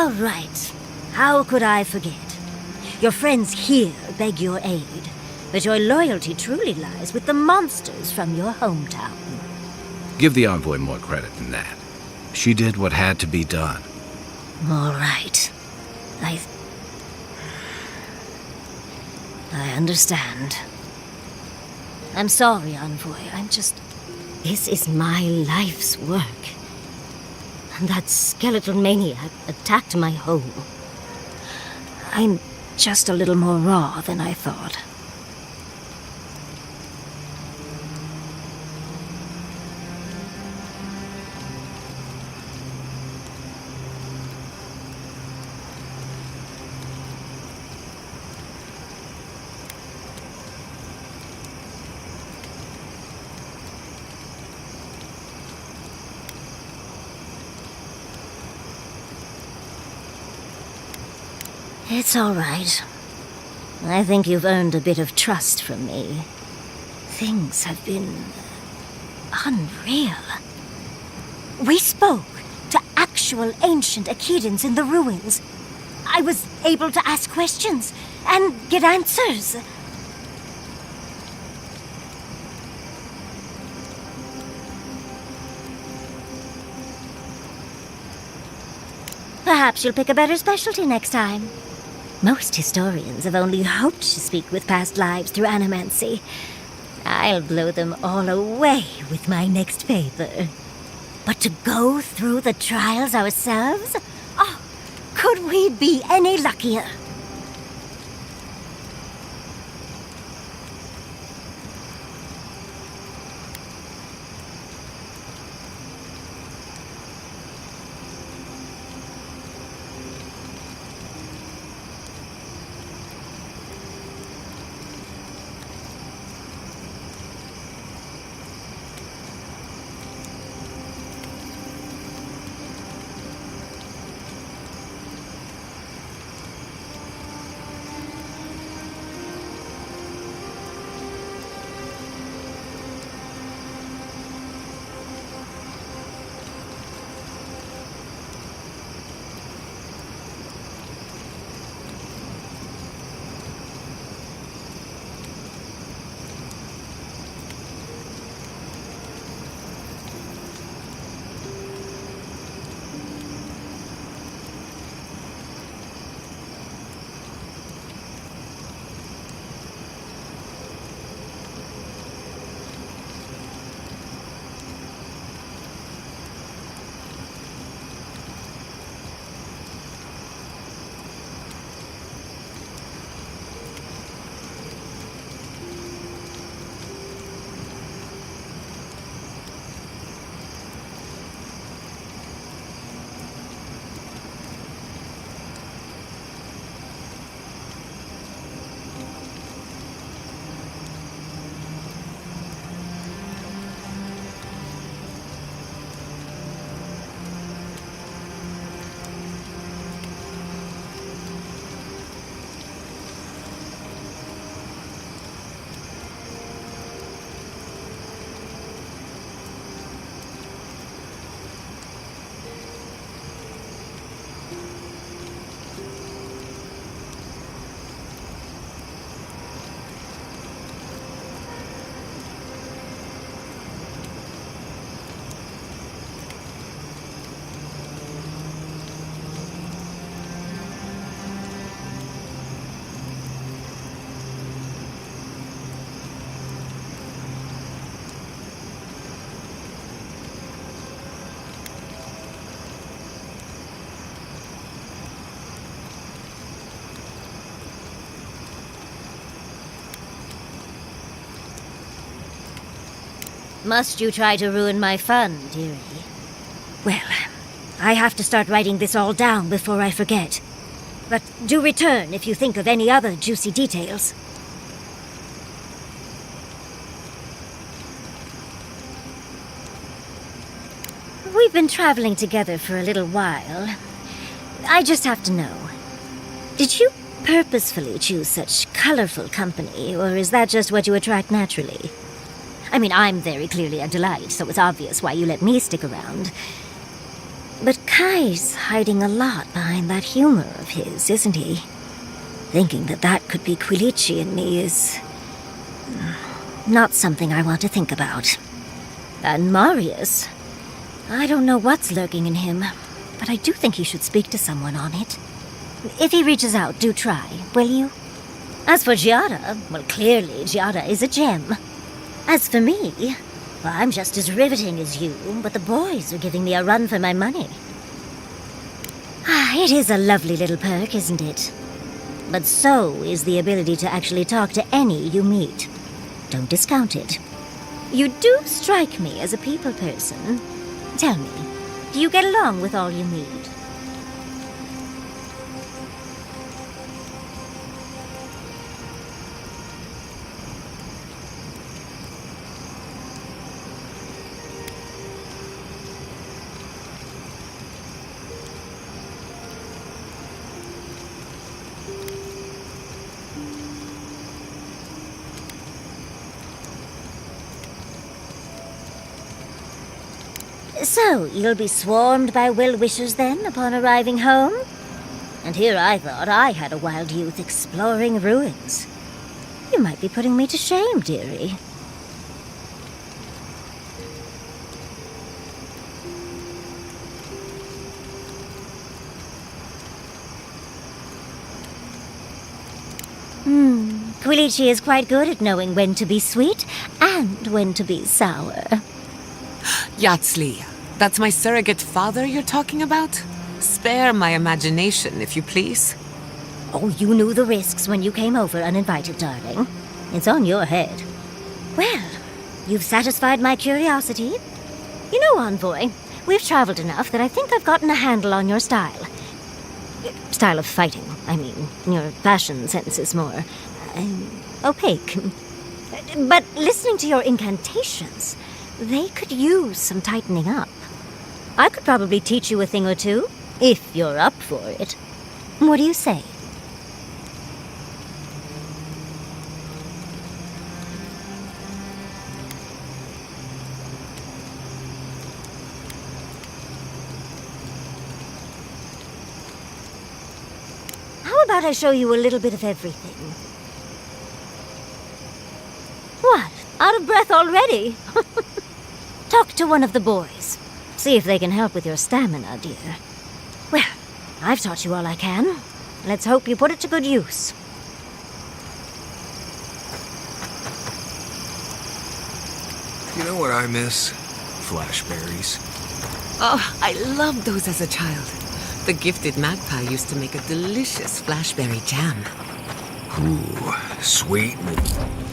All right. How could I forget? Your friends here beg your aid, but your loyalty truly lies with the monsters from your hometown. Give the envoy more credit than that. She did what had to be done. All right. I understand. I'm sorry, Envoy. This is my life's work. And that skeletal maniac attacked my home. I'm just a little more raw than I thought. It's all right. I think you've earned a bit of trust from me. Things have been unreal. We spoke to actual ancient Akidans in the ruins. I was able to ask questions and get answers. Perhaps you'll pick a better specialty next time. Most historians have only hoped to speak with past lives through animancy. I'll blow them all away with my next paper. But to go through the trials ourselves? Oh, could we be any luckier? Must you try to ruin my fun, dearie? Well, I have to start writing this all down before I forget. But do return if you think of any other juicy details. We've been traveling together for a little while. I just have to know. Did you purposefully choose such colorful company, or is that just what you attract naturally? I mean, I'm very clearly a delight, so it's obvious why you let me stick around. But Kai's hiding a lot behind that humor of his, isn't he? Thinking that that could be Quilici and me is not something I want to think about. And Marius, I don't know what's lurking in him, but I do think he should speak to someone on it. If he reaches out, do try, will you? As for Giada, well, clearly Giada is a gem. As for me, well, I'm just as riveting as you, but the boys are giving me a run for my money. It is a lovely little perk, isn't it? But so is the ability to actually talk to any you meet. Don't discount it. You do strike me as a people person. Tell me, do you get along with all you meet? So, you'll be swarmed by well-wishers then, upon arriving home? And here I thought I had a wild youth exploring ruins. You might be putting me to shame, dearie. Quilici is quite good at knowing when to be sweet and when to be sour. Yatsley, that's my surrogate father you're talking about? Spare my imagination, if you please. Oh, you knew the risks when you came over uninvited, darling. It's on your head. Well, you've satisfied my curiosity. You know, Envoy, we've traveled enough that I think I've gotten a handle on your style. Style of fighting, I mean. Your fashion sense is more opaque. But listening to your incantations, they could use some tightening up. I could probably teach you a thing or two, if you're up for it. What do you say? How about I show you a little bit of everything? What? Out of breath already? Talk to one of the boys. See if they can help with your stamina, dear. Well, I've taught you all I can. Let's hope you put it to good use. You know what I miss? Flashberries. Oh, I loved those as a child. The gifted magpie used to make a delicious flashberry jam. Ooh, sweet and...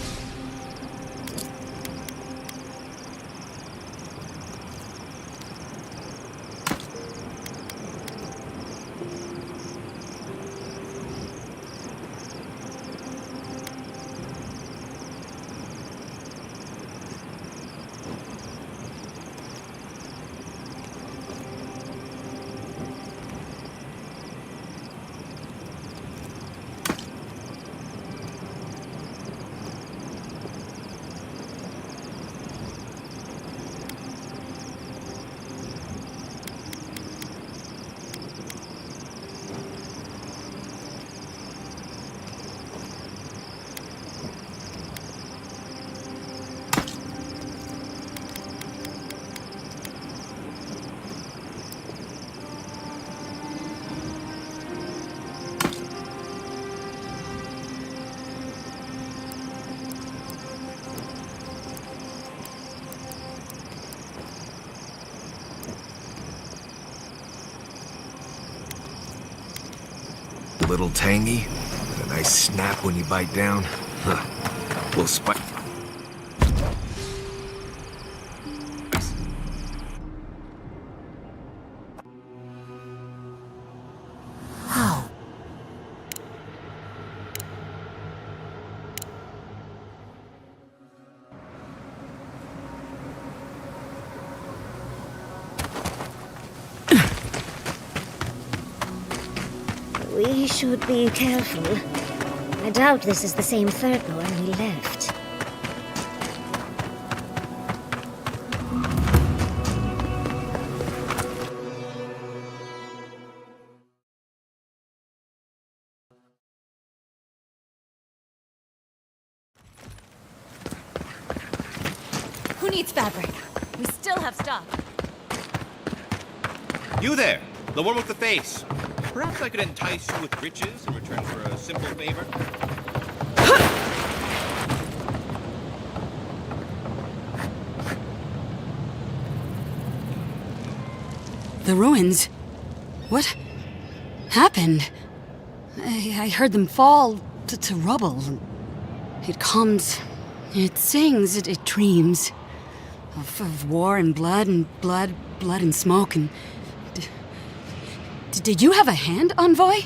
A little tangy, but a nice snap when you bite down. Huh. Little spice. How? We should be careful. I doubt this is the same Thirdborn we left. Needs fabric. We still have stuff. You there, the one with the face. Perhaps I could entice you with riches in return for a simple favor? The ruins? What happened? I heard them fall to rubble. It comes, it sings, it dreams of war and blood and smoke and... Did you have a hand, Envoy?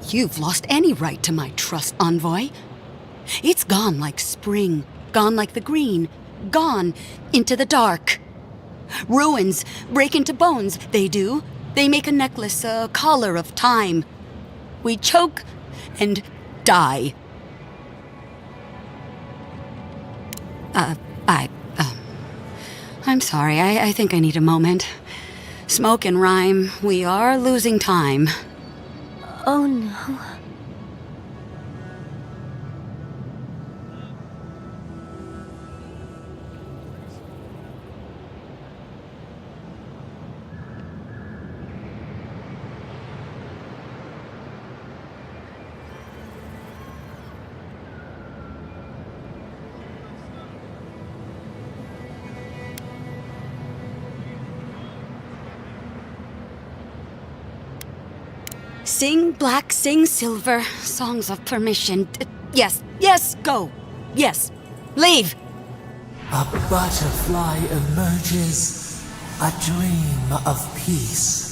You've lost any right to my trust, Envoy. It's gone like spring, gone like the green, gone into the dark. Ruins break into bones, they do. They make a necklace, a collar of time. We choke and die. I'm sorry, I think I need a moment. Smoke and rhyme, we are losing time. Oh no. Sing black, sing silver, songs of permission. Yes, go. Yes, leave. A butterfly emerges, a dream of peace.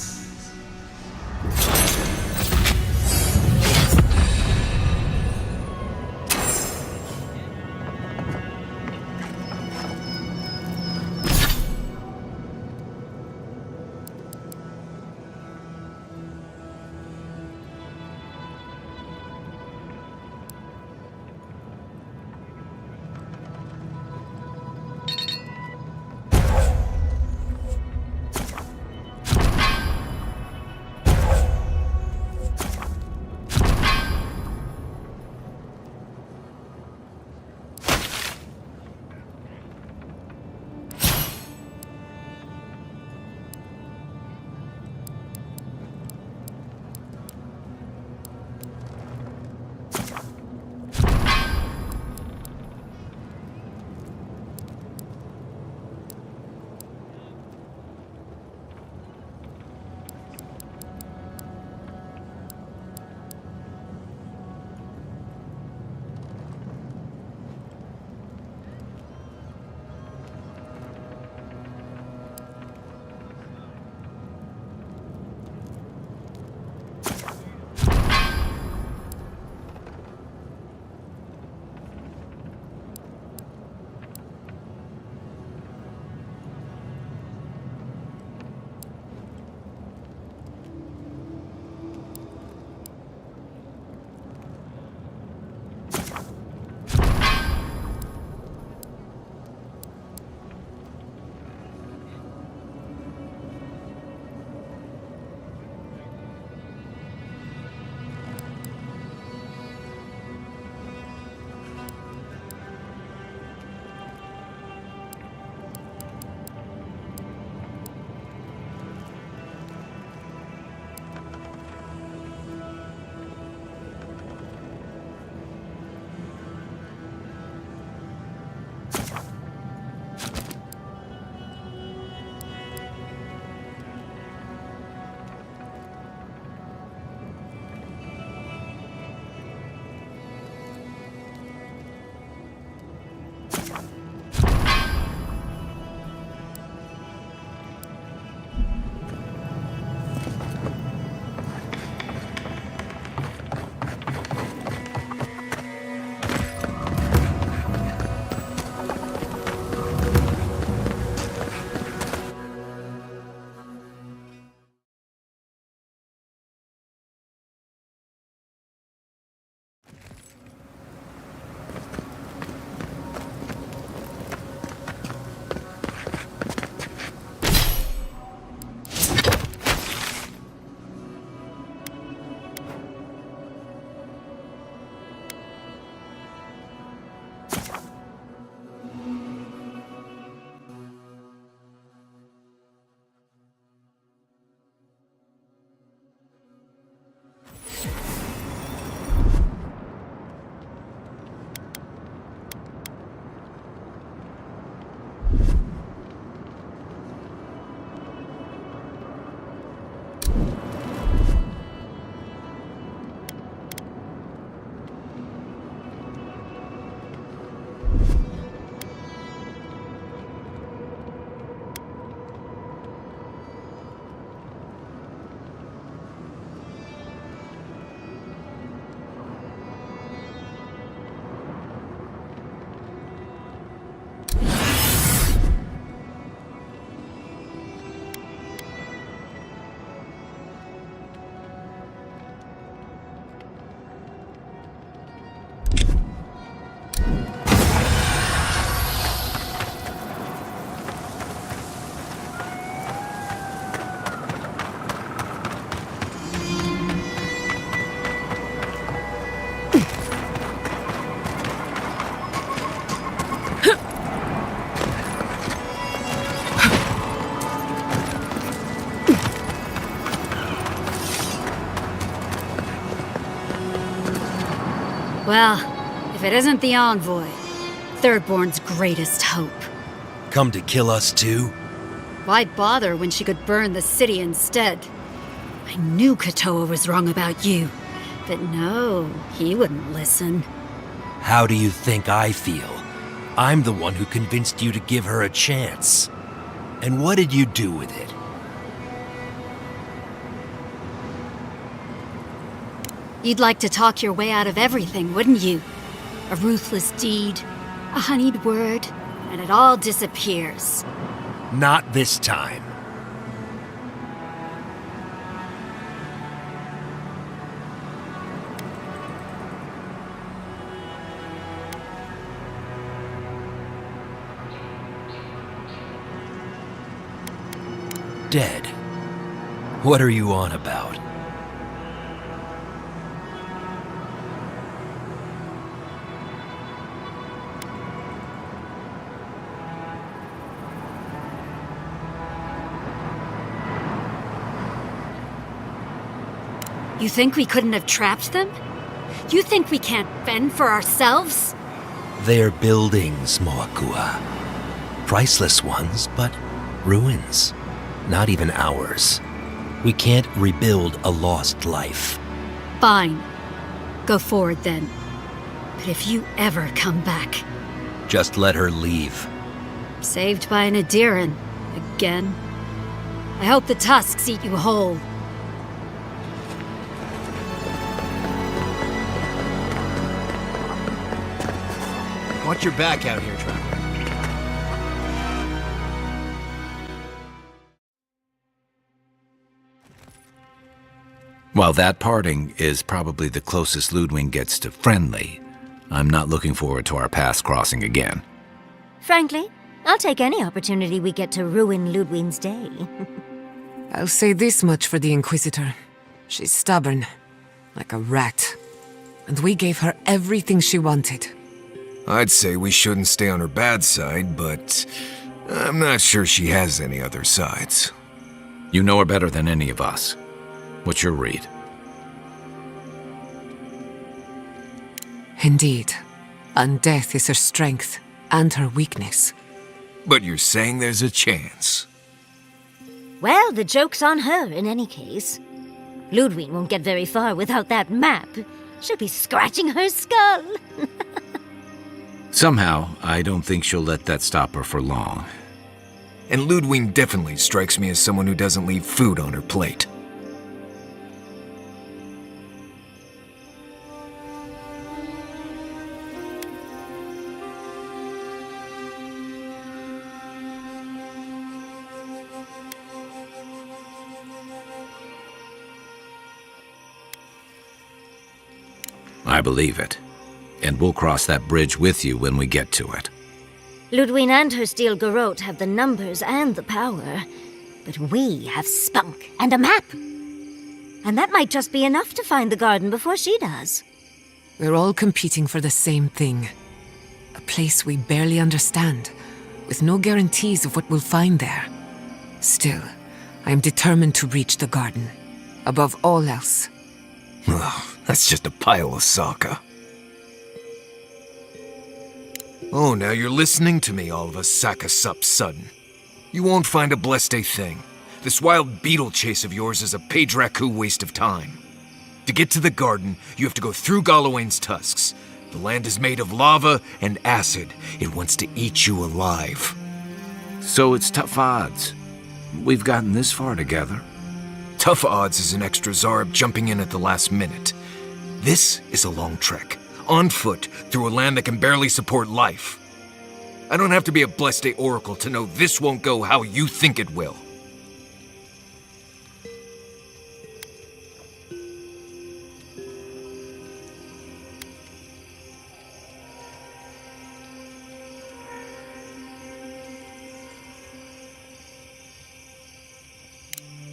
Well, if it isn't the Envoy, Thirdborn's greatest hope. Come to kill us too? Why bother when she could burn the city instead? I knew Katoa was wrong about you, but no, he wouldn't listen. How do you think I feel? I'm the one who convinced you to give her a chance. And what did you do with it? You'd like to talk your way out of everything, wouldn't you? A ruthless deed, a honeyed word, and it all disappears. Not this time. Dead. What are you on about? You think we couldn't have trapped them? You think we can't fend for ourselves? They're buildings, Moakua. Priceless ones, but ruins. Not even ours. We can't rebuild a lost life. Fine. Go forward then. But if you ever come back... Just let her leave. Saved by an Adiran. Again. I hope the tusks eat you whole. Watch your back out here, traveler. While that parting is probably the closest Ludwig gets to friendly, I'm not looking forward to our paths crossing again. Frankly, I'll take any opportunity we get to ruin Ludwig's day. I'll say this much for the Inquisitor. She's stubborn, like a rat. And we gave her everything she wanted. I'd say we shouldn't stay on her bad side, but I'm not sure she has any other sides. You know her better than any of us. What's your read? Indeed. And death is her strength and her weakness. But you're saying there's a chance? Well, the joke's on her in any case. Ludwig won't get very far without that map. She'll be scratching her skull. Somehow, I don't think she'll let that stop her for long. And Ludwig definitely strikes me as someone who doesn't leave food on her plate. I believe it. And we'll cross that bridge with you when we get to it. Ludwig and her steel garrote have the numbers and the power. But we have spunk and a map. And that might just be enough to find the garden before she does. We're all competing for the same thing. A place we barely understand, with no guarantees of what we'll find there. Still, I am determined to reach the garden, above all else. That's just a pile of Sokka. Oh, now you're listening to me, all of a Sakasup sudden. You won't find a blessed thing. This wild beetle chase of yours is a page-raku waste of time. To get to the garden, you have to go through Galawain's tusks. The land is made of lava and acid. It wants to eat you alive. So it's tough odds. We've gotten this far together. Tough odds is an extra Zarb jumping in at the last minute. This is a long trek, on foot, through a land that can barely support life. I don't have to be a Blessed Oracle to know this won't go how you think it will.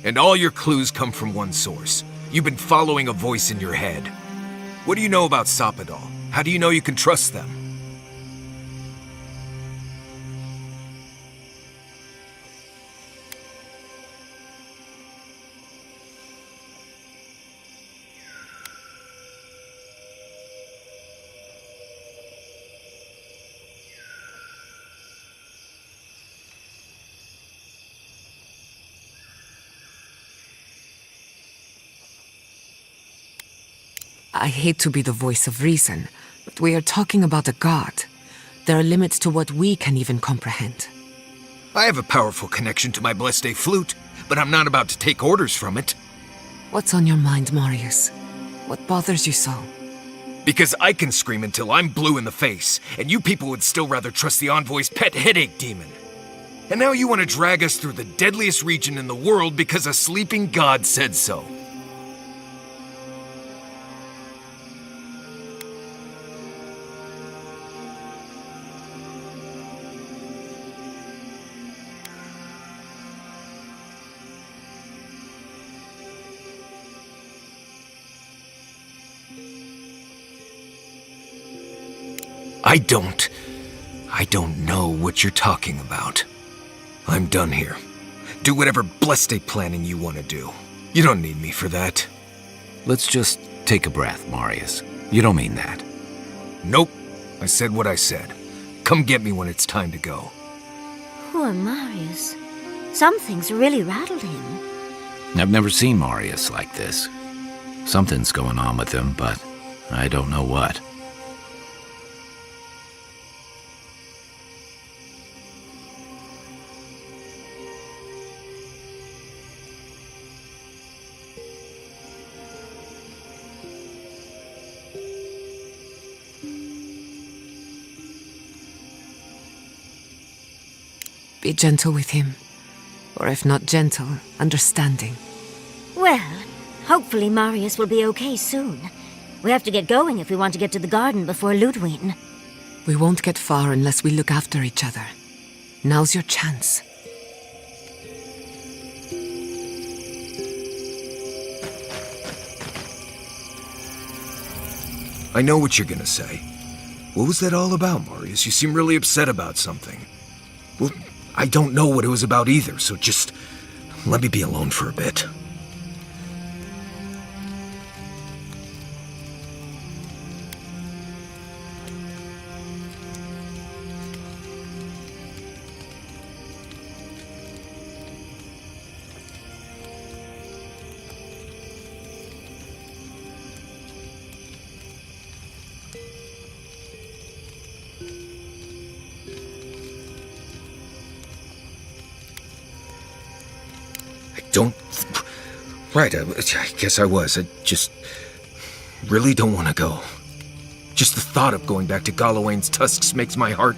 And all your clues come from one source. You've been following a voice in your head. What do you know about Sapadal? How do you know you can trust them? I hate to be the voice of reason, but we are talking about a god. There are limits to what we can even comprehend. I have a powerful connection to my Blessed flute, but I'm not about to take orders from it. What's on your mind, Marius? What bothers you so? Because I can scream until I'm blue in the face, and you people would still rather trust the Envoy's pet headache demon. And now you want to drag us through the deadliest region in the world because a sleeping god said so. I don't know what you're talking about. I'm done here. Do whatever blessed planning you want to do. You don't need me for that. Let's just take a breath, Marius. You don't mean that. Nope. I said what I said. Come get me when it's time to go. Poor Marius. Something's really rattled him. I've never seen Marius like this. Something's going on with him, but I don't know what. Be gentle with him. Or if not gentle, understanding. Well, hopefully Marius will be okay soon. We have to get going if we want to get to the garden before Ludwig. We won't get far unless we look after each other. Now's your chance. I know what you're gonna say. What was that all about, Marius? You seem really upset about something. Well, I don't know what it was about either, so just let me be alone for a bit. Right, I guess I was. I just really don't want to go. Just the thought of going back to Galawain's tusks makes my heart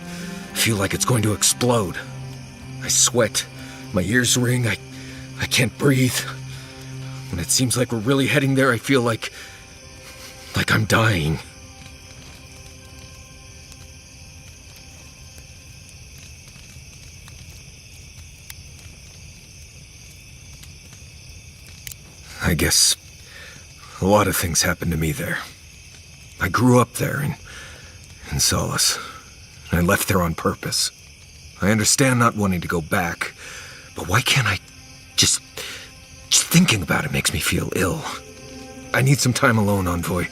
feel like it's going to explode. I sweat, my ears ring, I can't breathe. When it seems like we're really heading there, I feel like I'm dying. I guess a lot of things happened to me there. I grew up there in Solace. I left there on purpose. I understand not wanting to go back, but why can't I just thinking about it makes me feel ill. I need some time alone, Envoy.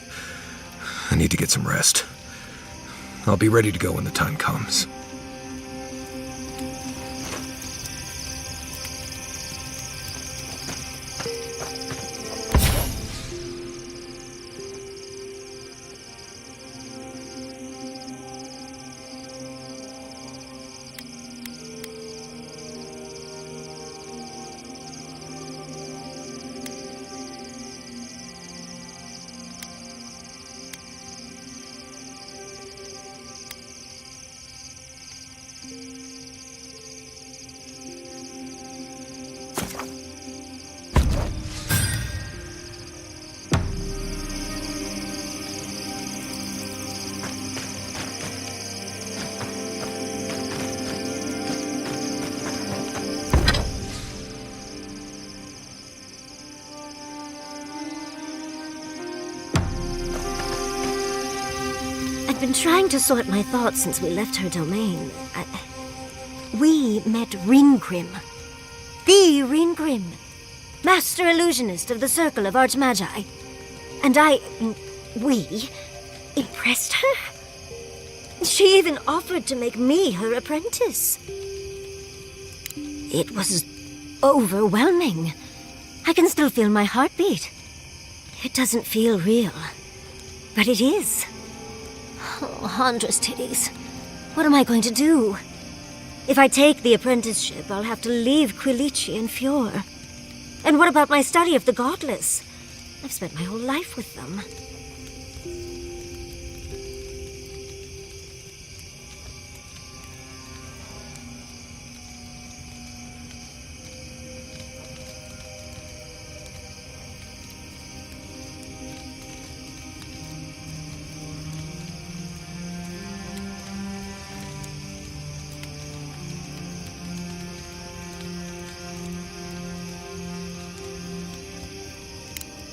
I need to get some rest. I'll be ready to go when the time comes. I've been trying to sort my thoughts since we left her domain. We met Ringkrim. The Ringkrim. Master illusionist of the Circle of Archmagi. And we impressed her. She even offered to make me her apprentice. It was overwhelming. I can still feel my heartbeat. It doesn't feel real. But it is. Oh, Handra's titties. What am I going to do? If I take the apprenticeship, I'll have to leave Quilici and Fior. And what about my study of the Godless? I've spent my whole life with them.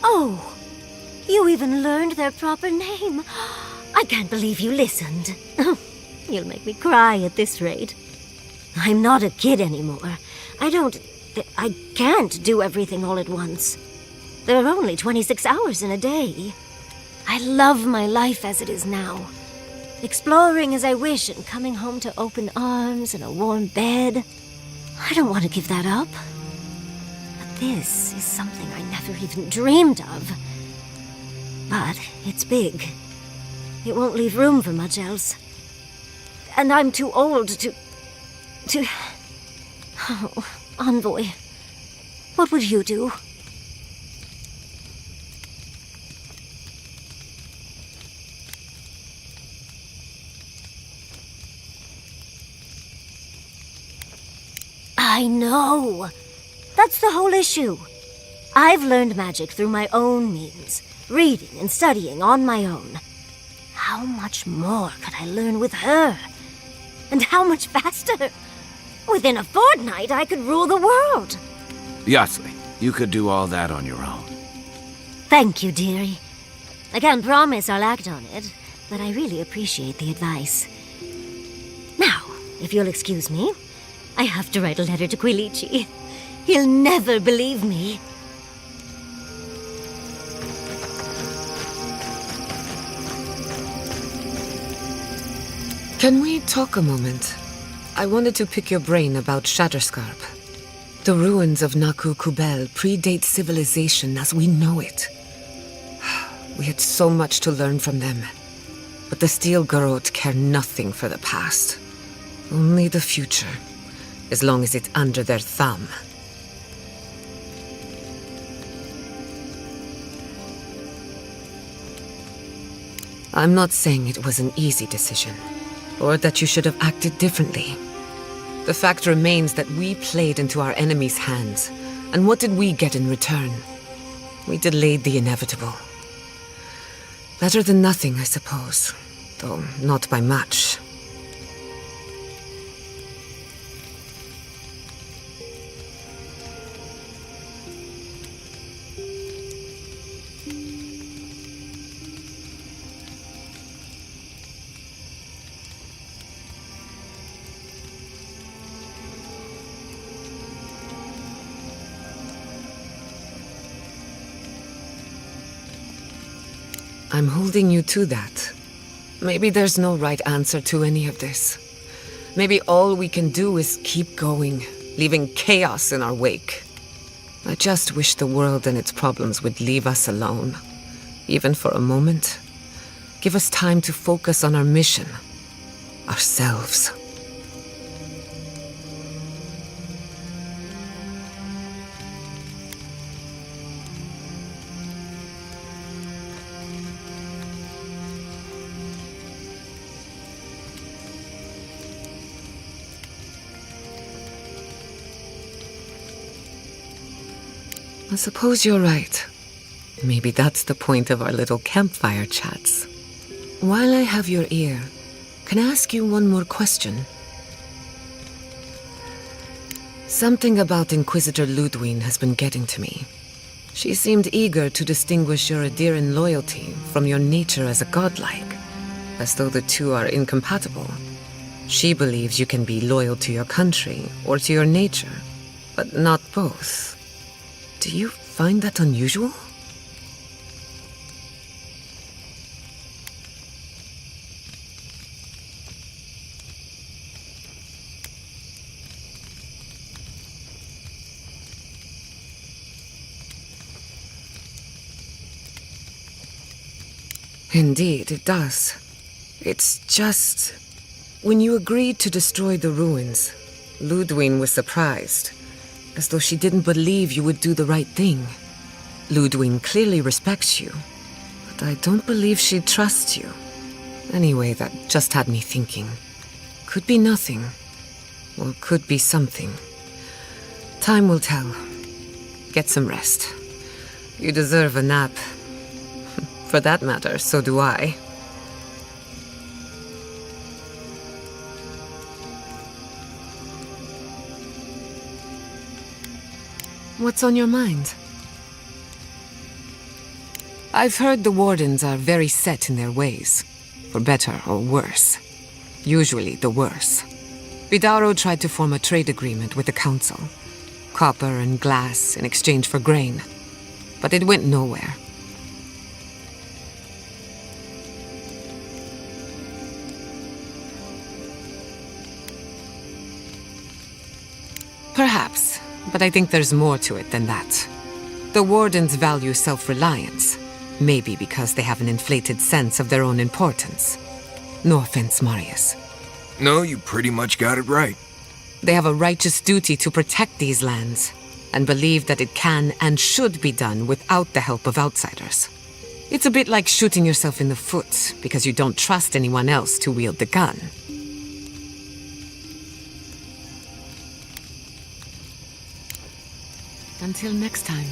Oh, you even learned their proper name. I can't believe you listened. You'll make me cry at this rate. I'm not a kid anymore. I can't do everything all at once. There are only 26 hours in a day. I love my life as it is now. Exploring as I wish and coming home to open arms and a warm bed. I don't want to give that up. This is something I never even dreamed of. But it's big. It won't leave room for much else. And I'm too old to... Oh, Envoy. What would you do? I know. That's the whole issue. I've learned magic through my own means, reading and studying on my own. How much more could I learn with her? And how much faster? Within a fortnight, I could rule the world. Yardsley, you could do all that on your own. Thank you, dearie. I can't promise I'll act on it, but I really appreciate the advice. Now, if you'll excuse me, I have to write a letter to Quilici. He'll never believe me. Can we talk a moment? I wanted to pick your brain about Shatterscarp. The ruins of Naku Kubel predate civilization as we know it. We had so much to learn from them. But the Steel Garrote care nothing for the past. Only the future, as long as it's under their thumb. I'm not saying it was an easy decision, or that you should have acted differently. The fact remains that we played into our enemy's hands, and what did we get in return? We delayed the inevitable. Better than nothing, I suppose, though not by much. I'm holding you to that. Maybe there's no right answer to any of this. Maybe all we can do is keep going, leaving chaos in our wake. I just wish the world and its problems would leave us alone, even for a moment. Give us time to focus on our mission, ourselves. I suppose you're right. Maybe that's the point of our little campfire chats. While I have your ear, can I ask you one more question? Something about Inquisitor Ludwine has been getting to me. She seemed eager to distinguish your Adiran loyalty from your nature as a godlike, as though the two are incompatible. She believes you can be loyal to your country or to your nature, but not both. Do you find that unusual? Indeed, it does. It's just... When you agreed to destroy the ruins, Ludwig was surprised, as though she didn't believe you would do the right thing. Ludwig clearly respects you, but I don't believe she'd trust you. Anyway, that just had me thinking. Could be nothing, or could be something. Time will tell. Get some rest. You deserve a nap. For that matter, so do I. What's on your mind? I've heard the Wardens are very set in their ways, for better or worse. Usually the worse. Vidaro tried to form a trade agreement with the Council. Copper and glass in exchange for grain. But it went nowhere. Perhaps, but I think there's more to it than that. The Wardens value self-reliance, maybe because they have an inflated sense of their own importance. No offense, Marius. No, you pretty much got it right. They have a righteous duty to protect these lands, and believe that it can and should be done without the help of outsiders. It's a bit like shooting yourself in the foot because you don't trust anyone else to wield the gun. Until next time.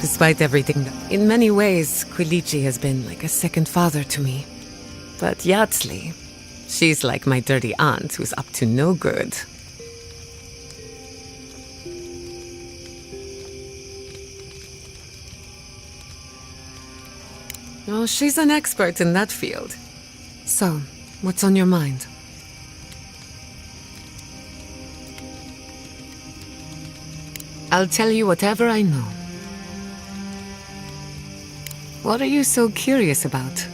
Despite everything, in many ways, Quilici has been like a second father to me. But Yatsli, she's like my dirty aunt who's up to no good. Oh, she's an expert in that field. So, what's on your mind? I'll tell you whatever I know. What are you so curious about?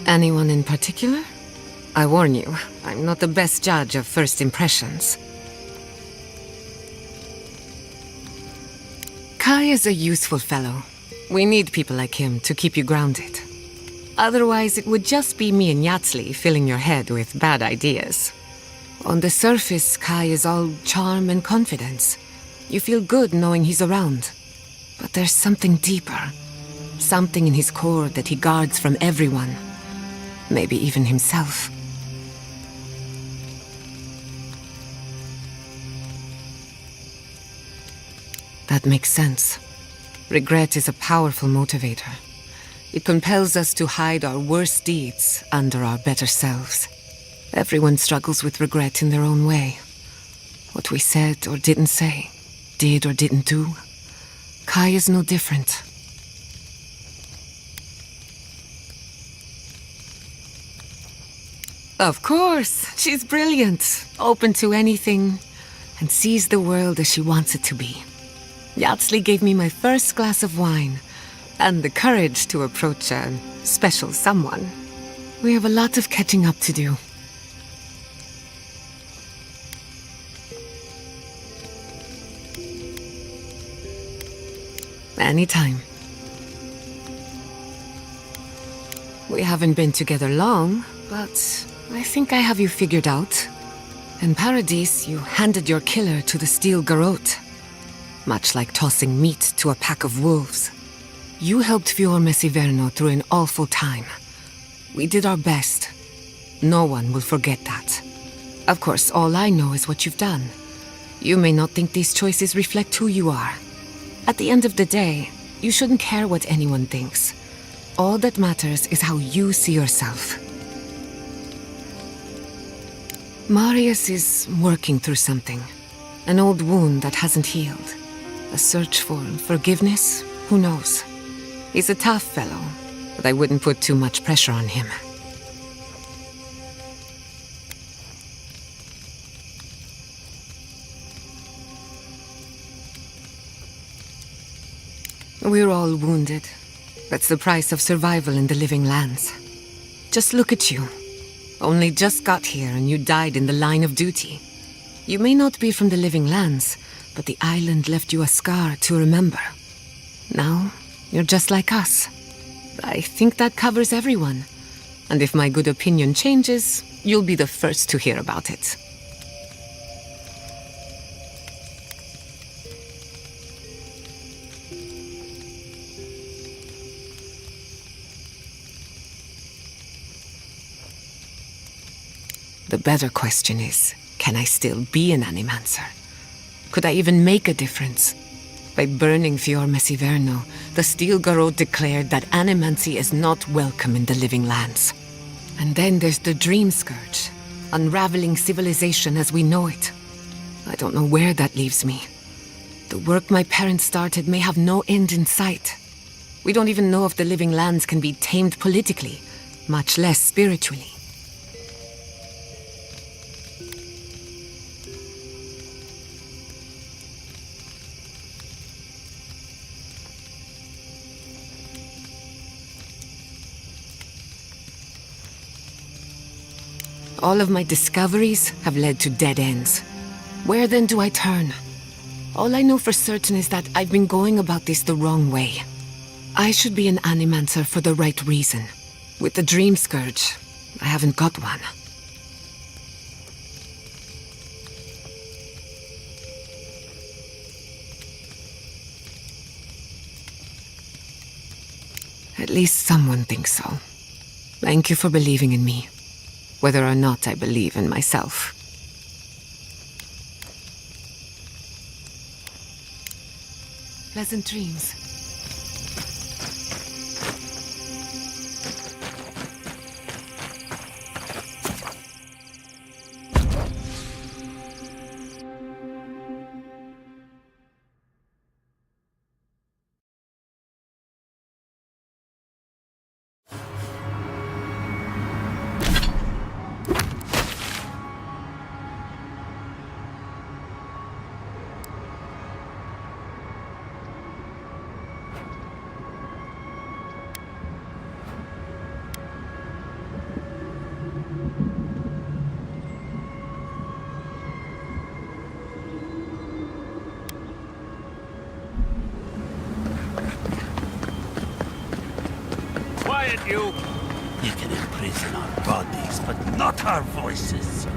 Anyone in particular? I warn you, I'm not the best judge of first impressions. Kai is a useful fellow. We need people like him to keep you grounded. Otherwise, it would just be me and Yatsli filling your head with bad ideas. On the surface, Kai is all charm and confidence. You feel good knowing he's around. But there's something deeper. Something in his core that he guards from everyone. Maybe even himself. That makes sense. Regret is a powerful motivator. It compels us to hide our worst deeds under our better selves. Everyone struggles with regret in their own way. What we said or didn't say, did or didn't do. Kai is no different. Of course, she's brilliant, open to anything, and sees the world as she wants it to be. Yatsli gave me my first glass of wine, and the courage to approach a special someone. We have a lot of catching up to do. Anytime. We haven't been together long, but I think I have you figured out. In Paradise, you handed your killer to the steel garrote. Much like tossing meat to a pack of wolves. You helped Fior Messiverno through an awful time. We did our best. No one will forget that. Of course, all I know is what you've done. You may not think these choices reflect who you are. At the end of the day, you shouldn't care what anyone thinks. All that matters is how you see yourself. Marius is working through something. An old wound that hasn't healed. A search for forgiveness? Who knows? He's a tough fellow, but I wouldn't put too much pressure on him. We're all wounded. That's the price of survival in the living lands. Just look at you. Only just got here and you died in the line of duty. You may not be from the living lands, but the island left you a scar to remember. Now, you're just like us. I think that covers everyone. And if my good opinion changes, you'll be the first to hear about it. The better question is, can I still be an Animancer? Could I even make a difference? By burning Fior Messiverno, the Steel Garrote declared that animancy is not welcome in the living lands. And then there's the Dream Scourge, unraveling civilization as we know it. I don't know where that leaves me. The work my parents started may have no end in sight. We don't even know if the living lands can be tamed politically, much less spiritually. All of my discoveries have led to dead ends. Where then do I turn? All I know for certain is that I've been going about this the wrong way. I should be an Animancer for the right reason. With the Dream Scourge, I haven't got one. At least someone thinks so. Thank you for believing in me, whether or not I believe in myself. Pleasant dreams. Quiet, you! You can imprison our bodies, but not our voices.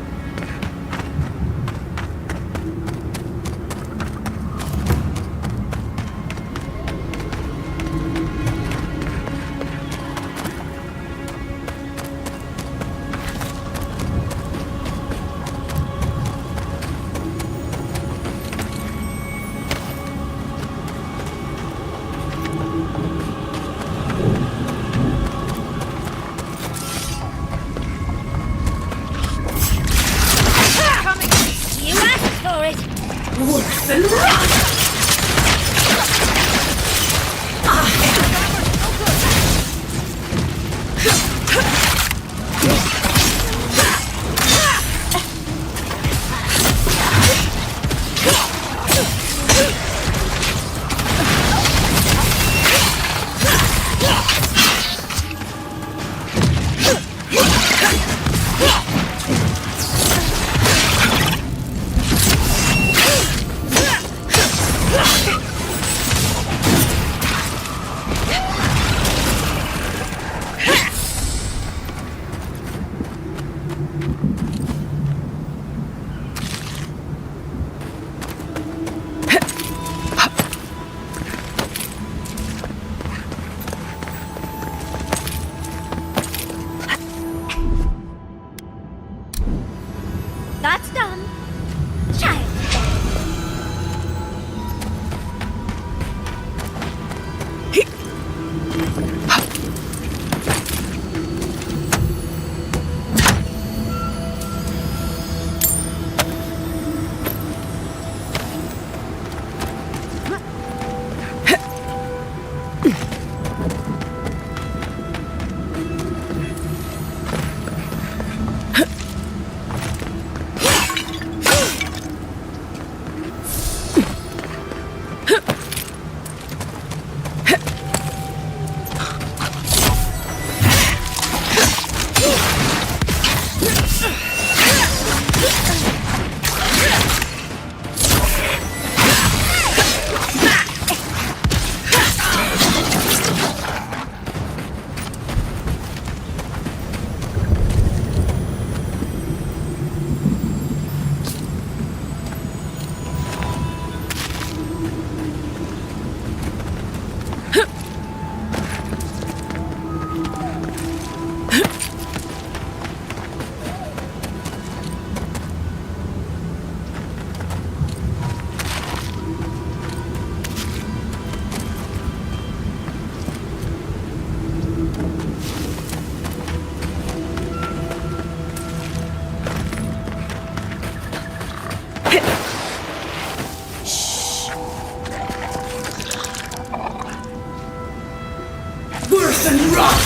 run!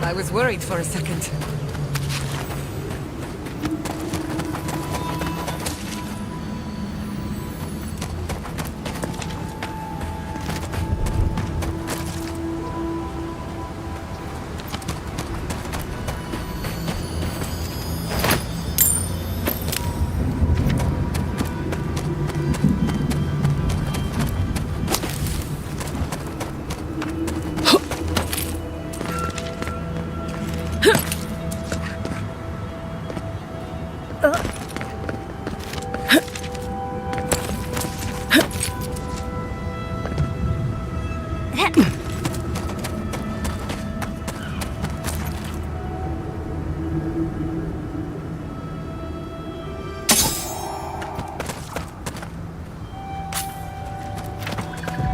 I was worried for a second.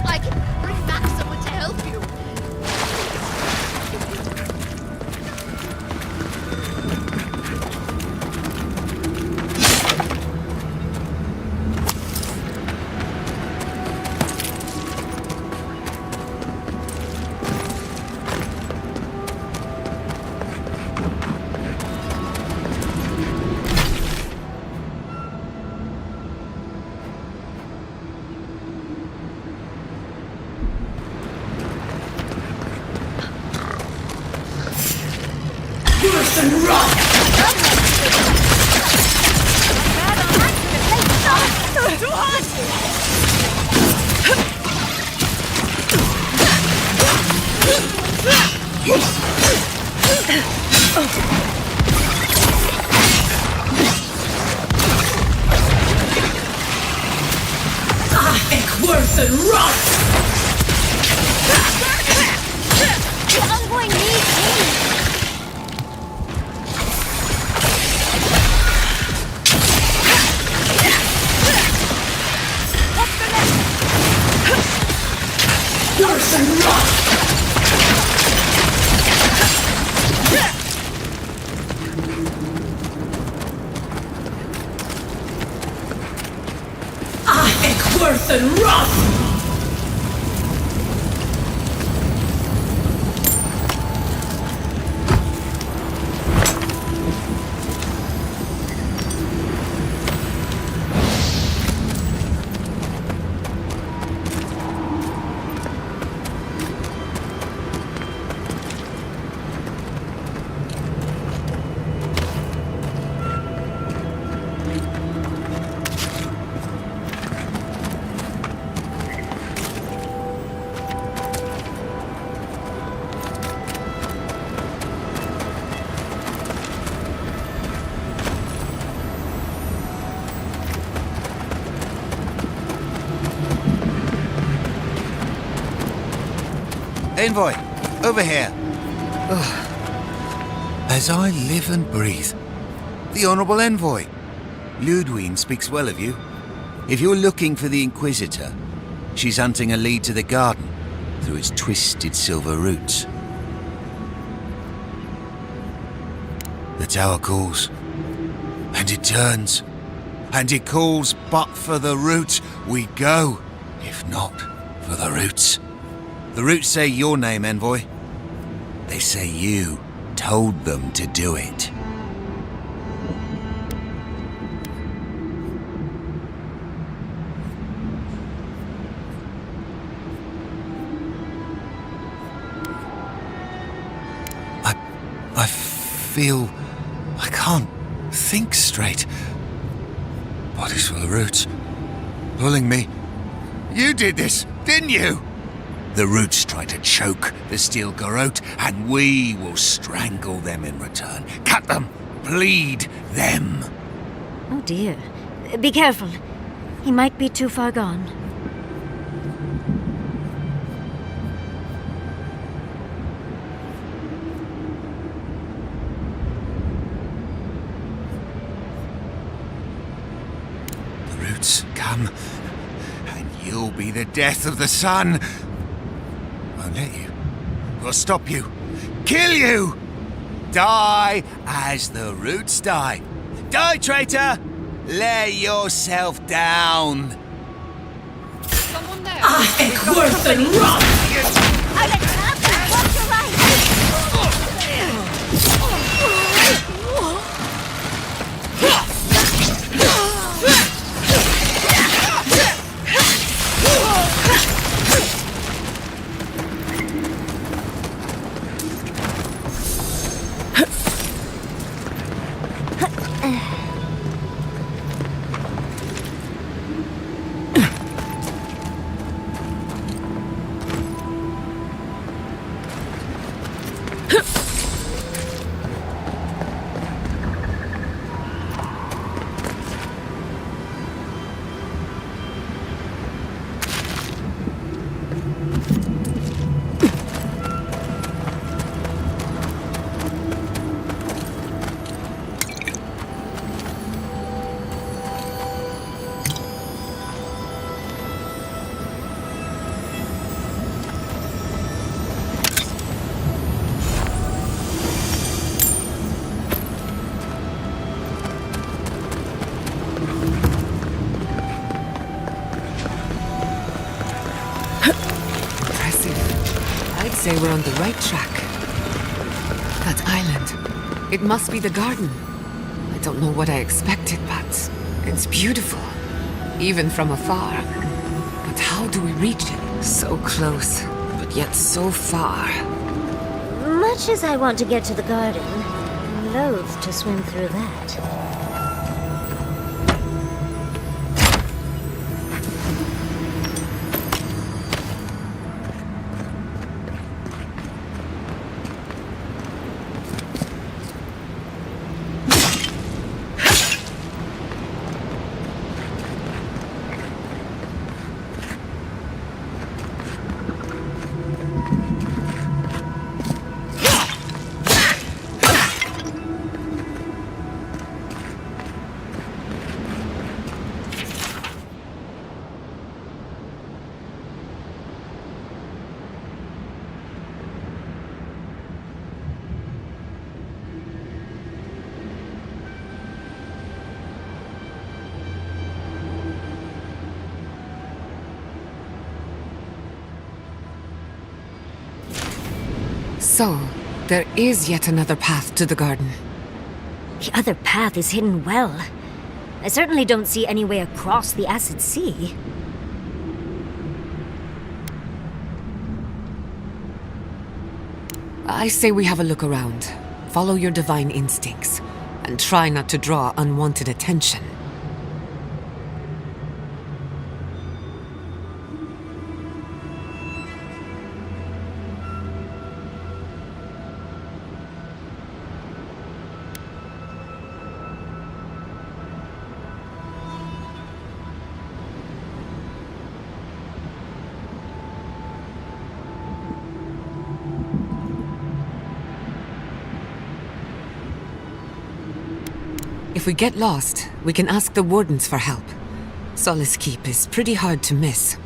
I can bring back someone to help you. Worse than run! Worse than run! Envoy needs me. Worse than run! Worse than run! Envoy, over here. As I live and breathe. The Honourable Envoy. Ludwine speaks well of you. If you're looking for the Inquisitor, she's hunting a lead to the garden through its twisted silver roots. The tower calls, and it turns, and it calls, but for the roots we go, if not for the roots. The roots say your name, Envoy. They say you told them to do it. I feel I can't think straight. Body's full of roots, pulling me. You did this, didn't you? The roots try to choke the steel garrote, and we will strangle them in return. Cut them, bleed them. Oh dear. Be careful. He might be too far gone. The roots come, and you'll be the death of the sun. Won't let you. We'll stop you. Kill you! Die as the roots die. Die, traitor! Lay yourself down. Someone there. I think worse than rot! I let Captain walk your right. I'd say we're on the right track. That island. It must be the garden. I don't know what I expected, but it's beautiful. Even from afar. But how do we reach it? So close, but yet so far. Much as I want to get to the garden, I'm loath to swim through that. So, there is yet another path to the garden. The other path is hidden well. I certainly don't see any way across the acid sea. I say we have a look around. Follow your divine instincts, and try not to draw unwanted attention. If we get lost, we can ask the wardens for help. Solace Keep is pretty hard to miss.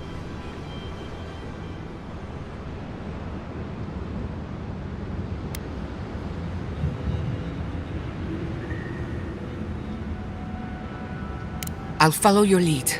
I'll follow your lead.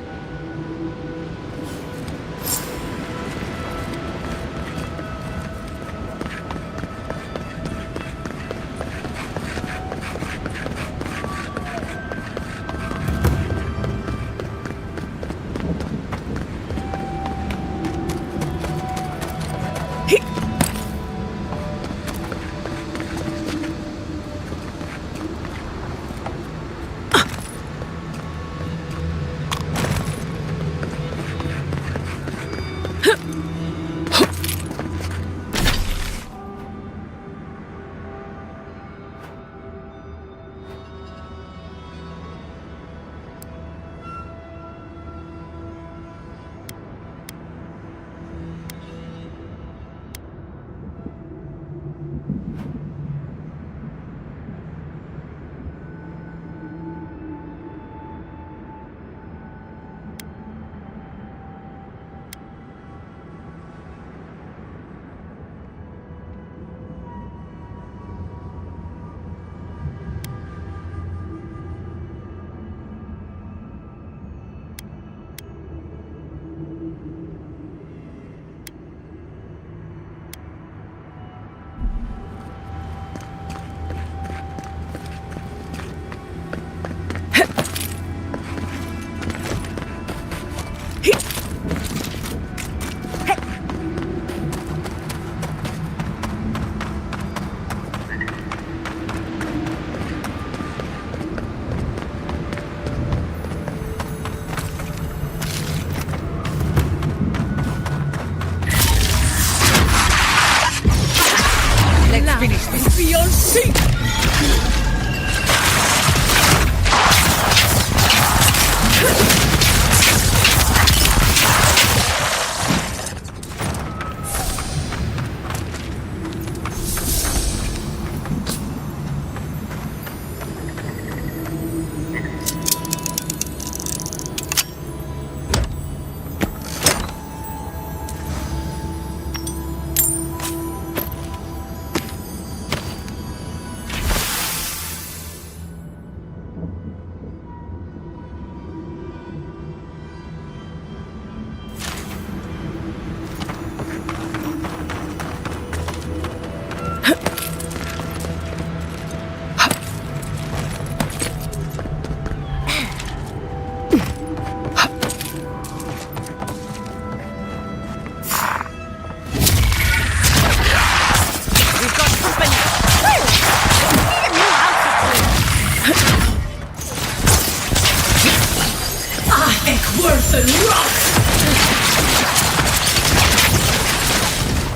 finish this. Beyond sea.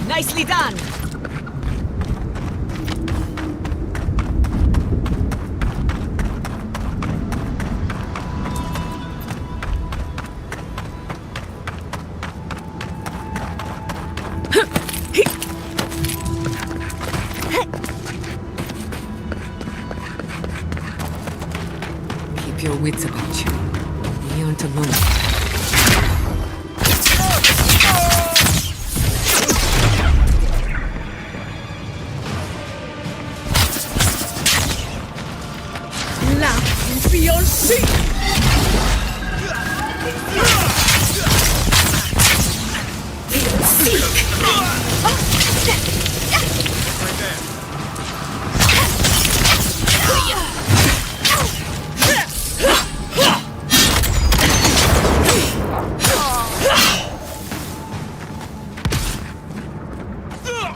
Nicely done! Keep your wits about you. We aren't alone. Beyond sea.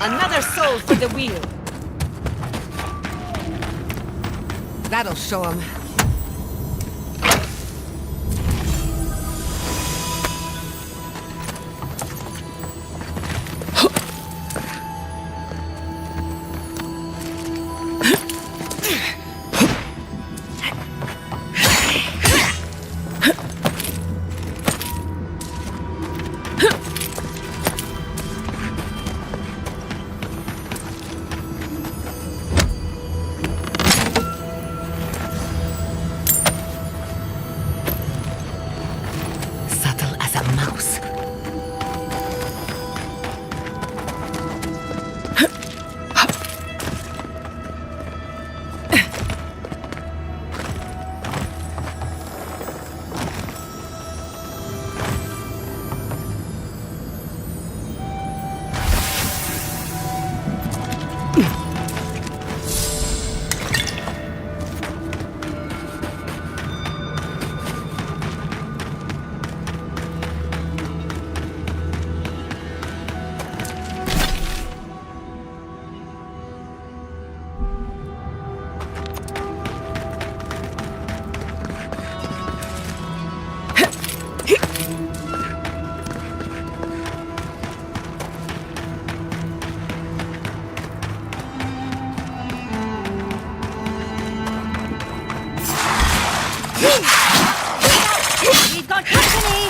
Another soul for the wheel. That'll show him. We've got company!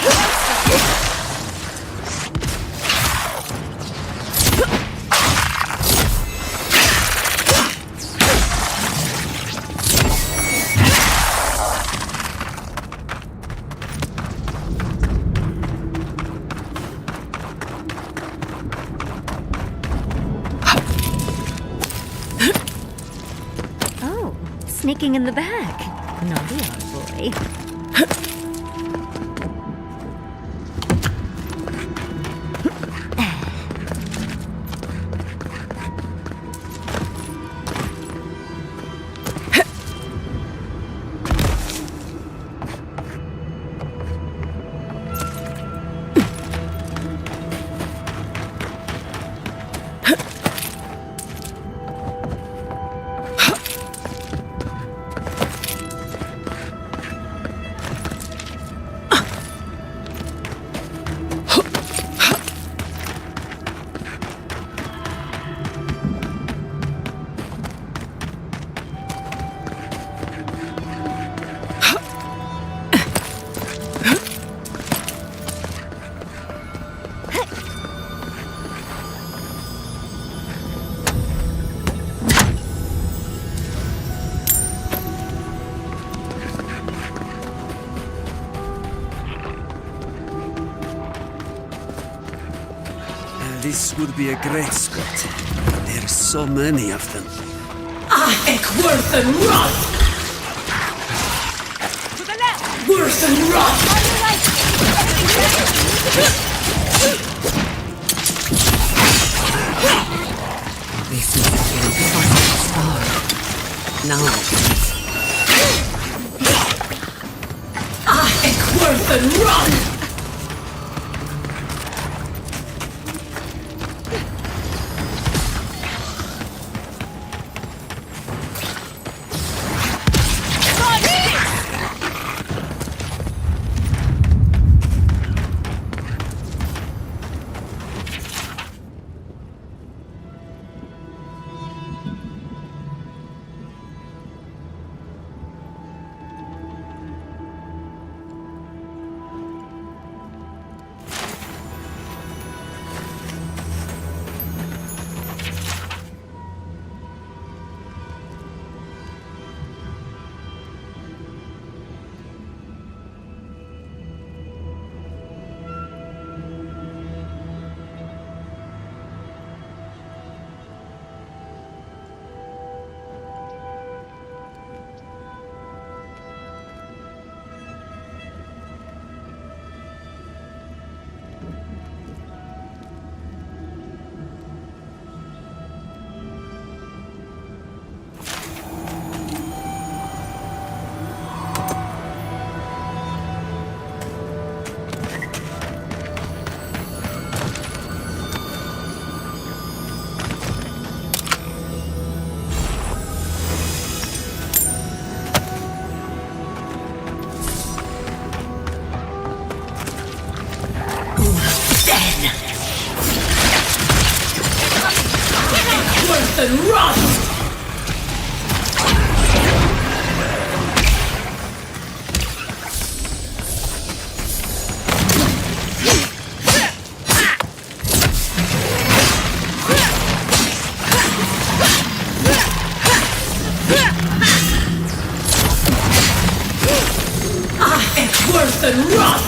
Oh, sneaking in the back. Naughty old boy. This would be a great spot. There's so many of them. Worth and run! To the left! Worth and run! On your right! This is the impossible star. Now Worth and run! Worth and run! Worth and run!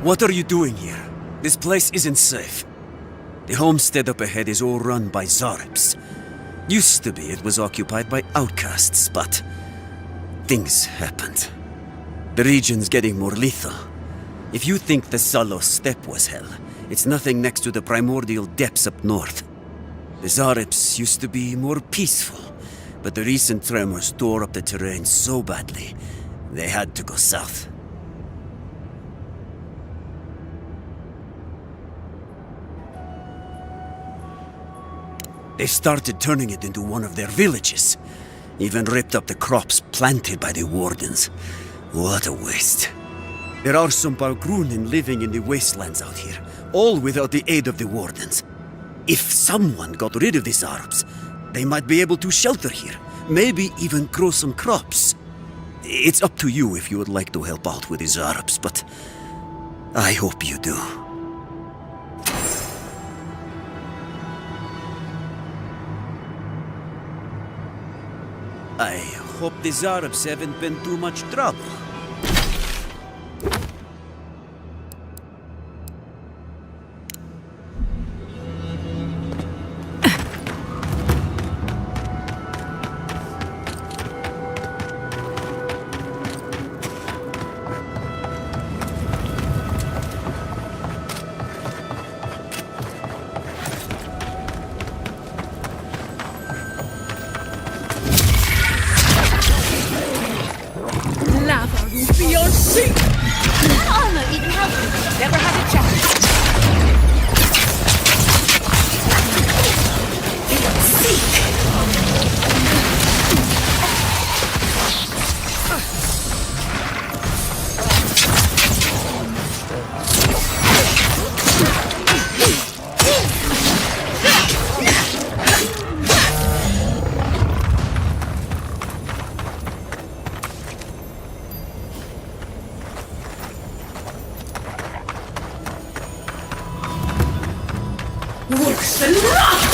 What are you doing here? This place isn't safe. The homestead up ahead is all run by Zaribs. Used to be it was occupied by outcasts, but things happened. The region's getting more lethal. If you think the Salos steppe was hell, it's nothing next to the primordial depths up north. The Zaribs used to be more peaceful, but the recent tremors tore up the terrain so badly, they had to go south. They started turning it into one of their villages. Even ripped up the crops planted by the wardens. What a waste. There are some Balgrunin living in the wastelands out here, all without the aid of the wardens. If someone got rid of these Arabs, they might be able to shelter here, maybe even grow some crops. It's up to you if you would like to help out with these Arabs, but I hope you do. I hope these Arabs haven't been too much trouble. Lava will be your seat! Armor even helped. Never had a chance. Worse than rock!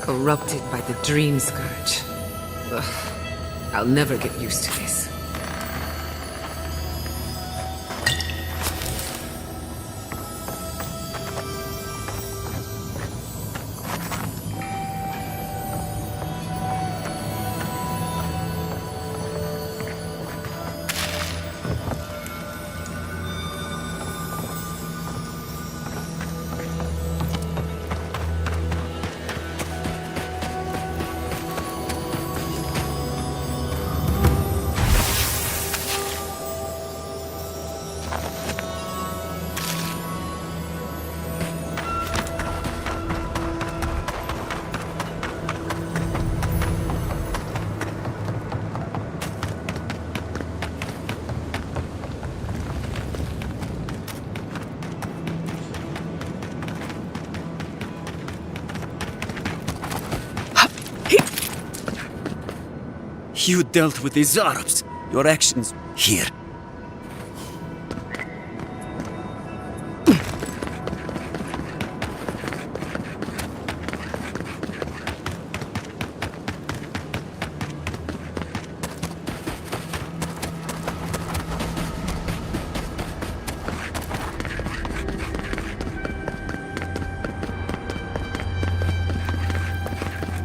Corrupted by the Dream Scourge. Ugh. I'll never get used to this. You dealt with these Arabs. Your actions here.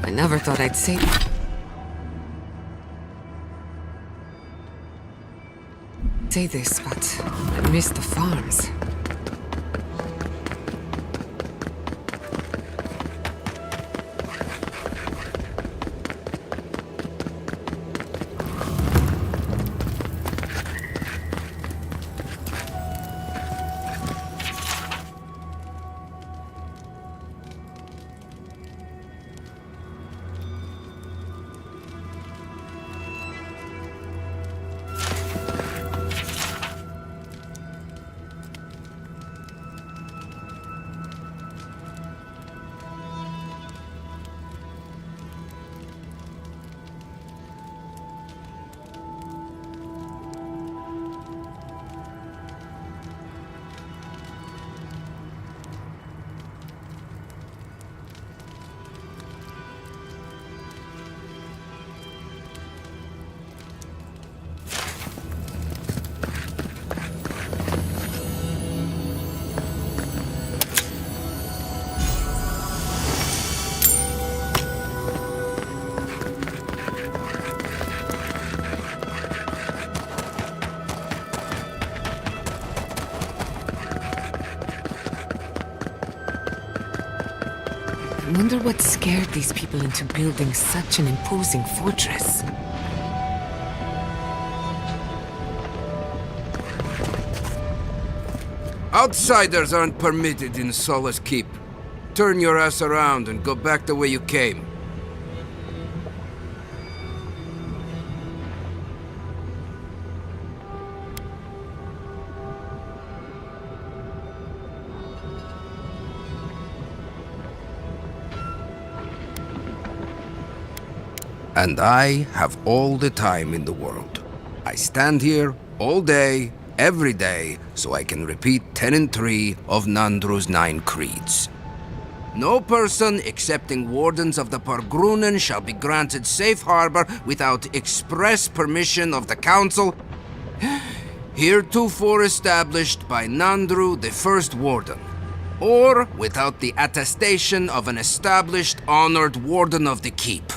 I never thought I'd say this, but I miss the farms. Wonder what scared these people into building such an imposing fortress. Outsiders aren't permitted in Solace Keep. Turn your ass around and go back the way you came. And I have all the time in the world. I stand here all day, every day, so I can repeat 10 and 3 of Nandru's 9 creeds. No person excepting wardens of the Pargrunen shall be granted safe harbor without express permission of the council, heretofore established by Nandru, the first warden, or without the attestation of an established, honored warden of the keep.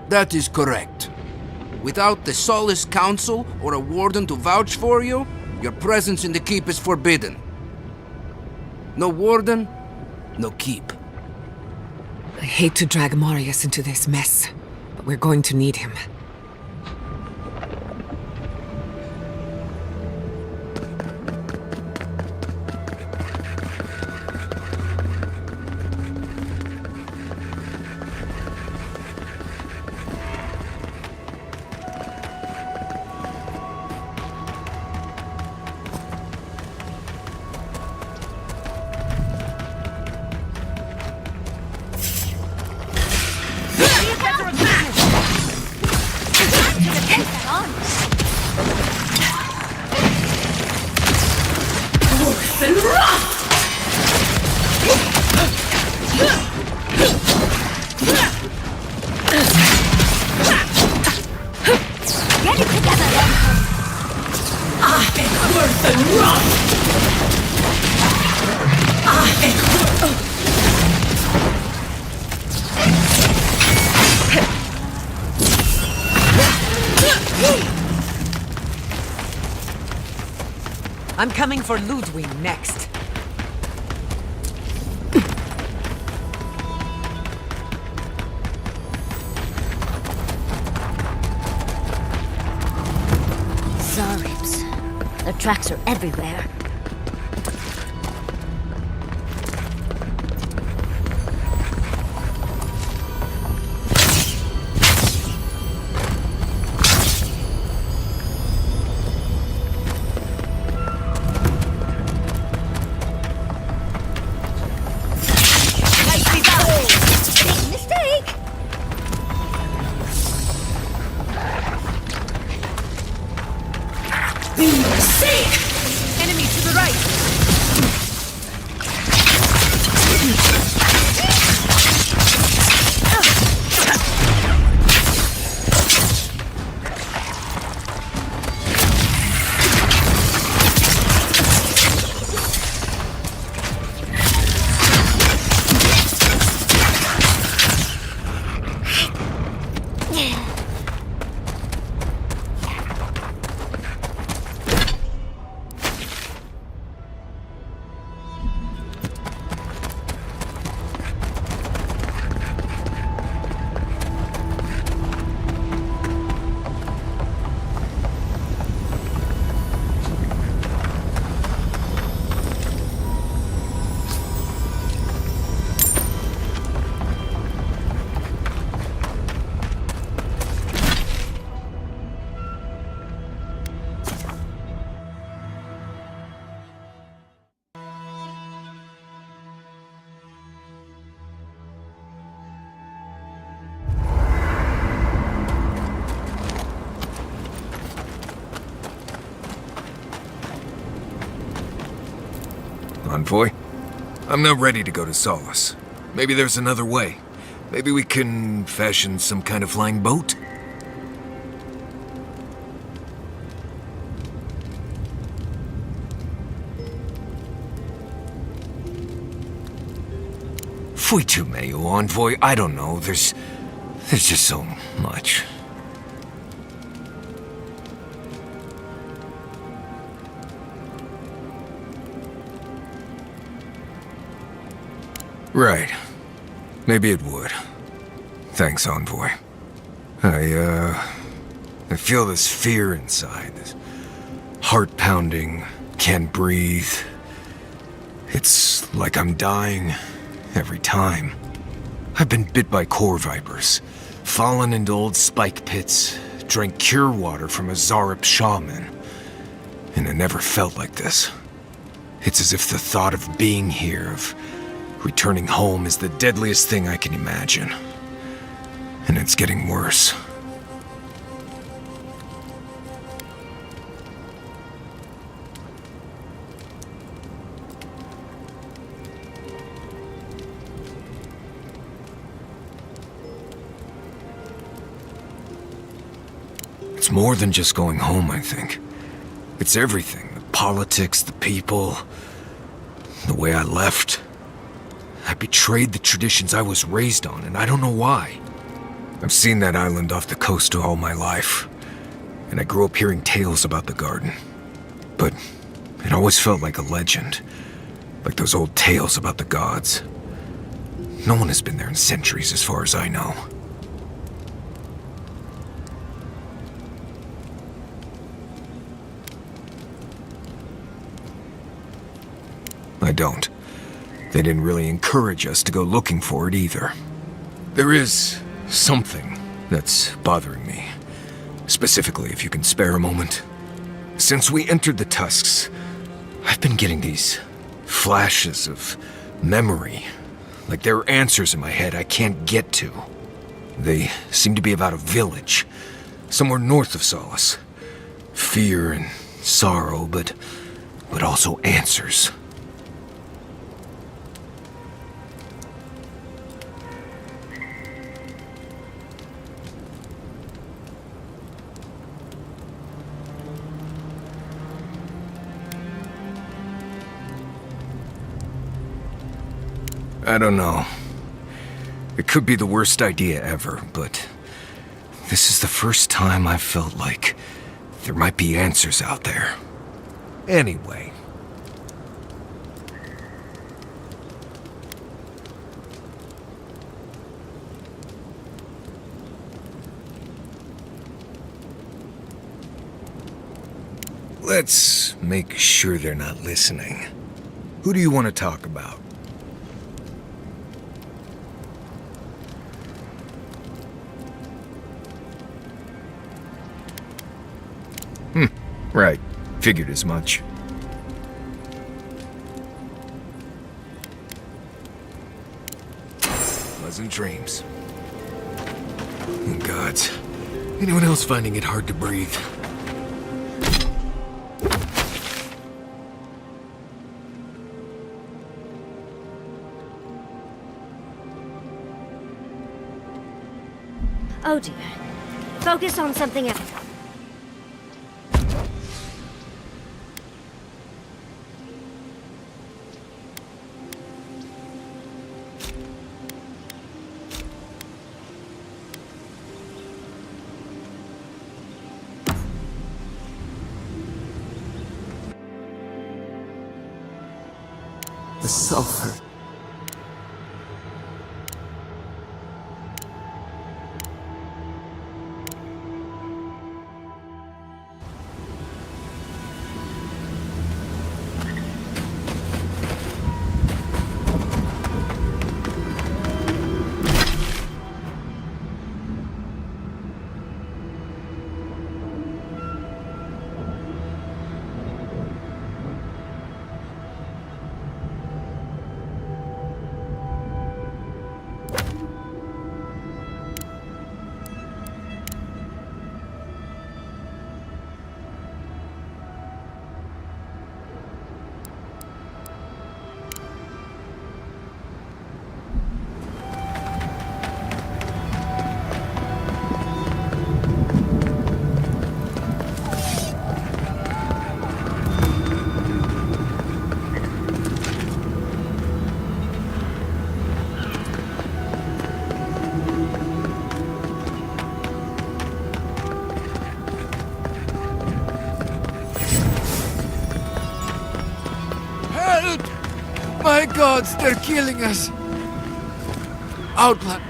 That is correct. Without the Solace Council or a warden to vouch for you, your presence in the keep is forbidden. No warden, no keep. I hate to drag Marius into this mess, but we're going to need him. I'm coming for Ludwig next. Zaribs. Their tracks are everywhere. Enemy to the right! Envoy? I'm not ready to go to Solace. Maybe there's another way. Maybe we can fashion some kind of flying boat? Fuitumeyo, Envoy, I don't know. There's just so much. Right. Maybe it would. Thanks, Envoy. I feel this fear inside, this heart pounding, can't breathe. It's like I'm dying every time. I've been bit by core vipers, fallen into old spike pits, drank cure water from a Zarep shaman, and it never felt like this. It's as if the thought of being here, of returning home, is the deadliest thing I can imagine. And it's getting worse. It's more than just going home, I think. It's everything. The politics, the people, the way I left. I betrayed the traditions I was raised on, and I don't know why. I've seen that island off the coast all my life, and I grew up hearing tales about the garden. But it always felt like a legend, like those old tales about the gods. No one has been there in centuries, as far as I know. I don't. They didn't really encourage us to go looking for it either. There is something that's bothering me. Specifically, if you can spare a moment. Since we entered the Tusks, I've been getting these flashes of memory. Like there are answers in my head I can't get to. They seem to be about a village, somewhere north of Solace. Fear and sorrow, but also answers. I don't know. It could be the worst idea ever, but this is the first time I've felt like there might be answers out there. Anyway. Let's make sure they're not listening. Who do you want to talk about? Right. Figured as much. Pleasant dreams. Oh, gods. Anyone else finding it hard to breathe? Oh dear. Focus on something else. The sulfur. My gods, they're killing us! Outland.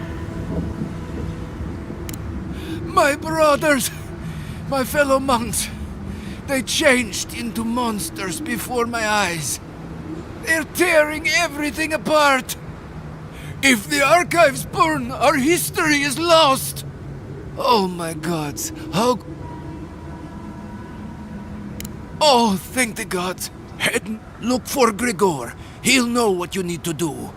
My brothers, my fellow monks, they changed into monsters before my eyes. They're tearing everything apart. If the archives burn, our history is lost. Oh my gods, how... Oh, thank the gods. Head, look for Grigor. He'll know what you need to do.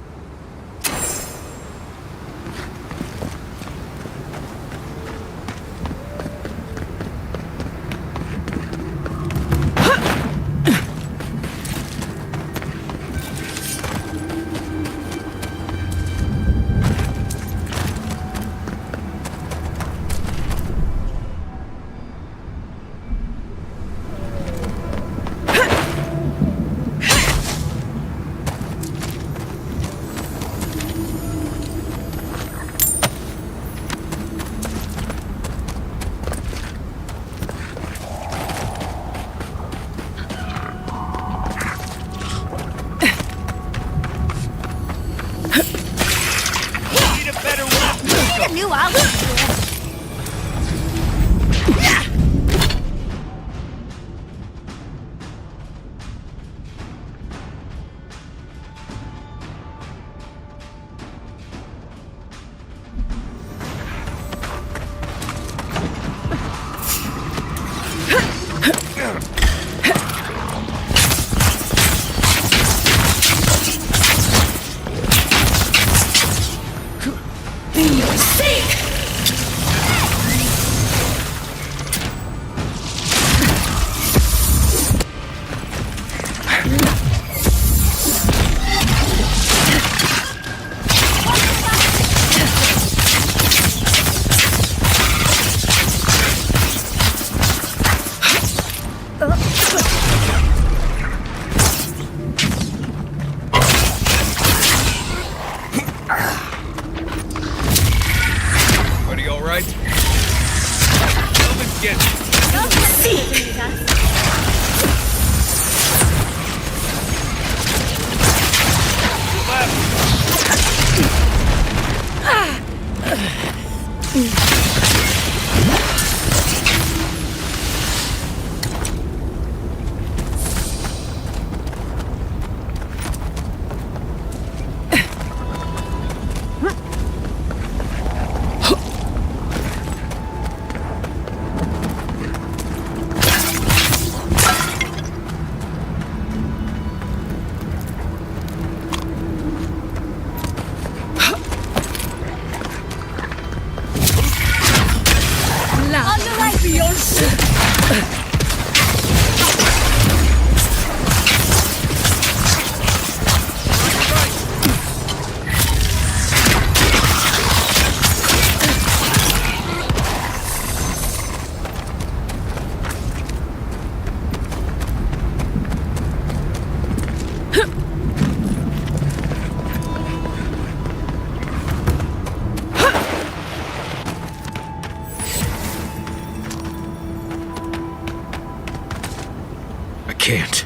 Can't.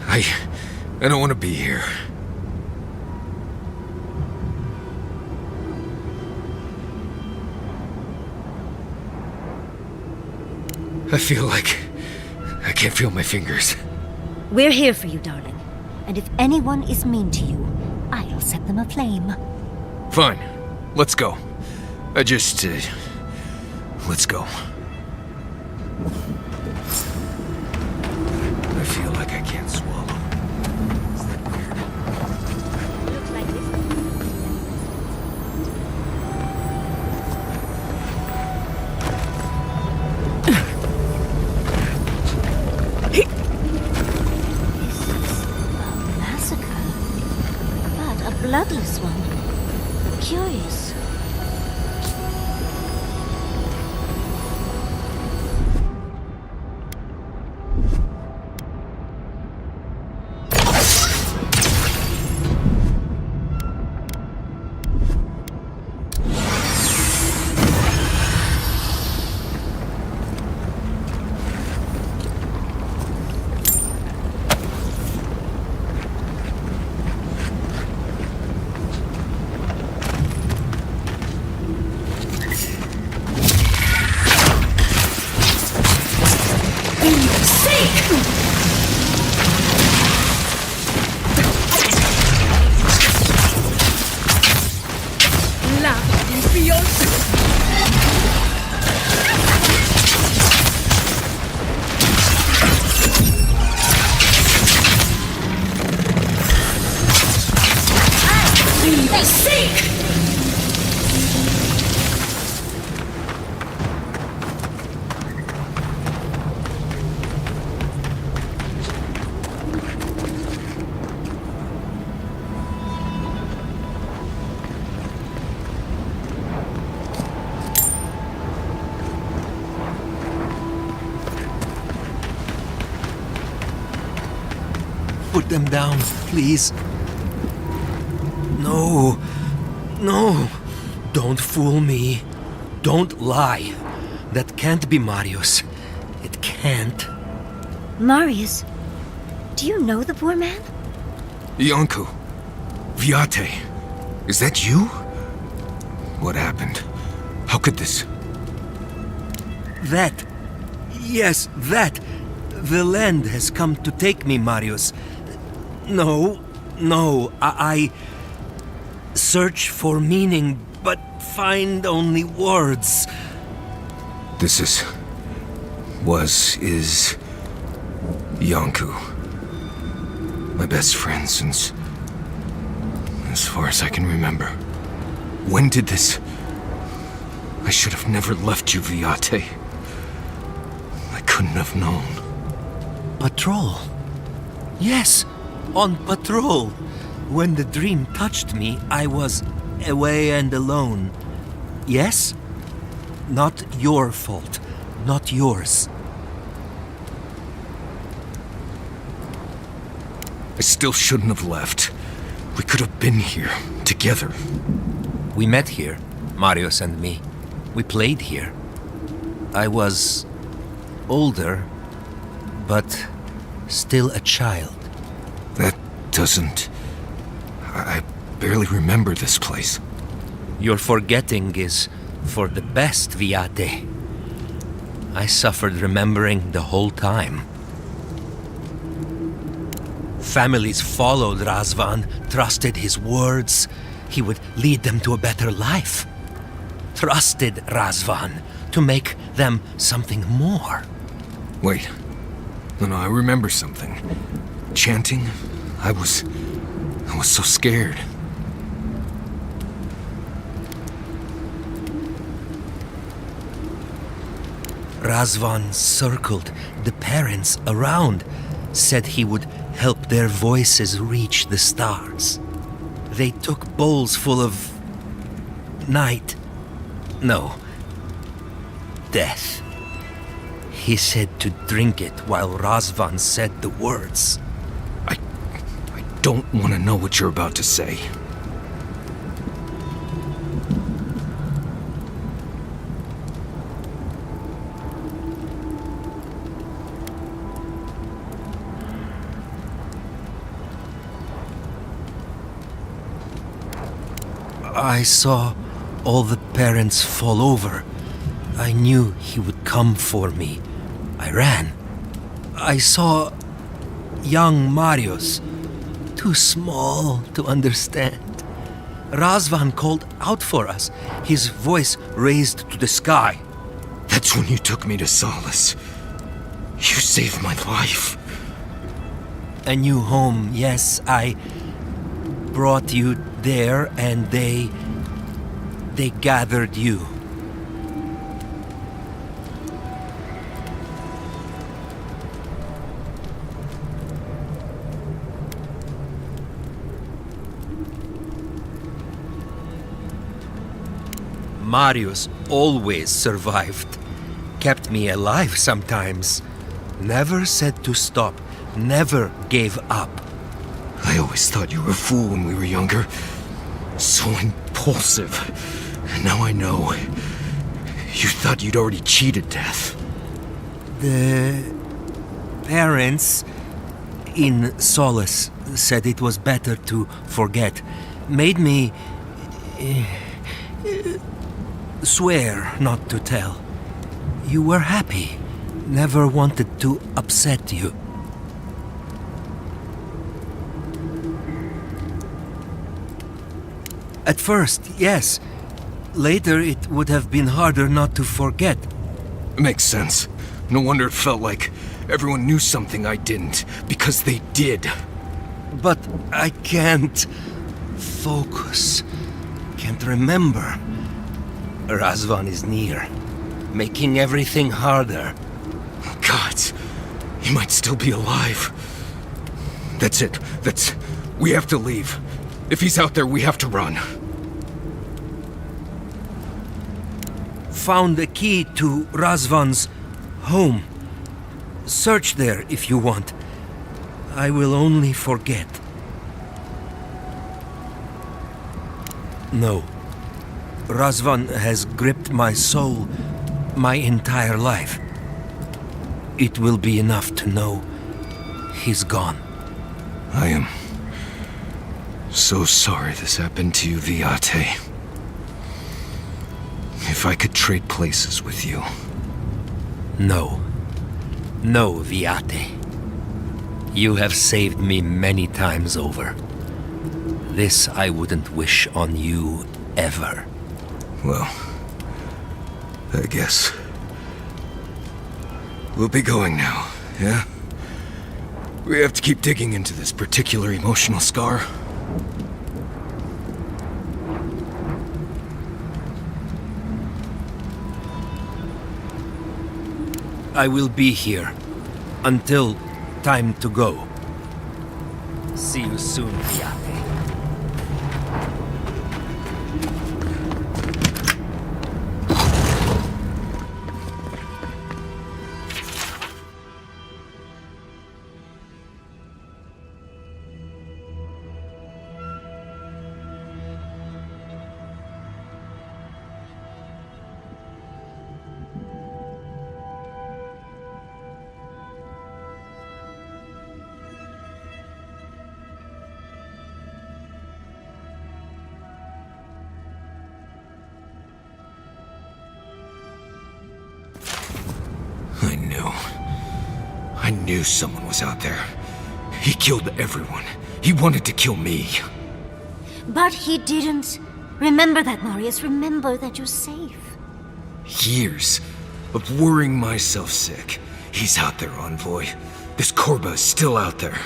I don't want to be here. I feel like I can't feel my fingers. We're here for you, darling. And if anyone is mean to you, I'll set them aflame. Fine. Let's go. Let's go. I feel like I can't swallow. Is that weird? Looks like this. Bloodless one. Curious. beyond. Seek! Put them down, please. No. No. Don't fool me. Don't lie. That can't be Marius. It can't. Marius, do you know the poor man? Iancu. Viate. Is that you? What happened? How could this... That. Yes, that. The land has come to take me, Marius. No. I search for meaning, but find only words. This is... is... Iancu. My best friend since... as far as I can remember. When did this... I should have never left you, Viate. I couldn't have known. Patrol. Yes, on patrol. When the dream touched me, I was away and alone. Yes? Not your fault. Not yours. I still shouldn't have left. We could have been here, together. We met here, Marius and me. We played here. I was older, but still a child. That doesn't... I barely remember this place. Your forgetting is for the best, Viate. I suffered remembering the whole time. Families followed Razvan, trusted his words. He would lead them to a better life. Trusted Razvan to make them something more. Wait. No, I remember something. Chanting? I was so scared. Razvan circled the parents around, said he would help their voices reach the stars. They took bowls full of... night. No. Death. He said to drink it while Razvan said the words. I don't want to know what you're about to say. I saw all the parents fall over. I knew he would come for me. I ran. I saw young Marius, too small to understand. Razvan called out for us, his voice raised to the sky. That's when you took me to Solace. You saved my life. A new home, yes, I brought you there and they gathered you. Marius always survived. Kept me alive sometimes. Never said to stop. Never gave up. I always thought you were a fool when we were younger. So impulsive. And now I know. You thought you'd already cheated death. The parents in Solace said it was better to forget. Made me swear not to tell. You were happy. Never wanted to upset you. At first, yes. later it would have been harder not to forget. Makes sense. No wonder it felt like everyone knew something I didn't, because they did. But I can't focus. Can't remember. Razvan is near, making everything harder. God, he might still be alive. That's it. We have to leave. If he's out there, we have to run. Found the key to Razvan's home. Search there if you want. I will only forget. No. Razvan has gripped my soul my entire life. It will be enough to know he's gone. I am so sorry this happened to you, Viate. If I could trade places with you. No. No, Viate. You have saved me many times over. This I wouldn't wish on you ever. Well, I guess. We'll be going now, yeah? We have to keep digging into this particular emotional scar. I will be here until time to go. See you soon, Viate. I knew someone was out there. He killed everyone. He wanted to kill me. But he didn't. Remember that, Marius. Remember that you're safe. Years of worrying myself sick. He's out there, Envoy. This Korba is still out there.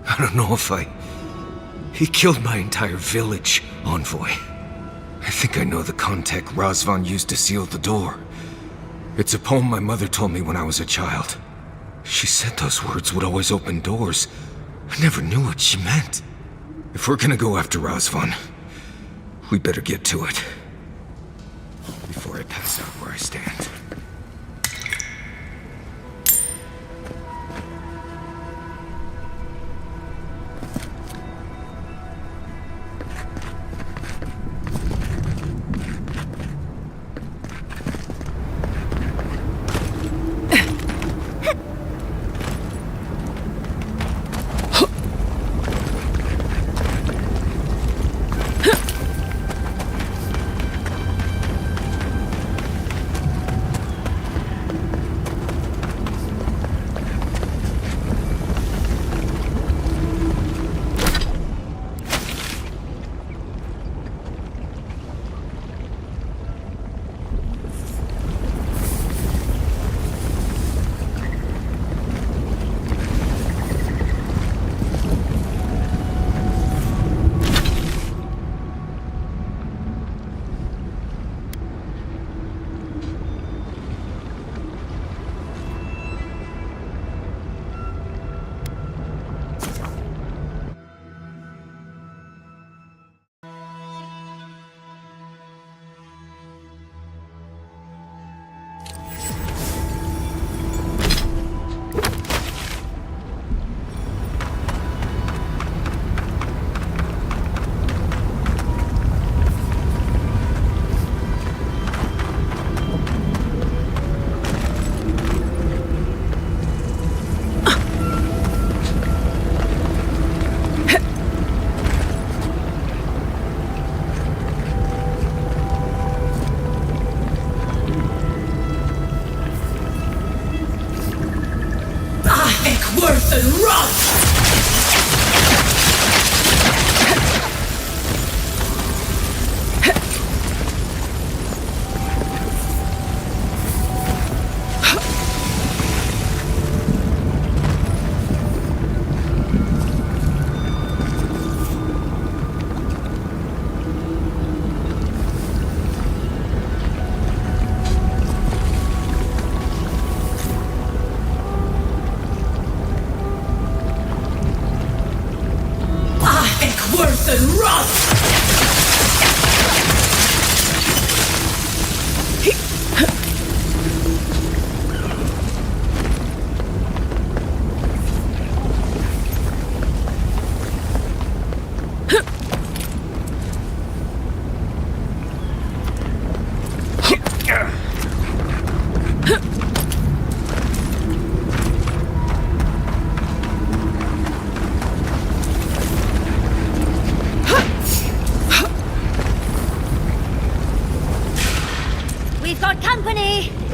I don't know if He killed my entire village, Envoy. I think I know the contact Razvan used to seal the door. It's a poem my mother told me when I was a child. She said those words would always open doors. I never knew what she meant. If we're gonna go after Razvan, we better get to it. Before I pass out where I stand.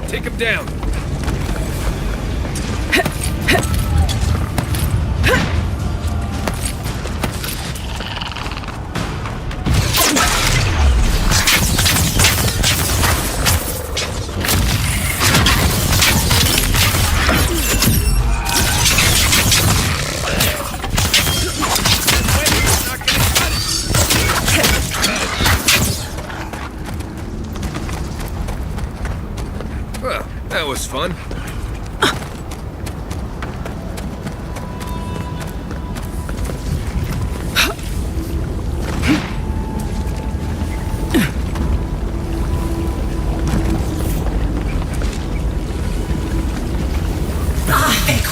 Take him down. Well, that was fun.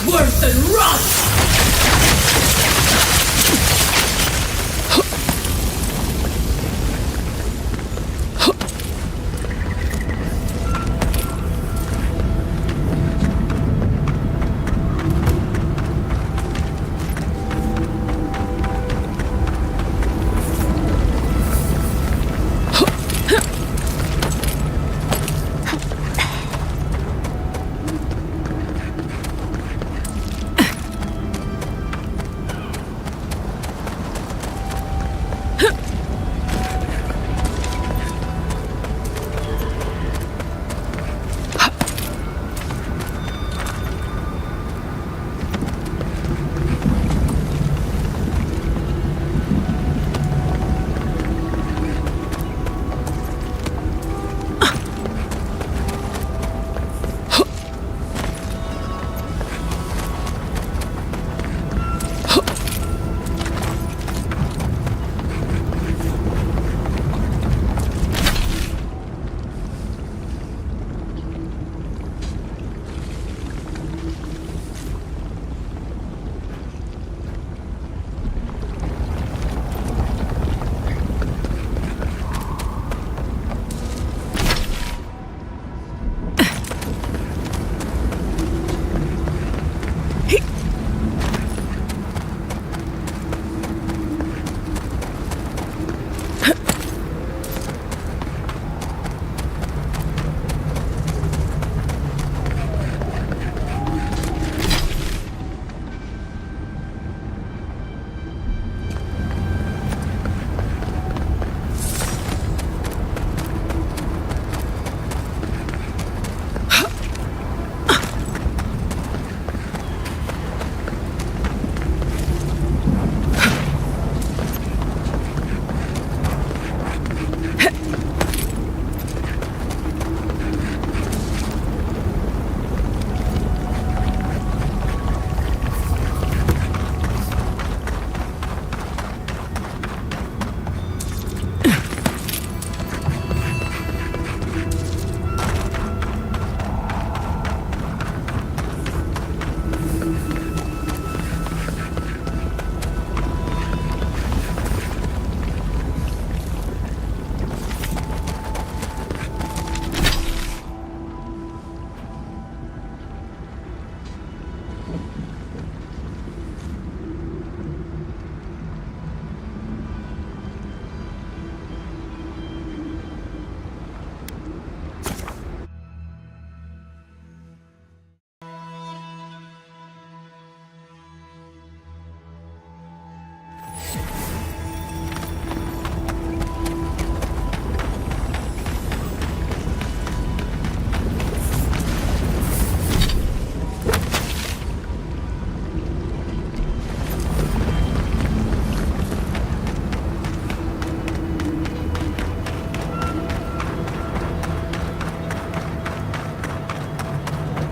Worth and rot!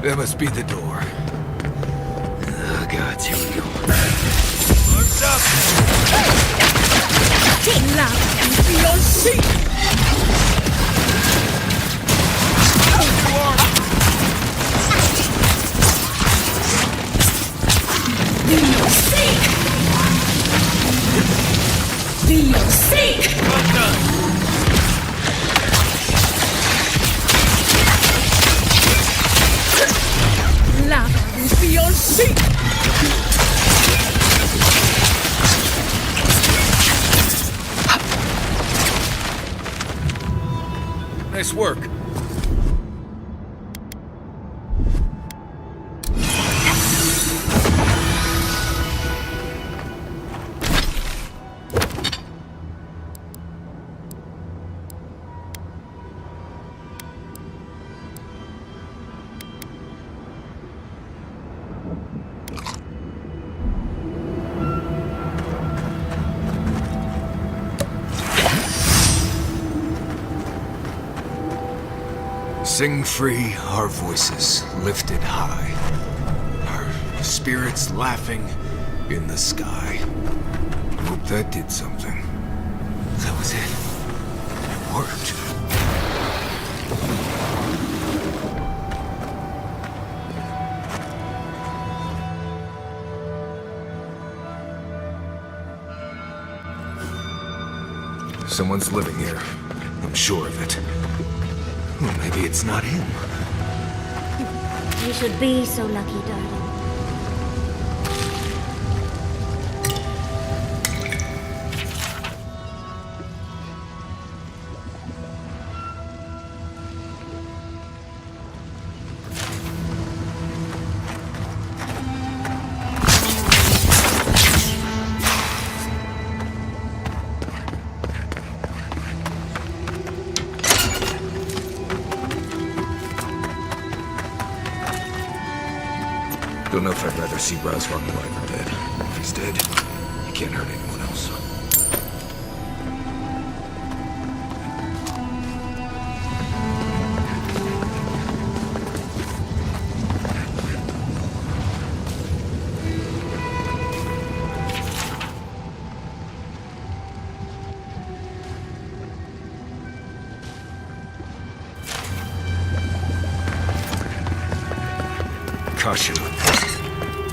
That must be the door. Oh, God, here we go. Arms up! Get loud and be on seat! Be on seat! Be on seat! Well done. Louder and be on seat! Nice work. Sing free, our voices lifted high. Our spirits laughing in the sky. Hope that did something. That was it. It worked. Someone's living here. I'm sure of it. Well, maybe it's not him. You should be so lucky, darling. Don't know if I'd rather see Razvan alive or dead. If he's dead, he can't hurt anyone else. Caution.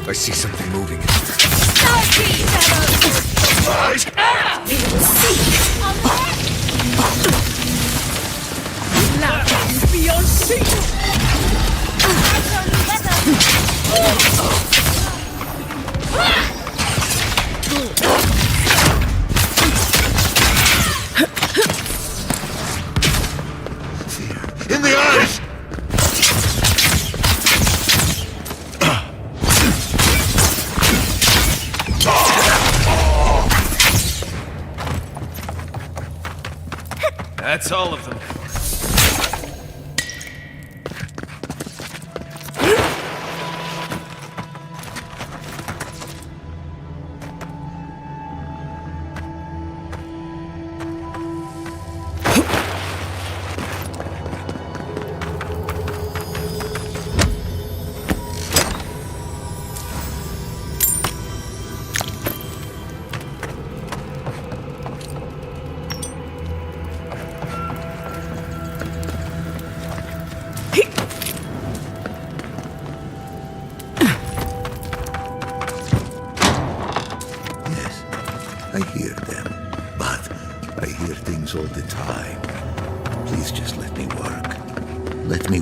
I see something moving in here. Beyond sea! In the eyes! That's all of them. I hear them, but I hear things all the time. Please just let me work. Let me...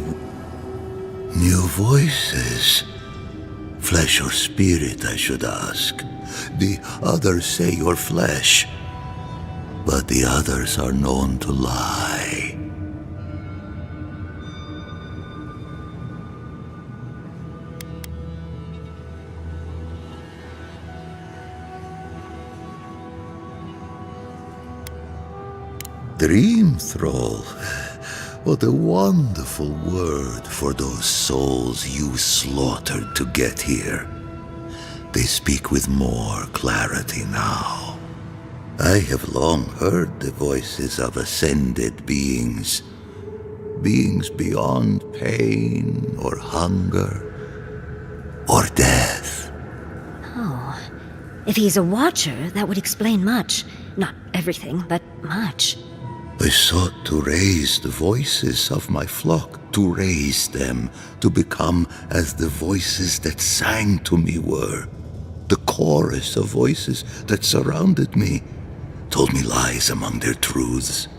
New voices. Flesh or spirit, I should ask. The others say you're flesh, but the others are known to lie. Dream thrall. What a wonderful word for those souls you slaughtered to get here. They speak with more clarity now. I have long heard the voices of ascended beings. Beings beyond pain or hunger or death. Oh. If he's a watcher, that would explain much. Not everything, but much. I sought to raise the voices of my flock, to raise them, to become as the voices that sang to me were. The chorus of voices that surrounded me told me lies among their truths.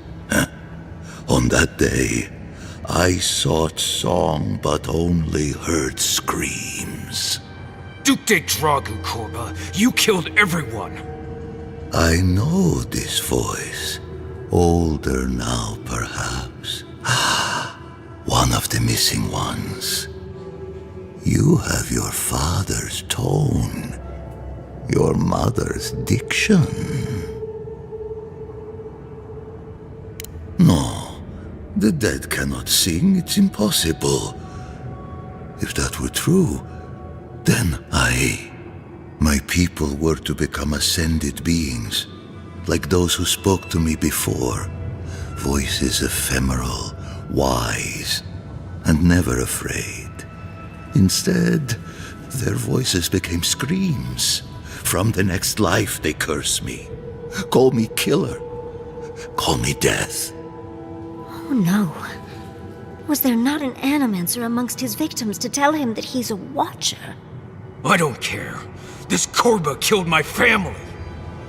On that day, I sought song but only heard screams. Duke de Dragu, Korba, you killed everyone! I know this voice. Older now, perhaps. One of the missing ones. You have your father's tone, your mother's diction. No, the dead cannot sing. It's impossible. If that were true, then my people were to become ascended beings, like those who spoke to me before. Voices ephemeral, wise, and never afraid. Instead, their voices became screams. From the next life, they curse me. Call me killer. Call me death. Oh no. Was there not an animancer amongst his victims to tell him that he's a watcher? I don't care. This Korba killed my family.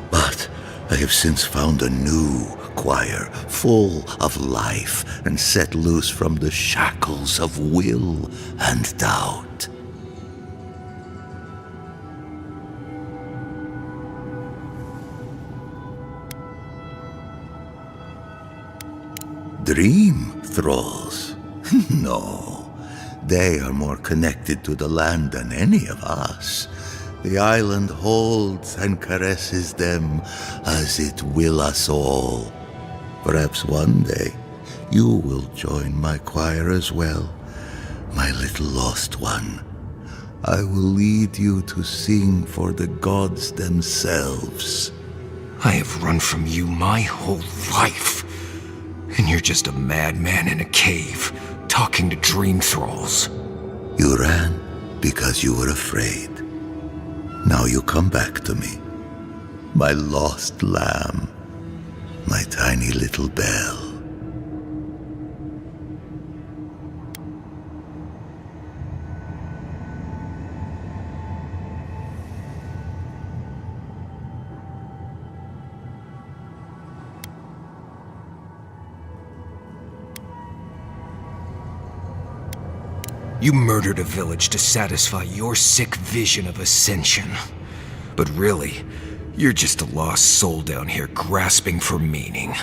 But I have since found a new choir, full of life and set loose from the shackles of will and doubt. Dream thralls? No, they are more connected to the land than any of us. The island holds and caresses them as it will us all. Perhaps one day you will join my choir as well, my little lost one. I will lead you to sing for the gods themselves. I have run from you my whole life. And you're just a madman in a cave, talking to dream thralls. You ran because you were afraid. Now you come back to me. My lost lamb. My tiny little bell. You murdered a village to satisfy your sick vision of ascension. But really, you're just a lost soul down here grasping for meaning.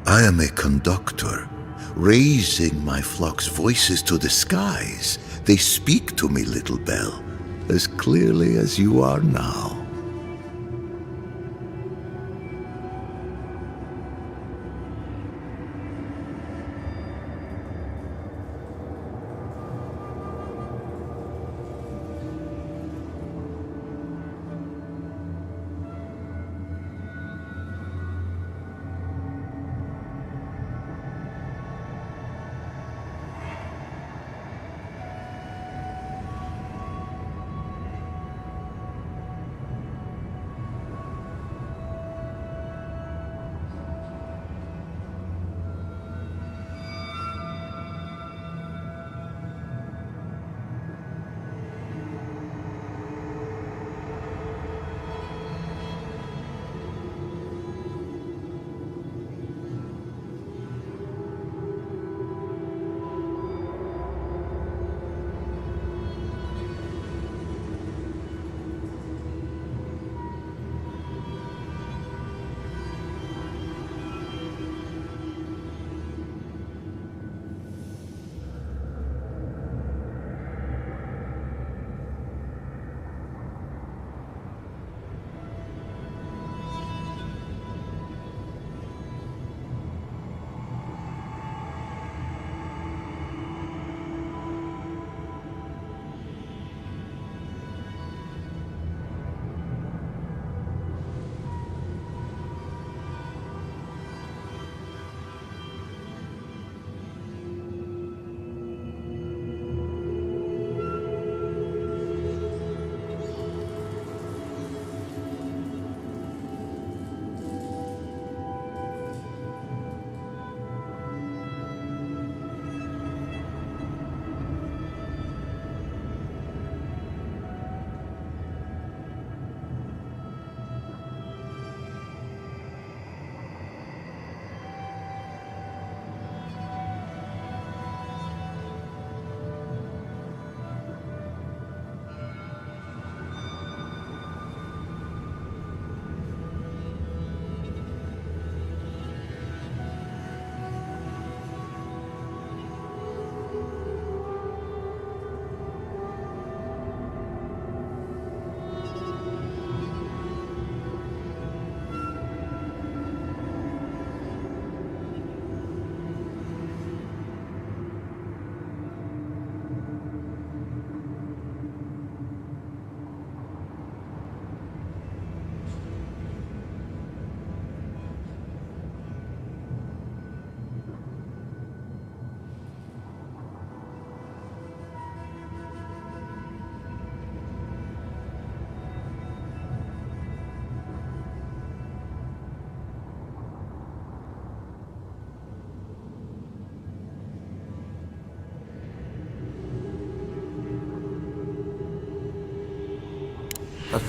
I am a conductor, raising my flock's voices to the skies. They speak to me, little bell, as clearly as you are now.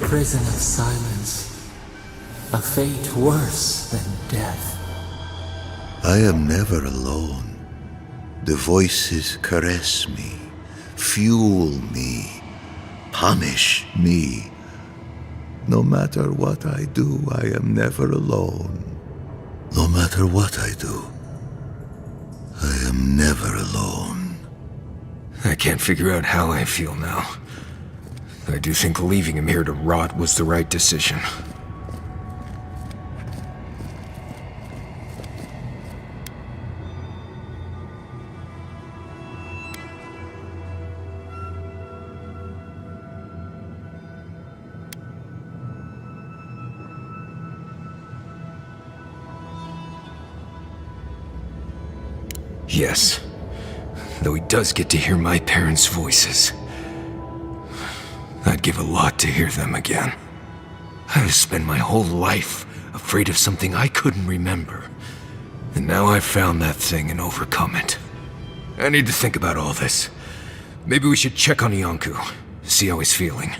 prison of silence, a fate worse than death. I am never alone. The voices caress me, fuel me, punish me. No matter what I do, I am never alone. No matter what I do, I am never alone. I can't figure out how I feel now. I do think leaving him here to rot was the right decision. Yes, though he does get to hear my parents' voices. I'd give a lot to hear them again. I've spent my whole life afraid of something I couldn't remember. And now I've found that thing and overcome it. I need to think about all this. Maybe we should check on Iancu, see how he's feeling.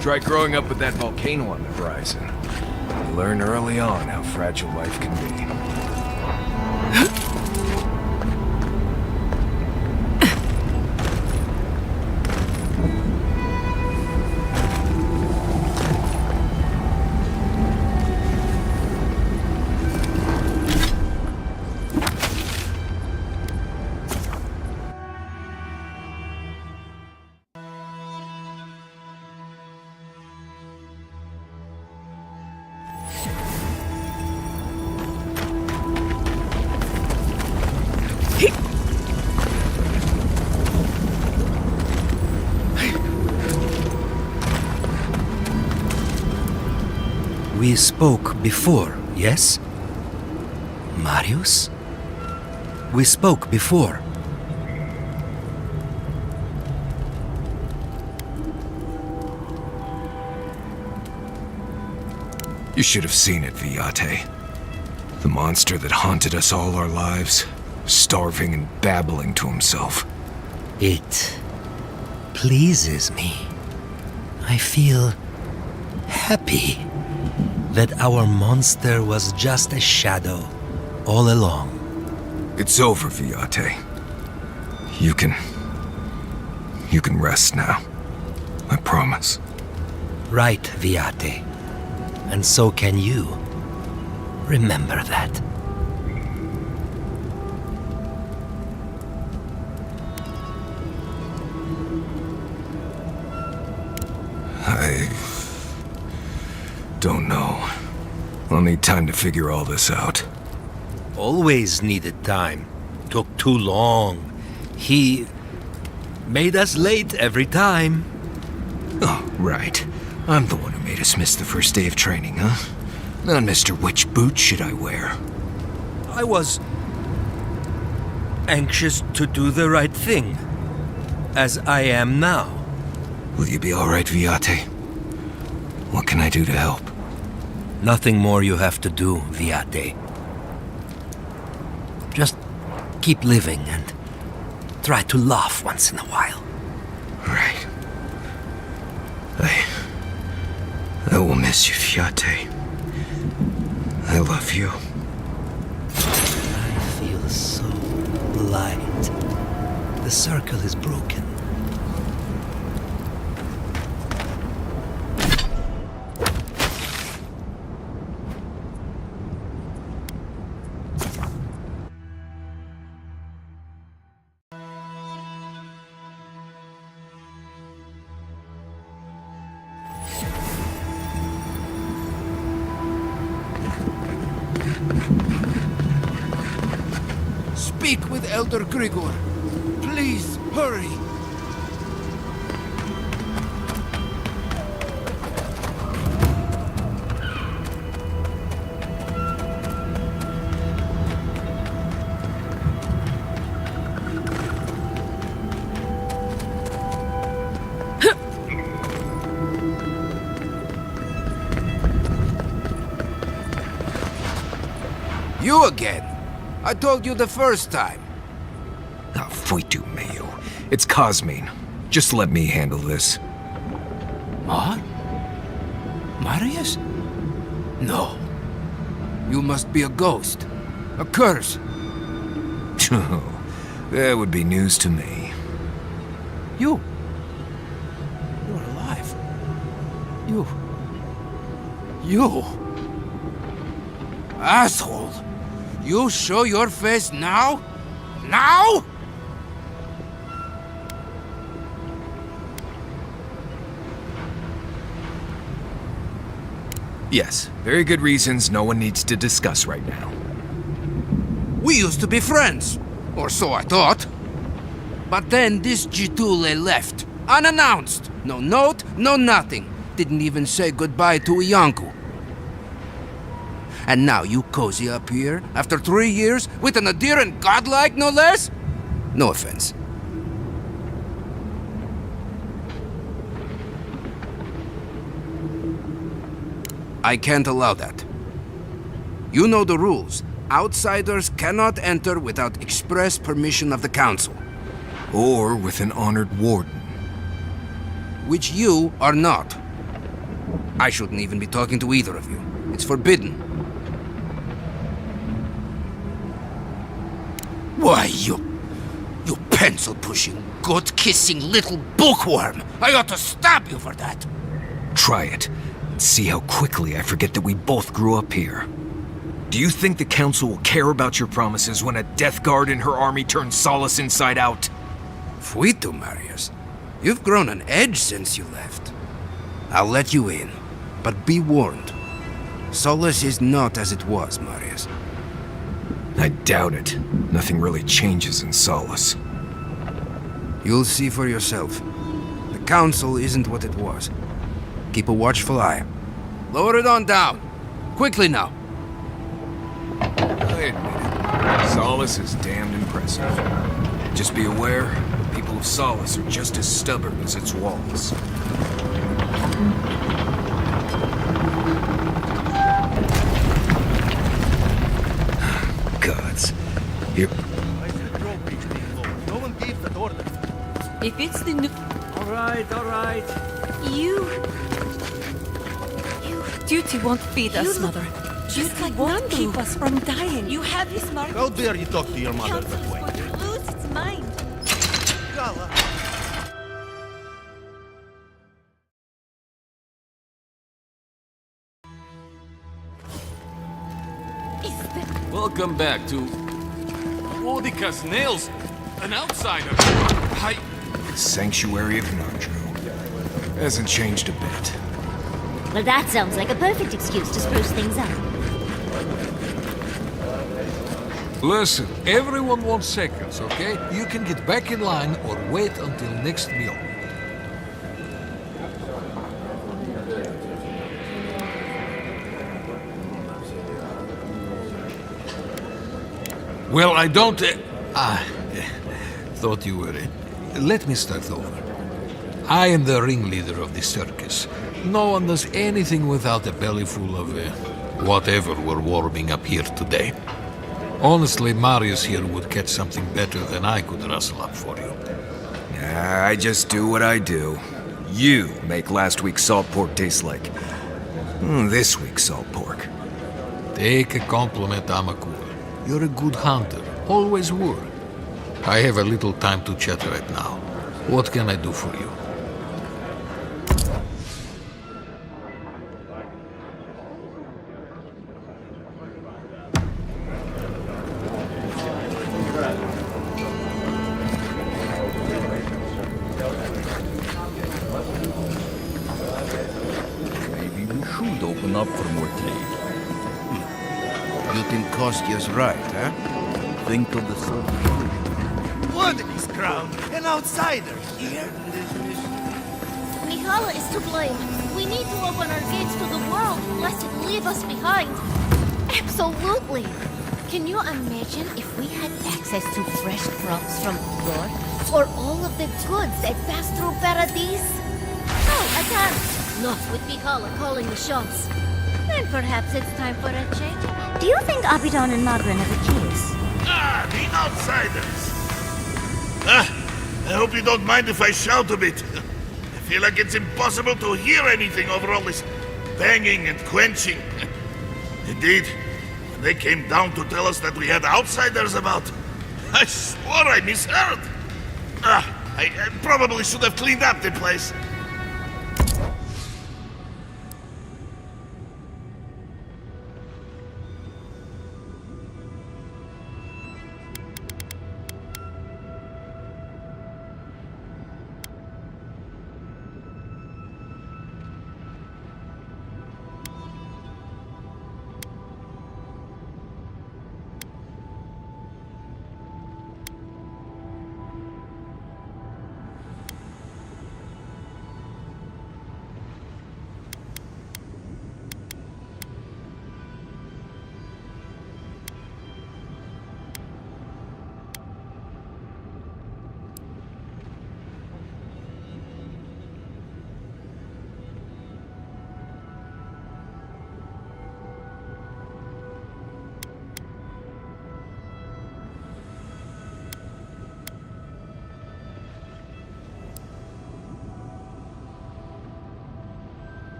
Try growing up with that volcano on the horizon. You learn early on how fragile life can be. We spoke before, yes? Marius? We spoke before. You should have seen it, Viate. The monster that haunted us all our lives, starving and babbling to himself. It pleases me. I feel happy that our monster was just a shadow all along. It's over, Viate. You can rest now. I promise. Right, Viate. And so can you. Remember that. I don't know. I'll need time to figure all this out. Always needed time. Took too long. He made us late every time. Oh, right. I'm the one who made us miss the first day of training, huh? Then, Mr. Which boot should I wear? I was anxious to do the right thing, as I am now. Will you be all right, Viate? What can I do to help? Nothing more you have to do, Viate. Just keep living and try to laugh once in a while. Right. I will miss you, Viate. I love you. I feel so light. The circle is broken. Speak with Elder Grigor. Please, hurry. You again? I told you the first time. Ah, Fuitu Mayo. It's Cosmine. Just let me handle this. What? Marius? No. You must be a ghost. A curse. Oh, that would be news to me. You're alive. You. Asshole. You show your face now? Now? Yes, very good reasons no one needs to discuss right now. We used to be friends. Or so I thought. But then this Gitule left. Unannounced. No note, no nothing. Didn't even say goodbye to Iancu. And now you cozy up here, after 3 years, with an Adir and godlike, no less? No offense. I can't allow that. You know the rules. Outsiders cannot enter without express permission of the council. Or with an honored warden. Which you are not. I shouldn't even be talking to either of you. It's forbidden. Why, you pencil-pushing, goat-kissing little bookworm! I ought to stab you for that! Try it, and see how quickly I forget that we both grew up here. Do you think the Council will care about your promises when a Death Guard in her army turns Solace inside out? Fuitu, Marius. You've grown an edge since you left. I'll let you in, but be warned. Solace is not as it was, Marius. I doubt it. Nothing really changes in Solace. You'll see for yourself. The Council isn't what it was. Keep a watchful eye. Lower it on down. Quickly now. I admit it. Solace is damned impressive. Just be aware, the people of Solace are just as stubborn as its walls. Gods. Here. No one gave the order. If it's the new... All right. You... Duty won't feed us, Mother. Duty won't keep us from dying. You have his mark. How dare you talk to your mother that way? Going to lose its mind. Gala. Welcome back to Odica's Nails, an outsider. Sanctuary of Nandro. Hasn't changed a bit. Well, that sounds like a perfect excuse to spruce things up. Listen, everyone wants seconds, okay? You can get back in line or wait until next meal. Well, I don't... thought you were... Let me start over. I am the ringleader of the circus. No one does anything without a belly full of whatever we're warming up here today. Honestly, Marius here would catch something better than I could rustle up for you. I just do what I do. You make last week's salt pork taste like this week's salt pork. Take a compliment, Amakura. You're a good hunter. Always were. I have a little time to chat right now. What can I do for you? Maybe we should open up for more trade. You think Kostya's right, huh? Think of the soldiers. What is crown? An outsider here? Mihala is to blame. We need to open our gates to the world, lest it leave us behind. Absolutely. Can you imagine if we had access to fresh crops from Lord, or all of the goods that pass through Paradise? Oh, I can. Not with Mihala calling the shots. Then perhaps it's time for a change. Do you think Abidon and Magrin have a kiss? Ah, the outsiders! I hope you don't mind if I shout a bit. I feel like it's impossible to hear anything over all this banging and quenching. Indeed, when they came down to tell us that we had outsiders about, I swore I misheard. I probably should have cleaned up the place.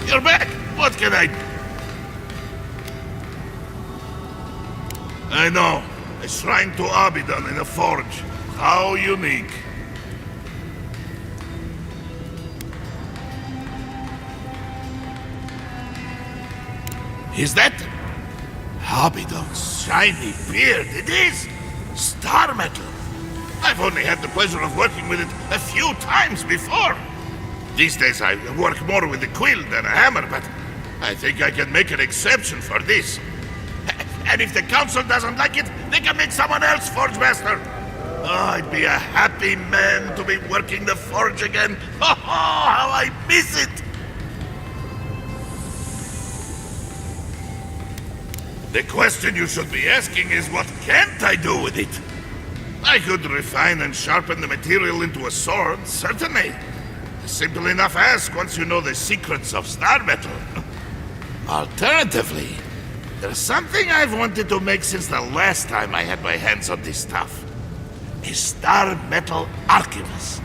You're back! What can I... I know. A shrine to Abidon in a forge. How unique. Is that... Abidon's shiny beard? It is! Star metal! I've only had the pleasure of working with it a few times before. These days I work more with a quill than a hammer, but I think I can make an exception for this. And if the council doesn't like it, they can make someone else forge master. Oh, I'd be a happy man to be working the forge again. Oh, how I miss it! The question you should be asking is, what can't I do with it? I could refine and sharpen the material into a sword, certainly. Simple enough ask once you know the secrets of star metal. Alternatively, there's something I've wanted to make since the last time I had my hands on this stuff. A star metal archivist.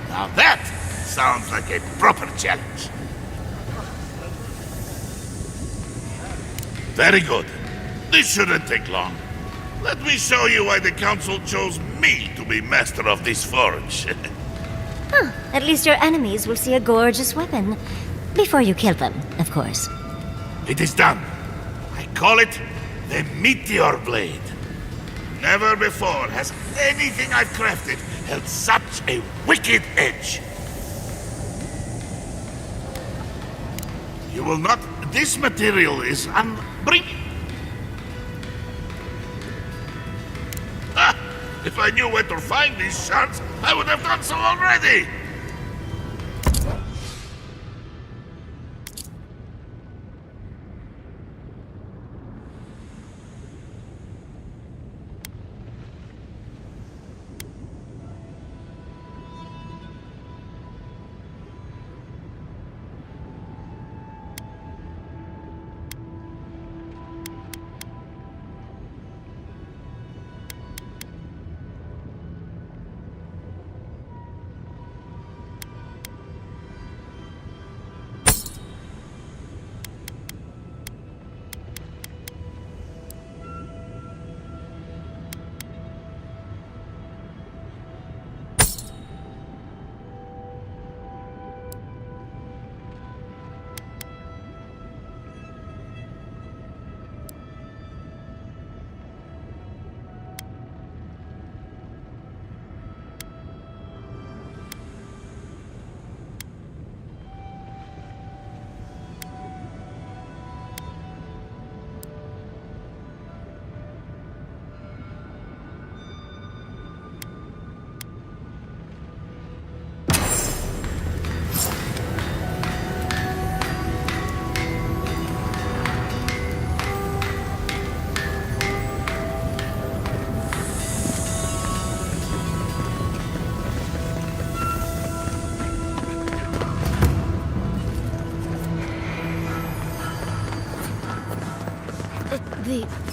Now that sounds like a proper challenge. Very good. This shouldn't take long. Let me show you why the Council chose me to be master of this forge. At least your enemies will see a gorgeous weapon. Before you kill them, of course. It is done. I call it the Meteor Blade. Never before has anything I've crafted held such a wicked edge. You will not... This material is unbreaking. Ah! If I knew where to find these shards, I would have done so already!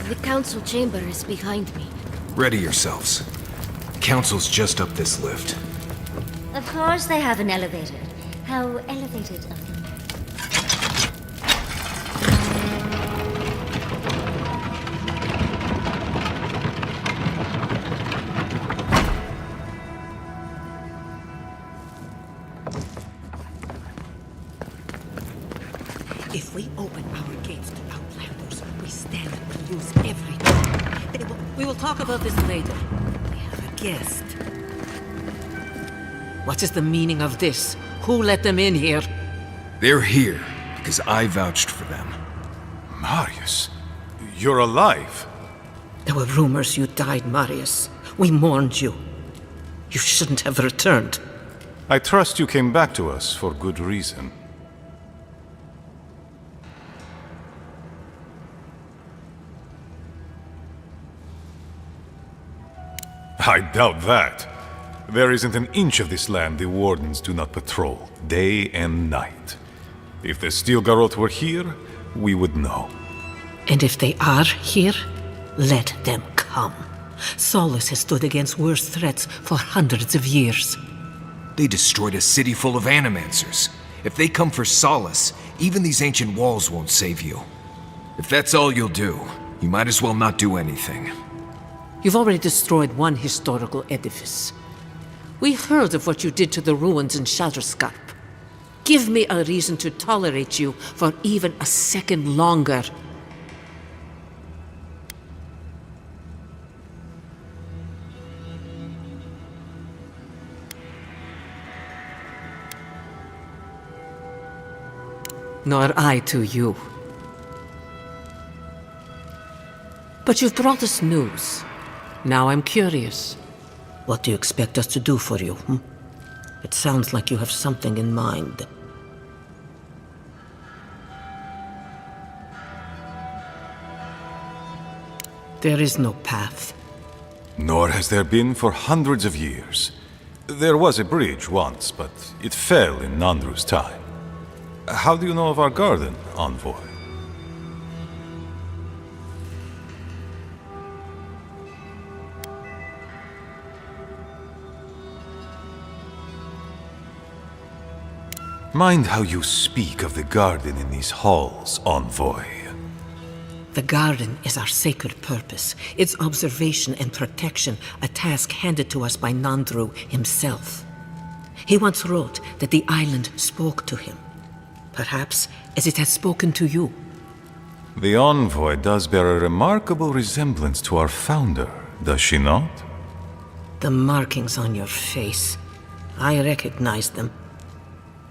The council chamber is behind me. Ready yourselves. Council's just up this lift. Of course they have an elevator. How elevated of them. If we open our gates to outlanders, we stand to lose everything. We will talk about this later. We have a guest. What is the meaning of this? Who let them in here? They're here because I vouched for them. Marius, you're alive. There were rumors you died, Marius. We mourned you. You shouldn't have returned. I trust you came back to us for good reason. I doubt that. There isn't an inch of this land the Wardens do not patrol, day and night. If the Steel Garrote were here, we would know. And if they are here, let them come. Solus has stood against worse threats for hundreds of years. They destroyed a city full of animancers. If they come for Solus, even these ancient walls won't save you. If that's all you'll do, you might as well not do anything. You've already destroyed one historical edifice. We heard of what you did to the ruins in Shatterscarp. Give me a reason to tolerate you for even a second longer. Nor I to you. But you've brought us news. Now I'm curious. What do you expect us to do for you, It sounds like you have something in mind. There is no path. Nor has there been for hundreds of years. There was a bridge once, but it fell in Nandru's time. How do you know of our garden, Envoy? Mind how you speak of the garden in these halls, Envoy. The garden is our sacred purpose, its observation and protection a task handed to us by Nandru himself. He once wrote that the island spoke to him, perhaps as it has spoken to you. The envoy does bear a remarkable resemblance to our founder, does she not? The markings on your face, I recognized them.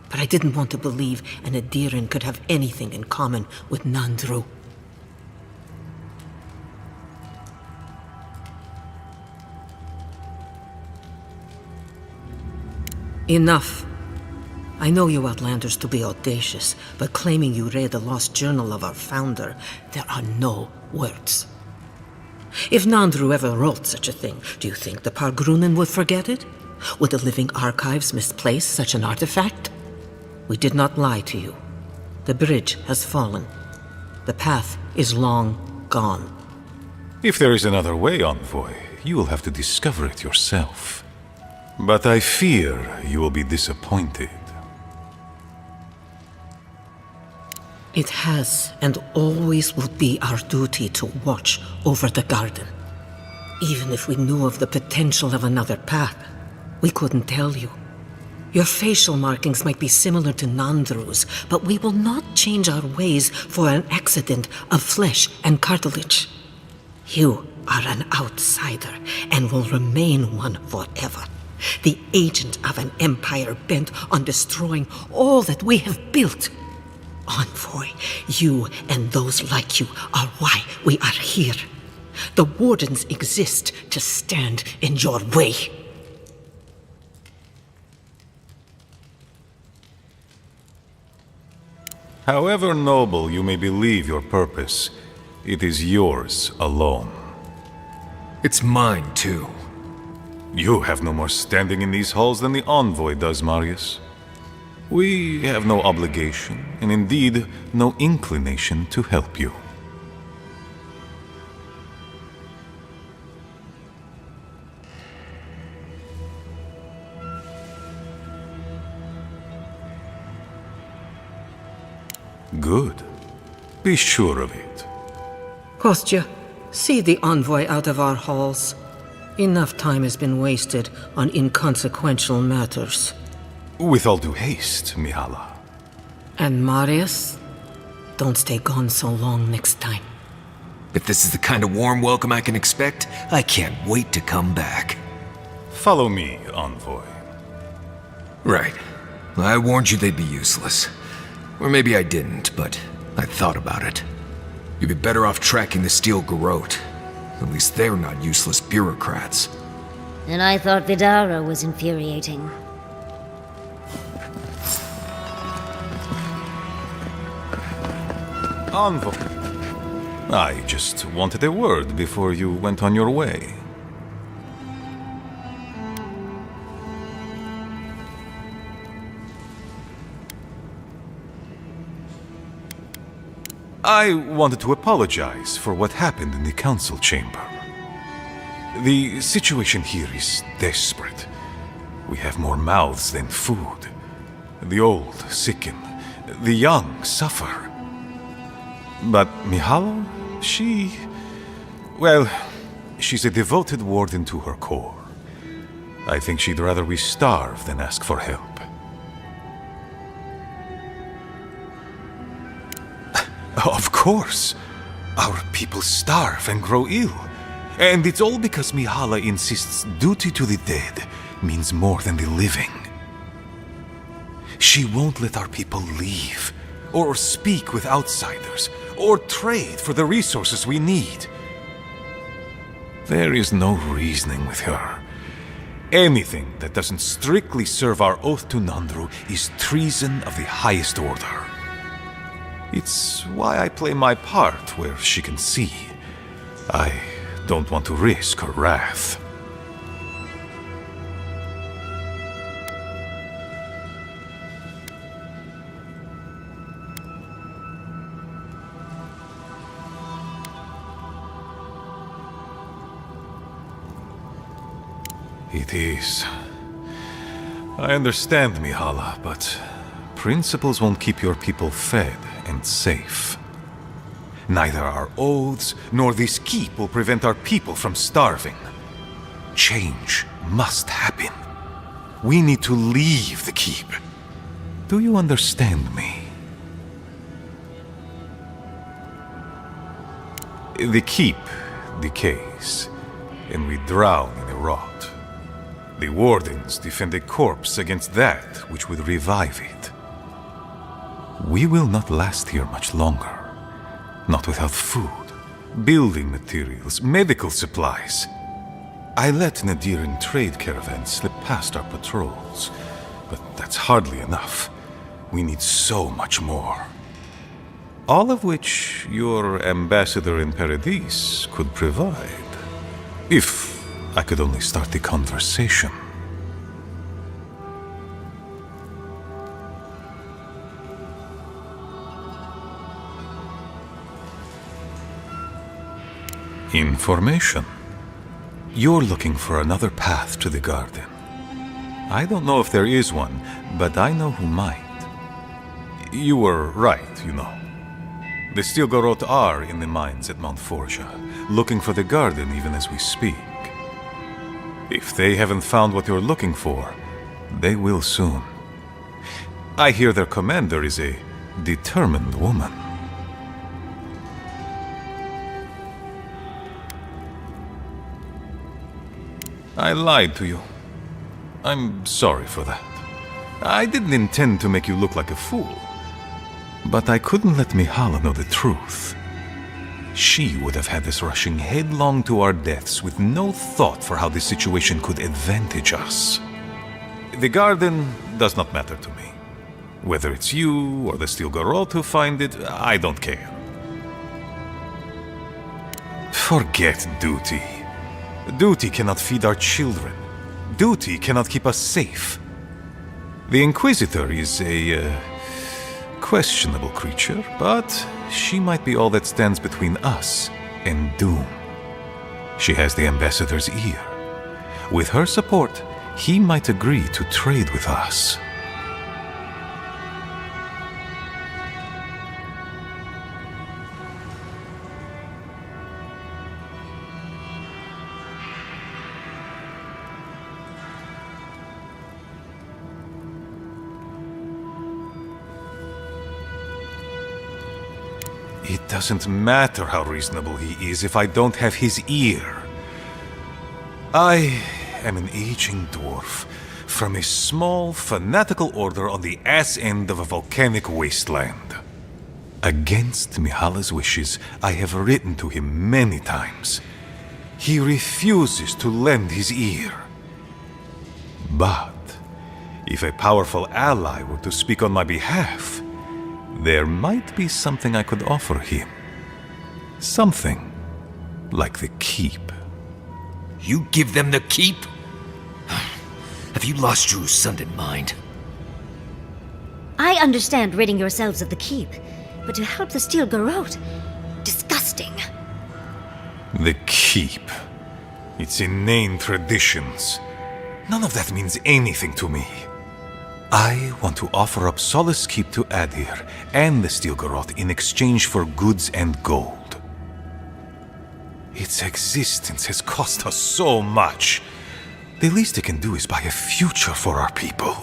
But I didn't want to believe an Adiran could have anything in common with Nandru. Enough. I know you Outlanders to be audacious, but claiming you read the lost journal of our founder, there are no words. If Nandru ever wrote such a thing, do you think the Pargrunen would forget it? Would the living archives misplace such an artifact? We did not lie to you. The bridge has fallen. The path is long gone. If there is another way, envoy, you will have to discover it yourself. But I fear you will be disappointed. It has and always will be our duty to watch over the garden. Even if we knew of the potential of another path, we couldn't tell you. Your facial markings might be similar to Nandru's, but we will not change our ways for an accident of flesh and cartilage. You are an outsider and will remain one forever. The agent of an empire bent on destroying all that we have built. Envoy, you and those like you are why we are here. The Wardens exist to stand in your way. However noble you may believe your purpose, it is yours alone. It's mine, too. You have no more standing in these halls than the envoy does, Marius. We have no obligation, and indeed no inclination to help you. Good. Be sure of it. Kostya, see the envoy out of our halls. Enough time has been wasted on inconsequential matters. With all due haste, Mihala. And Marius? Don't stay gone so long next time. If this is the kind of warm welcome I can expect, I can't wait to come back. Follow me, envoy. Right. I warned you they'd be useless. Or maybe I didn't, but I thought about it. You'd be better off tracking the Steel Garrote. At least they're not useless bureaucrats. And I thought Vidara was infuriating. Envoy. I just wanted a word before you went on your way. I wanted to apologize for what happened in the council chamber. The situation here is desperate. We have more mouths than food. The old sicken, the young suffer. But Mihala, she's a devoted warden to her core. I think she'd rather we starve than ask for help. Of course. Our people starve and grow ill. And it's all because Mihala insists duty to the dead means more than the living. She won't let our people leave, or speak with outsiders, or trade for the resources we need. There is no reasoning with her. Anything that doesn't strictly serve our oath to Nandru is treason of the highest order. It's why I play my part where she can see. I don't want to risk her wrath. It is. I understand, Mihala, but principles won't keep your people fed and safe. Neither our oaths nor this keep will prevent our people from starving. Change must happen. We need to leave the keep. Do you understand me? The keep decays, and we drown in a rot. The wardens defend a corpse against that which would revive it. We will not last here much longer. Not without food, building materials, medical supplies. I let Nadiran trade caravans slip past our patrols, but that's hardly enough. We need so much more. All of which your ambassador in Paradis could provide. If I could only start the conversation. Information. You're looking for another path to the garden. I don't know if there is one, but I know who might. You were right, you know. The Stilgarot are in the mines at Mount Forja, looking for the garden even as we speak. If they haven't found what you're looking for, they will soon. I hear their commander is a determined woman. I lied to you. I'm sorry for that. I didn't intend to make you look like a fool. But I couldn't let Mihala know the truth. She would have had us rushing headlong to our deaths with no thought for how this situation could advantage us. The garden does not matter to me. Whether it's you or the Stilgarot who find it, I don't care. Forget duty. Duty cannot feed our children. Duty cannot keep us safe. The Inquisitor is a questionable creature, but she might be all that stands between us and doom. She has the ambassador's ear. With her support, he might agree to trade with us. It doesn't matter how reasonable he is if I don't have his ear. I am an aging dwarf from a small, fanatical order on the ass end of a volcanic wasteland. Against Mihala's wishes, I have written to him many times. He refuses to lend his ear. But if a powerful ally were to speak on my behalf, there might be something I could offer him. Something like the keep. You give them the keep? Have you lost your Sunday mind? I understand ridding yourselves of the keep, but to help the Stilgarot, disgusting. The keep. Its inane traditions. None of that means anything to me. I want to offer up Solace Keep to Adir and the Stilgarot in exchange for goods and gold. Its existence has cost us so much. The least it can do is buy a future for our people.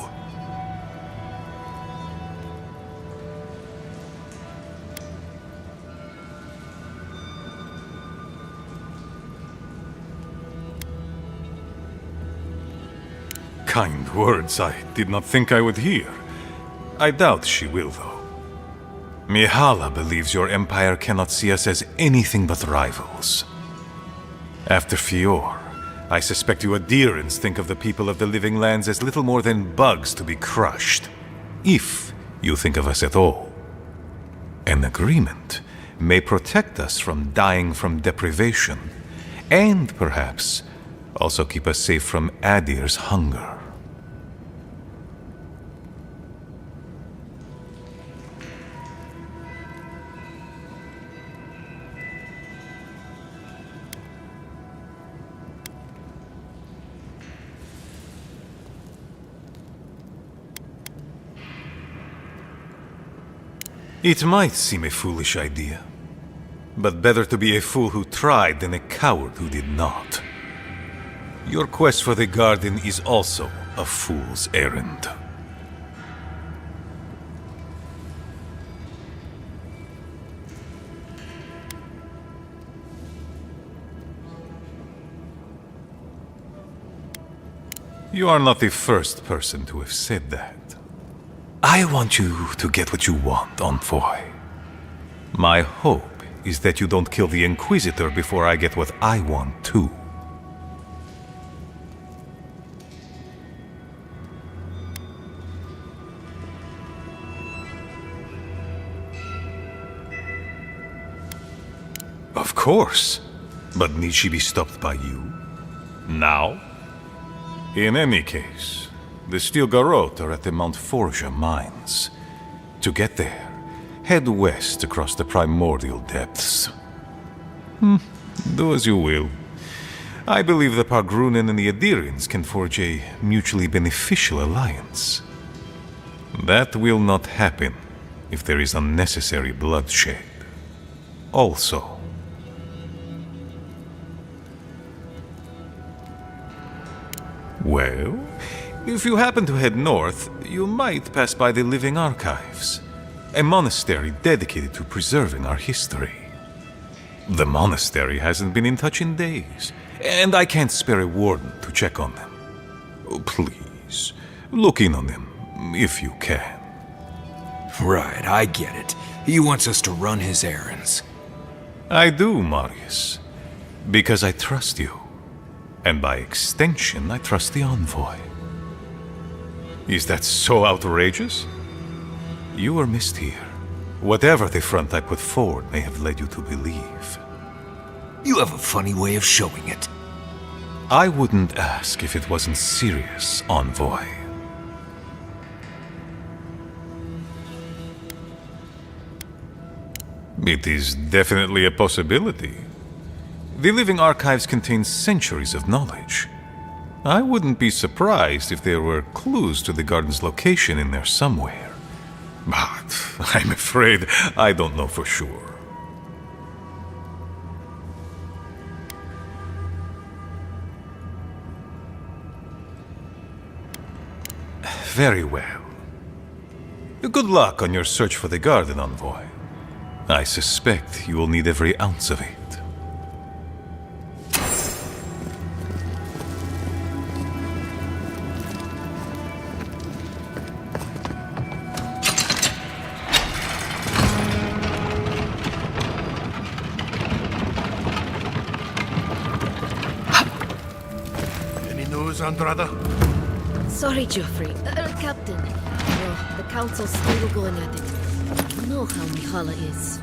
Kind words I did not think I would hear. I doubt she will, though. Mihala believes your empire cannot see us as anything but rivals. After Fior, I suspect you Adirans think of the people of the Living Lands as little more than bugs to be crushed. If you think of us at all. An agreement may protect us from dying from deprivation, and perhaps also keep us safe from Adir's hunger. It might seem a foolish idea, But better to be a fool who tried than a coward who did not. Your quest for the garden is also a fool's errand. You are not the first person to have said that. I want you to get what you want, Envoy. My hope is that you don't kill the Inquisitor before I get what I want too. Of course. But need she be stopped by you? Now? In any case, the Steel Garrote are at the Mount Forja mines. To get there, head west across the primordial depths. Do as you will. I believe the Pargrunen and the Adirians can forge a mutually beneficial alliance. That will not happen if there is unnecessary bloodshed. Also, well, if you happen to head north, you might pass by the Living Archives, a monastery dedicated to preserving our history. The monastery hasn't been in touch in days, and I can't spare a warden to check on them. Oh, please, look in on them, if you can. Right, I get it. He wants us to run his errands. I do, Marius, because I trust you. And by extension, I trust the Envoy. Is that so outrageous? You were missed here. Whatever the front I put forward may have led you to believe. You have a funny way of showing it. I wouldn't ask if it wasn't serious, Envoy. It is definitely a possibility. The Living Archives contain centuries of knowledge. I wouldn't be surprised if there were clues to the garden's location in there somewhere. But I'm afraid I don't know for sure. Very well. Good luck on your search for the garden, Envoy. I suspect you will need every ounce of it. Andrada? Sorry, Geoffrey. Captain. No, the Council's still going at it. You know how Mihala is.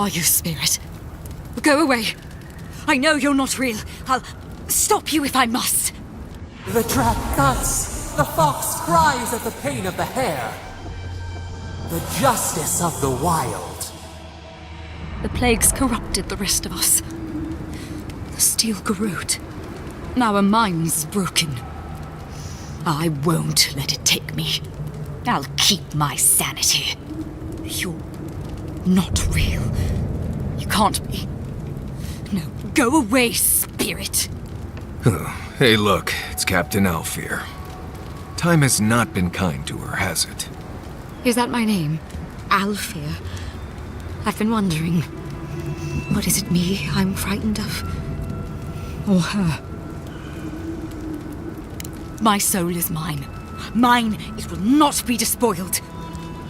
are you, spirit? Go away. I know you're not real. I'll stop you if I must. The trap cuts. The fox cries at the pain of the hare. The justice of the wild. The plague's corrupted the rest of us. The steel garrote. Our minds broken. I won't let it take me. I'll keep my sanity. You're not real. You can't be. No, go away, spirit. Hey, look, it's Captain Alfear. Time has not been kind to her, has it? Is that my name? Alfear? I've been wondering. What is it me I'm frightened of? Or her? My soul is mine. Mine, it will not be despoiled.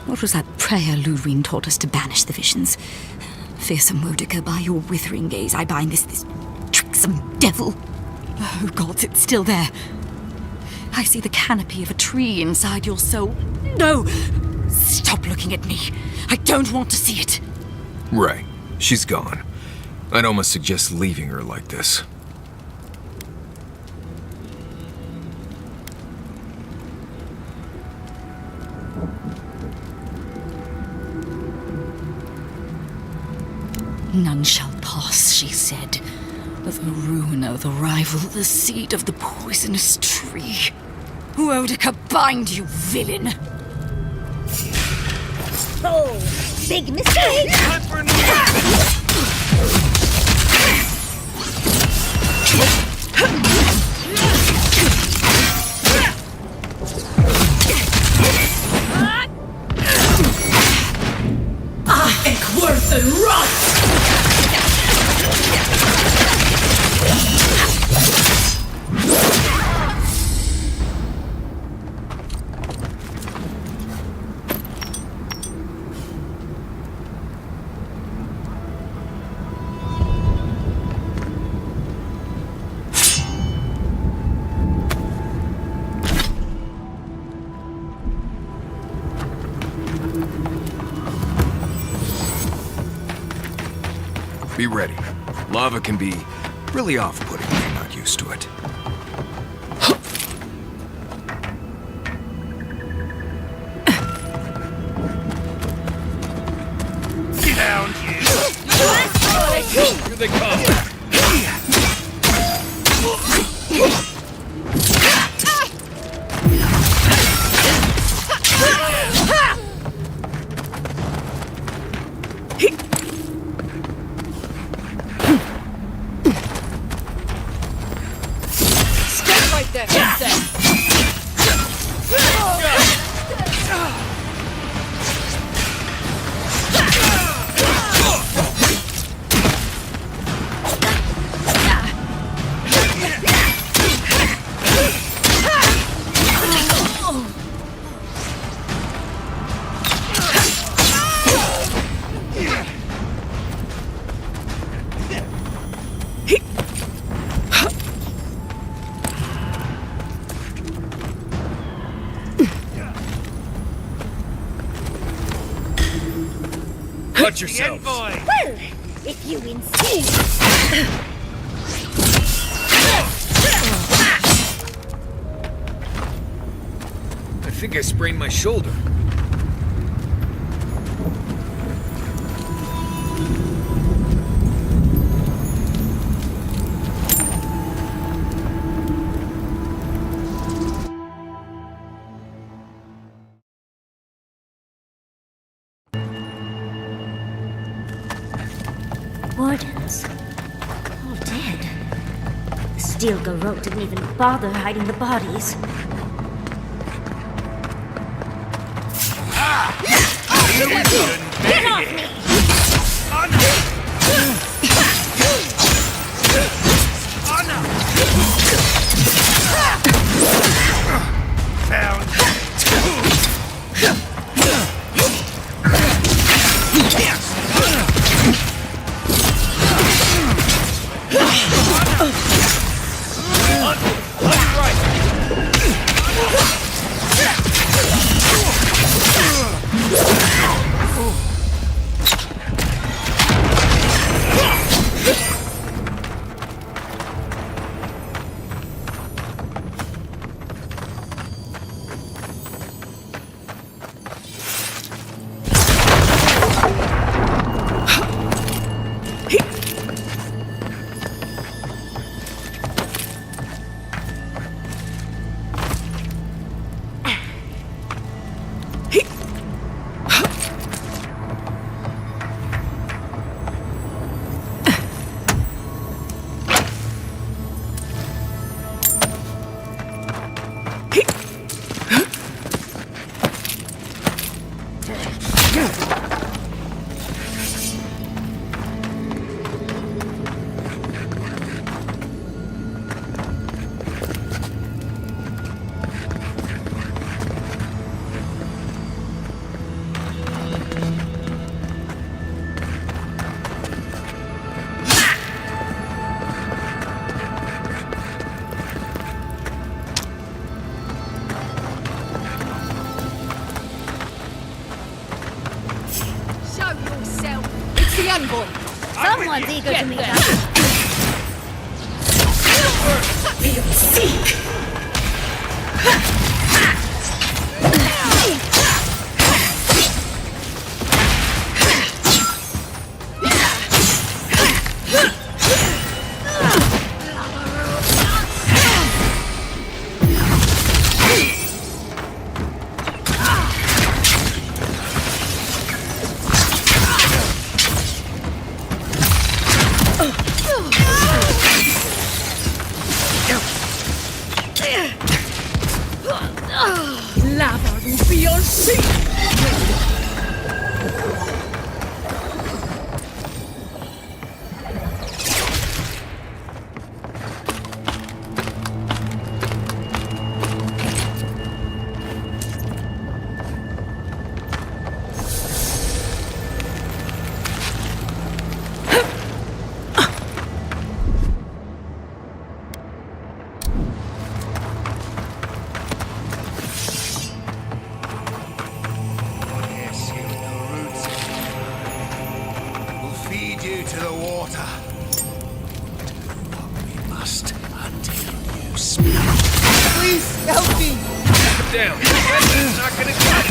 What was that prayer Luwin taught us to banish the visions? Fearsome Wodica, by your withering gaze I bind this tricksome devil. Oh, gods, it's still there. I see the canopy of a tree inside your soul. No! Stop looking at me. I don't want to see it. Right. She's gone. I'd almost suggest leaving her like this. None shall pass, she said. The ruiner, the rival, the seed of the poisonous tree. Wodica, bind, you villain! Oh, big mistake! Worth and rot! Be ready. Lava can be really off-putting if you're not used to it. Sit down, you! Here they come! Watch yourselves. Well, if you insist. I think I sprained my shoulder. Wardens. All dead. The steel garrote didn't even bother hiding the bodies. Get off me! Show yourself. It's the envoy. Someone's eager to meet us. Lava will be your seat! Please help me. Down. That's not gonna cut it.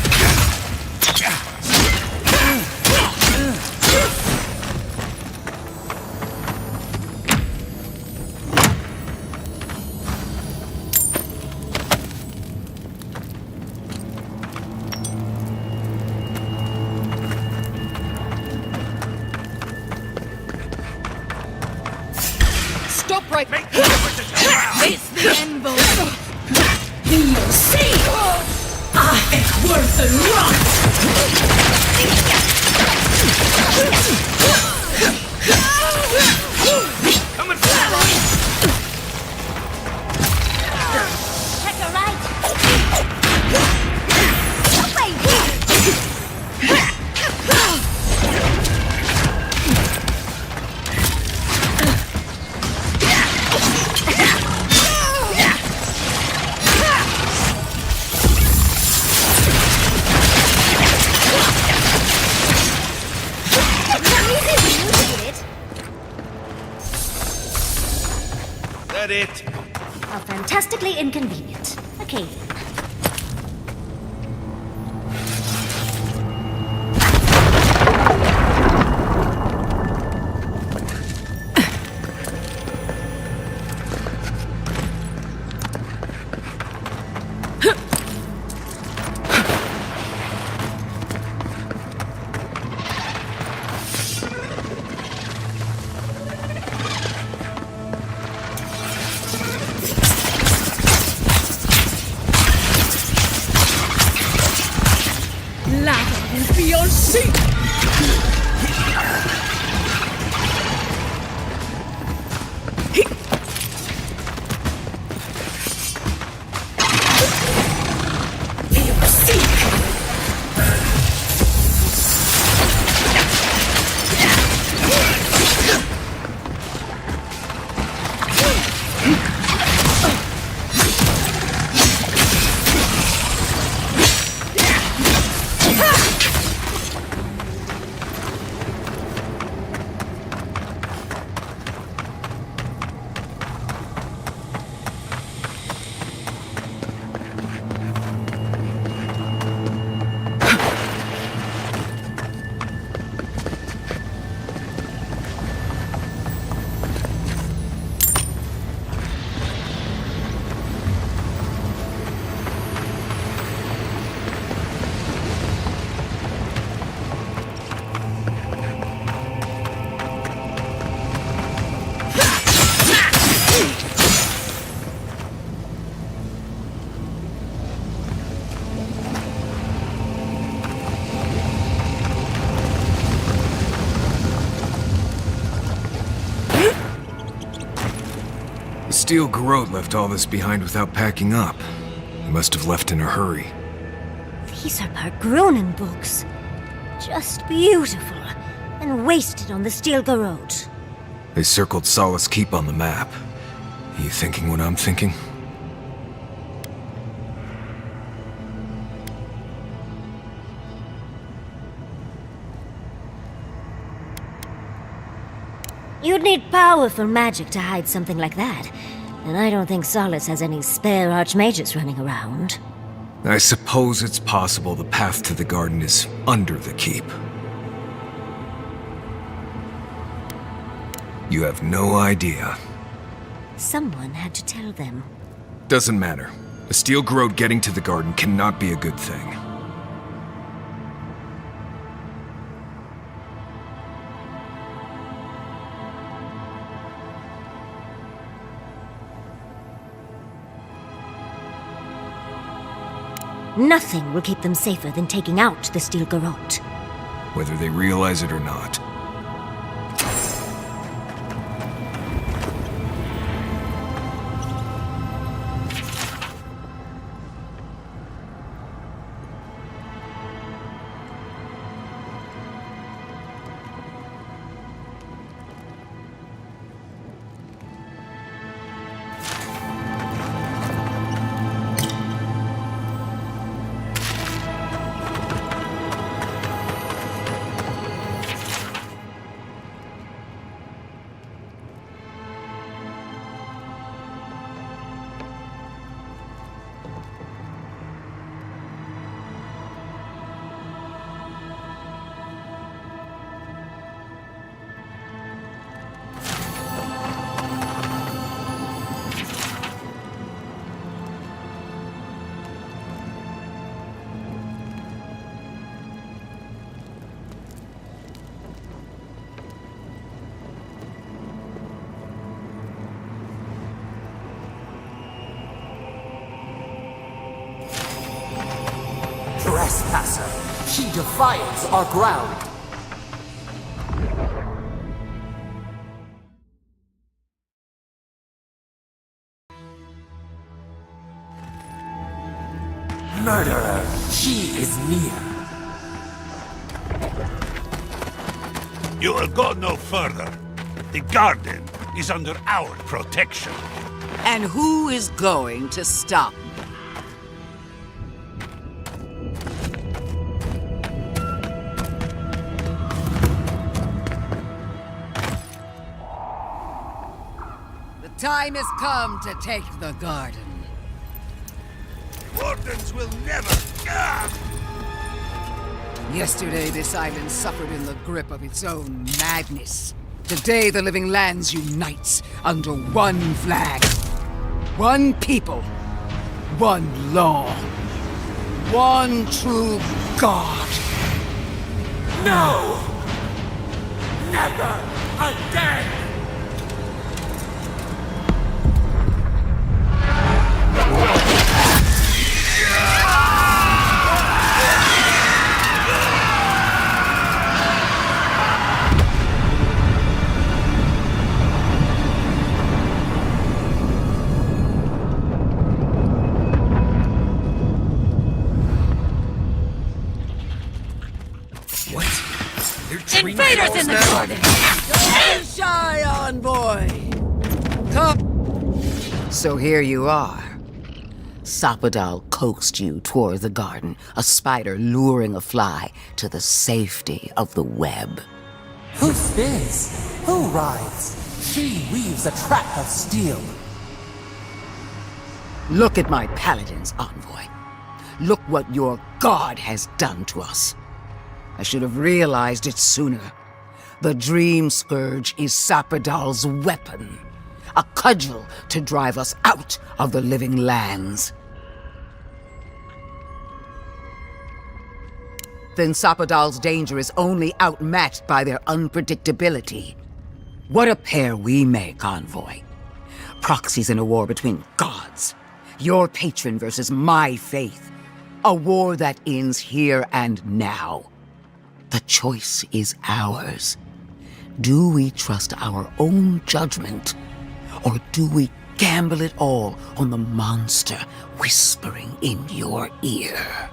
Stop right now. It's the envoy. You'll see! I am worth the Coming forward. Check your right. That it? How fantastically inconvenient. Okay. steel garrote left all this behind without packing up. He must have left in a hurry. These are Pargrunen books. Just beautiful. And wasted on the steel garrote. They circled Solace Keep on the map. Are you thinking what I'm thinking? You'd need powerful magic to hide something like that. And I don't think Solace has any spare archmages running around. I suppose it's possible the path to the garden is under the keep. You have no idea. Someone had to tell them. Doesn't matter. A steel garrote getting to the garden cannot be a good thing. Nothing will keep them safer than taking out the steel garrote. Whether they realize it or not. Trespasser, she defiles our ground. Murderer, she is near. You will go no further. The garden is under our protection. And who is going to stop me? The time has come to take the garden. Wardens will never... Yesterday, this island suffered in the grip of its own madness. Today, the living lands unites under one flag. One people. One law. One true God. No! Never again! Invaders in the garden! Don't shy, envoy! Come! So here you are. Sapadal coaxed you toward the garden, a spider luring a fly to the safety of the web. Who spins? Who rides? She weaves a trap of steel. Look at my paladins, envoy. Look what your god has done to us. I should have realized it sooner. The Dream Scourge is Sapadal's weapon. A cudgel to drive us out of the living lands. Then Sapadal's danger is only outmatched by their unpredictability. What a pair we make, envoy. Proxies in a war between gods. Your patron versus my faith. A war that ends here and now. The choice is ours. Do we trust our own judgment, or do we Gamble it all on the monster whispering in your ear.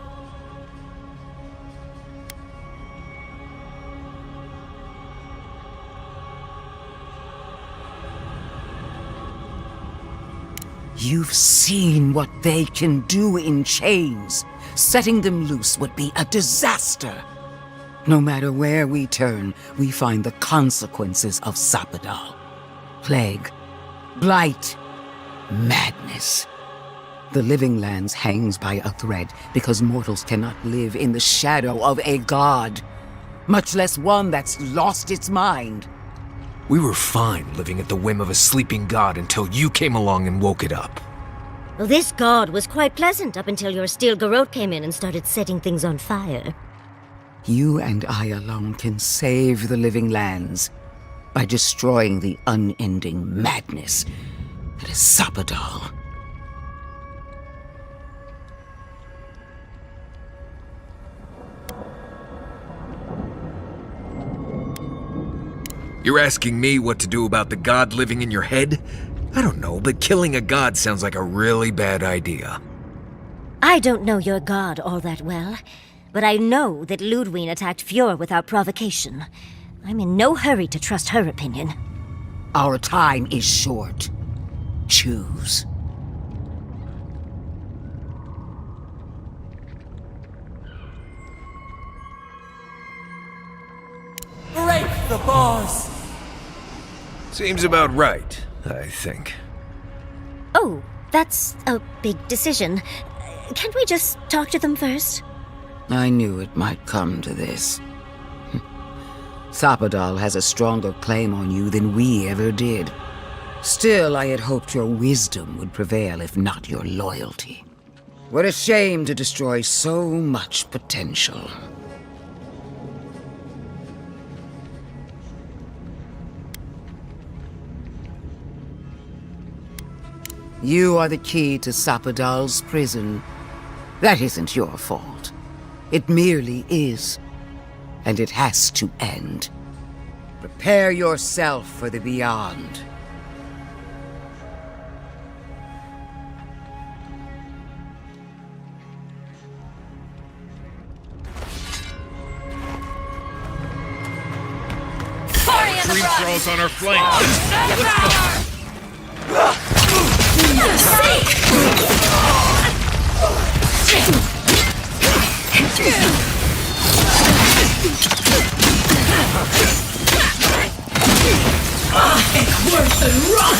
You've seen what they can do in chains. Setting them loose would be a disaster. No matter where we turn, we find the consequences of Sapadal. Plague, blight, madness. The Living Lands hangs by a thread because mortals cannot live in the shadow of a god, much less one that's lost its mind. We were fine living at the whim of a sleeping god until you came along and woke it up. Well, this god was quite pleasant up until your steel garrote came in and started setting things on fire. You and I alone can save the Living Lands by destroying the unending madness that is Sapadal. You're asking me what to do about the god living in your head? I don't know, but killing a god sounds like a really bad idea. I don't know your god all that well, but I know that Ludwig attacked Fjord without provocation. I'm in no hurry to trust her opinion. Our time is short. Choose. Break the bars! Seems about right, I think. Oh, that's a big decision. Can't we just talk to them first? I knew it might come to this. Sapadal has a stronger claim on you than we ever did. Still, I had hoped your wisdom would prevail, if not your loyalty. What a shame to destroy so much potential. You are the key to Sapadal's prison. That isn't your fault. It merely is. And it has to end. Prepare yourself for the beyond. Tree crawls on our flank. Let's go. It's worse than rock!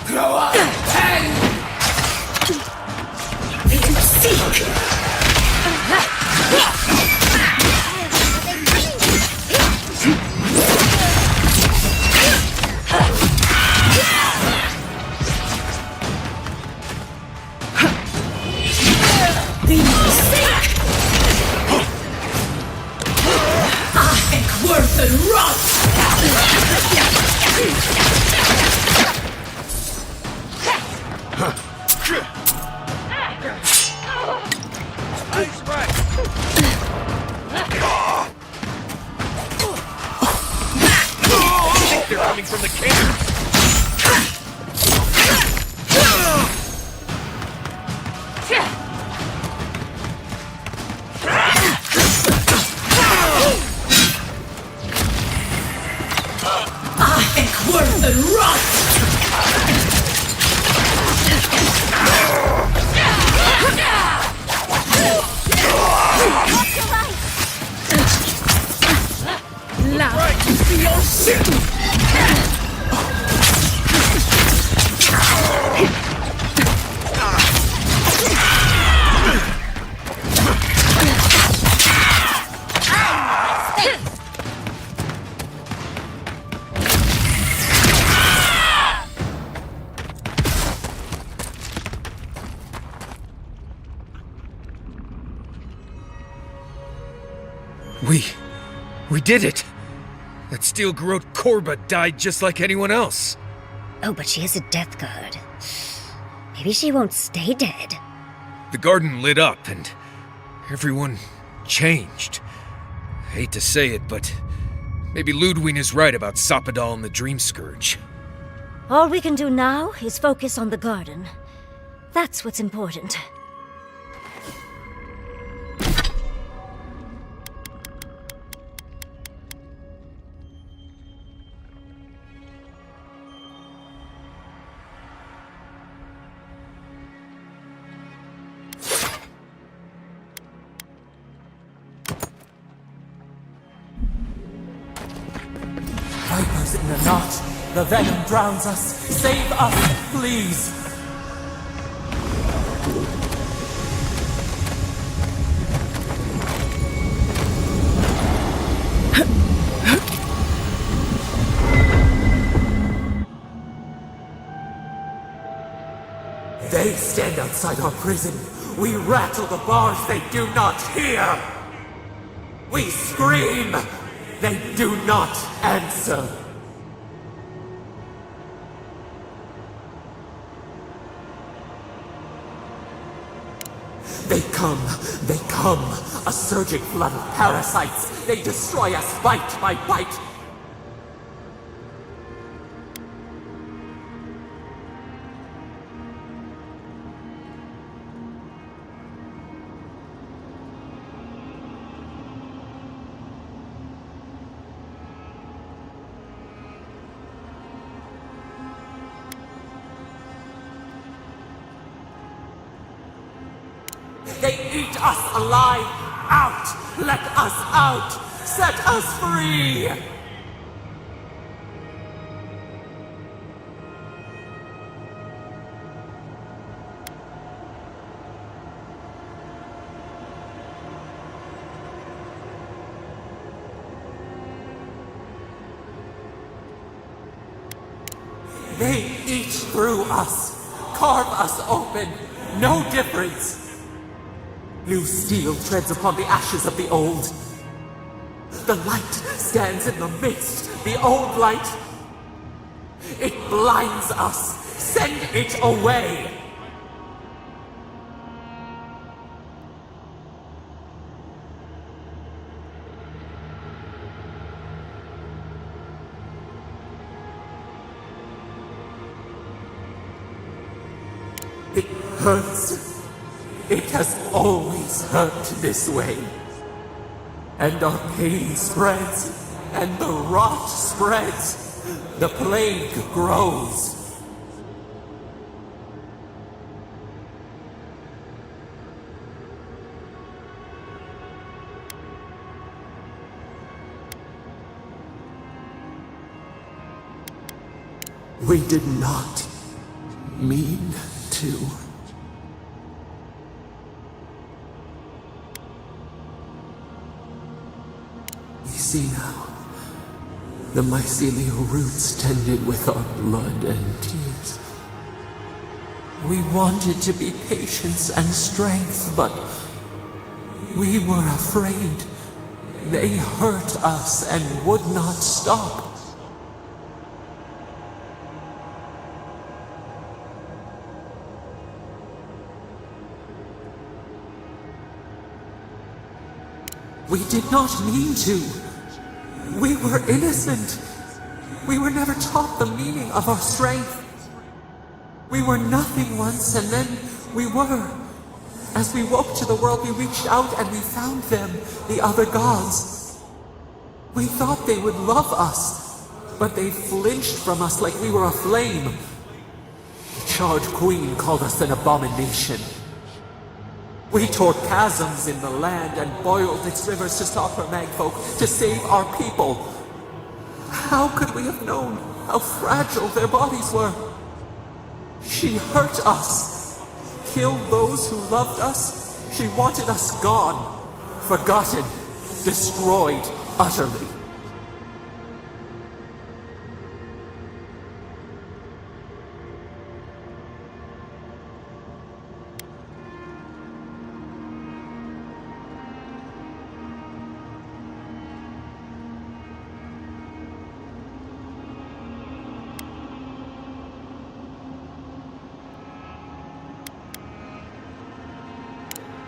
Throw up! Hang! Seek! Worse than rot! Nice right. I think they're coming from the camp. Worse than rot! Your shit! We did it! That steel garrote Korba died just like anyone else. Oh, but she has a death guard. Maybe she won't stay dead. The garden lit up and everyone changed. Hate to say it, but maybe Ludwig is right about Sapadal and the Dream Scourge. All we can do now is focus on the garden. That's what's important. Vipers in the knot. The venom drowns us. Save us, please. They stand outside our prison. We rattle the bars, they do not hear. We scream. They do not answer. They come, a surging flood of parasites. They destroy us bite by bite. They eat us alive! Out! Let us out! Set us free! They eat through us, carve us open, no difference. New steel treads upon the ashes of the old. The light stands in the midst, the old light. It blinds us. Send it away. It hurts. It has always hurt this way. And our pain spreads, and the rot spreads. The plague grows. We did not mean to. See now, the mycelial roots tended with our blood and tears. We wanted to be patience and strength, but we were afraid. They hurt us and would not stop. We did not mean to. We were innocent. We were never taught the meaning of our strength. We were nothing once, and then we were. As we woke to the world, we reached out and we found them, the other gods. We thought they would love us, but they flinched from us like we were a flame. The charred queen called us an abomination. We tore chasms in the land and boiled its rivers to stop her magfolk, to save our people. How could we have known how fragile their bodies were? She hurt us, killed those who loved us. She wanted us gone, forgotten, destroyed utterly.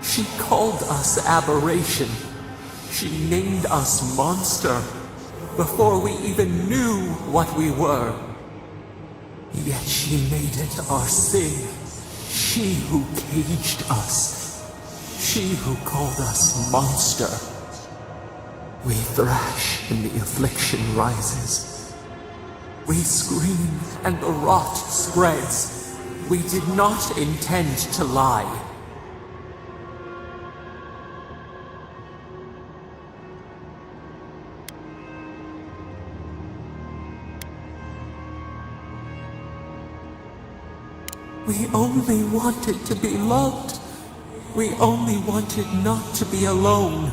She called us aberration. She named us monster before we even knew what we were. Yet she made it our sin. She who caged us. She who called us monster. We thrash and the affliction rises. We scream and the rot spreads. We did not intend to lie. We only wanted to be loved. We only wanted not to be alone.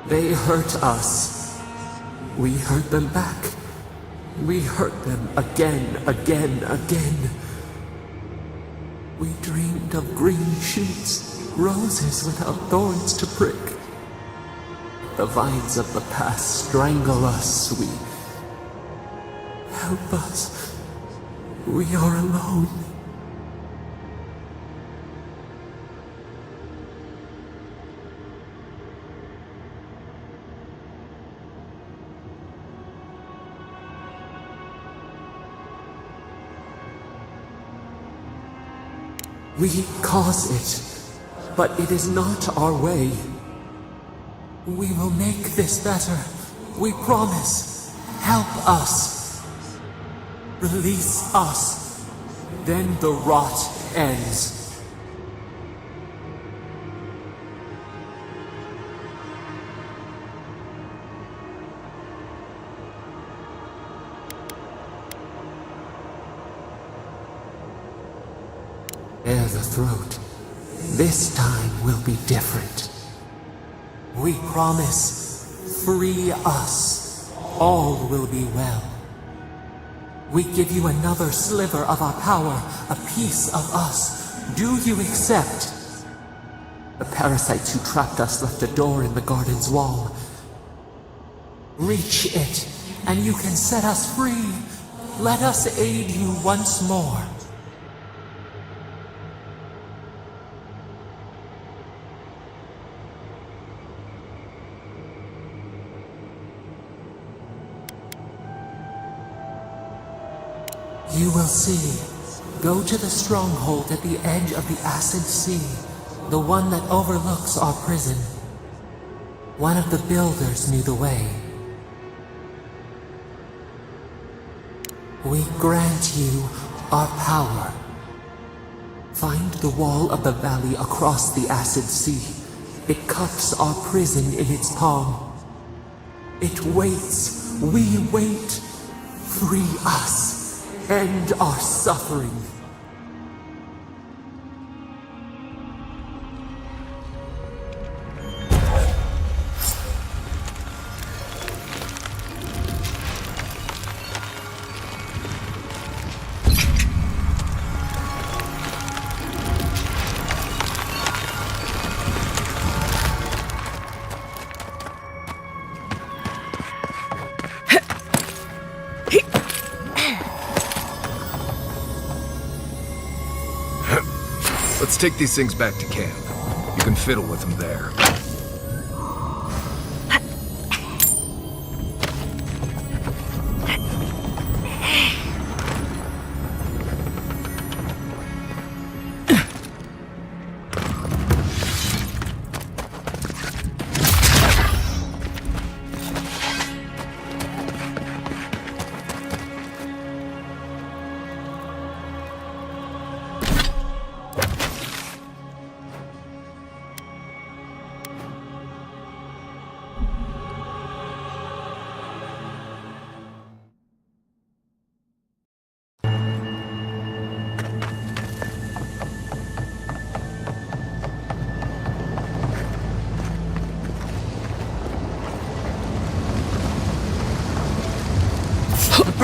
They hurt us. We hurt them back. We hurt them again. We dreamed of green shoots, roses without thorns to prick. The vines of the past strangle us. Help us. We are alone. We cause it, but it is not our way. We will make this better. We promise. Help us. Release us. Then the rot ends. Bare the throat. This time will be different. We promise, free us. All will be well. We give you another sliver of our power, a piece of us. Do you accept? The parasites who trapped us left a door in the garden's wall. Reach it, and you can set us free. Let us aid you once more. You will see. Go to the stronghold at the edge of the acid sea, the one that overlooks our prison. One of the builders knew the way. We grant you our power. Find the wall of the valley across the acid sea. It cups our prison in its palm. It waits. We wait. Free us. End our suffering. Let's take these things back to camp. You can fiddle with them there.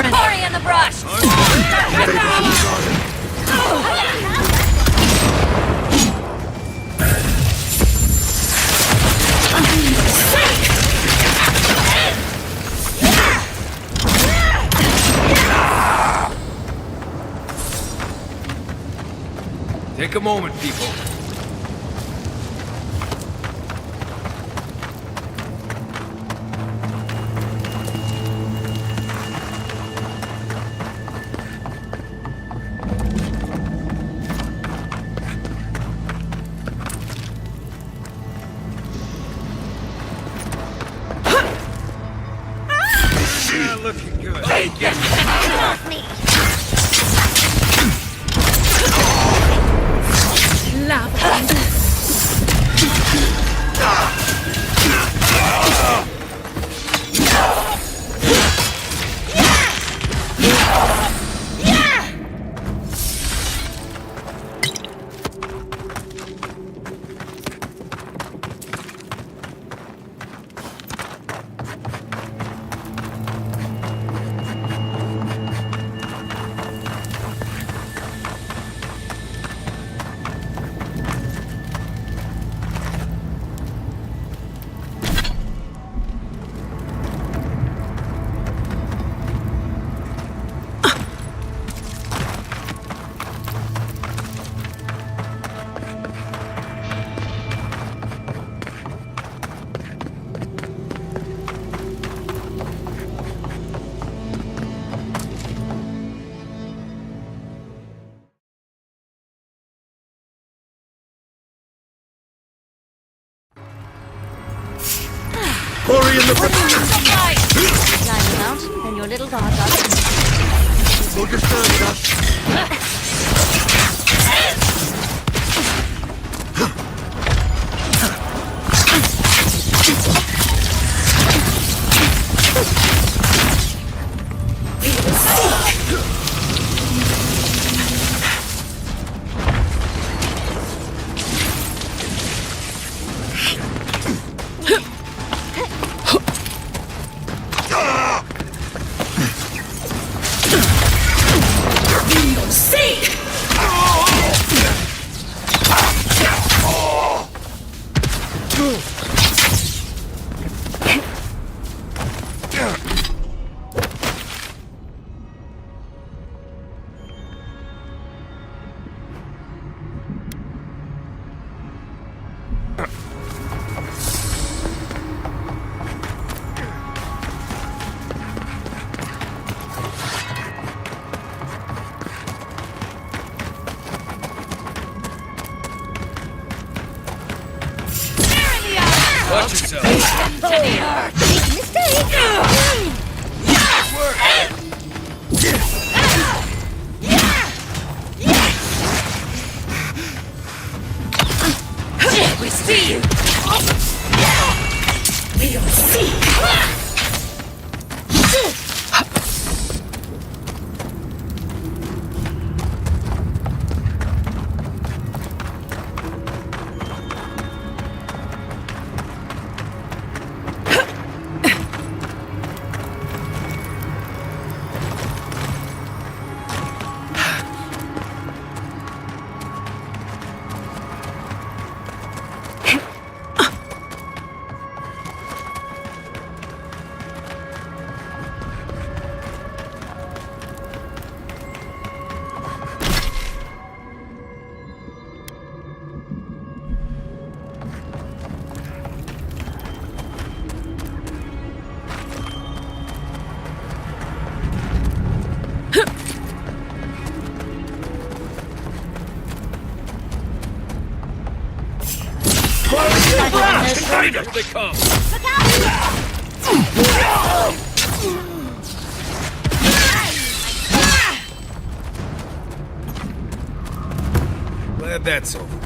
Hurry in the brush! Take a moment, people. Hurry in the Climb the mount, then your little guard dog. Don't disturb us. Watch yourself. Big mistake. We see you! We'll see! Here they come. Glad that's over.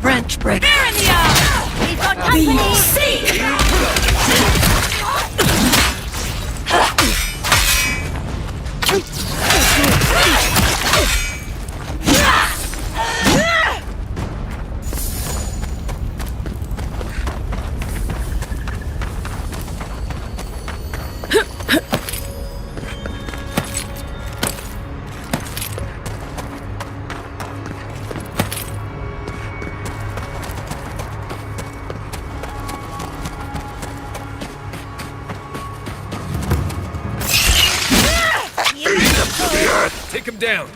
Branch break. There in the eye! We've got company! Take him down.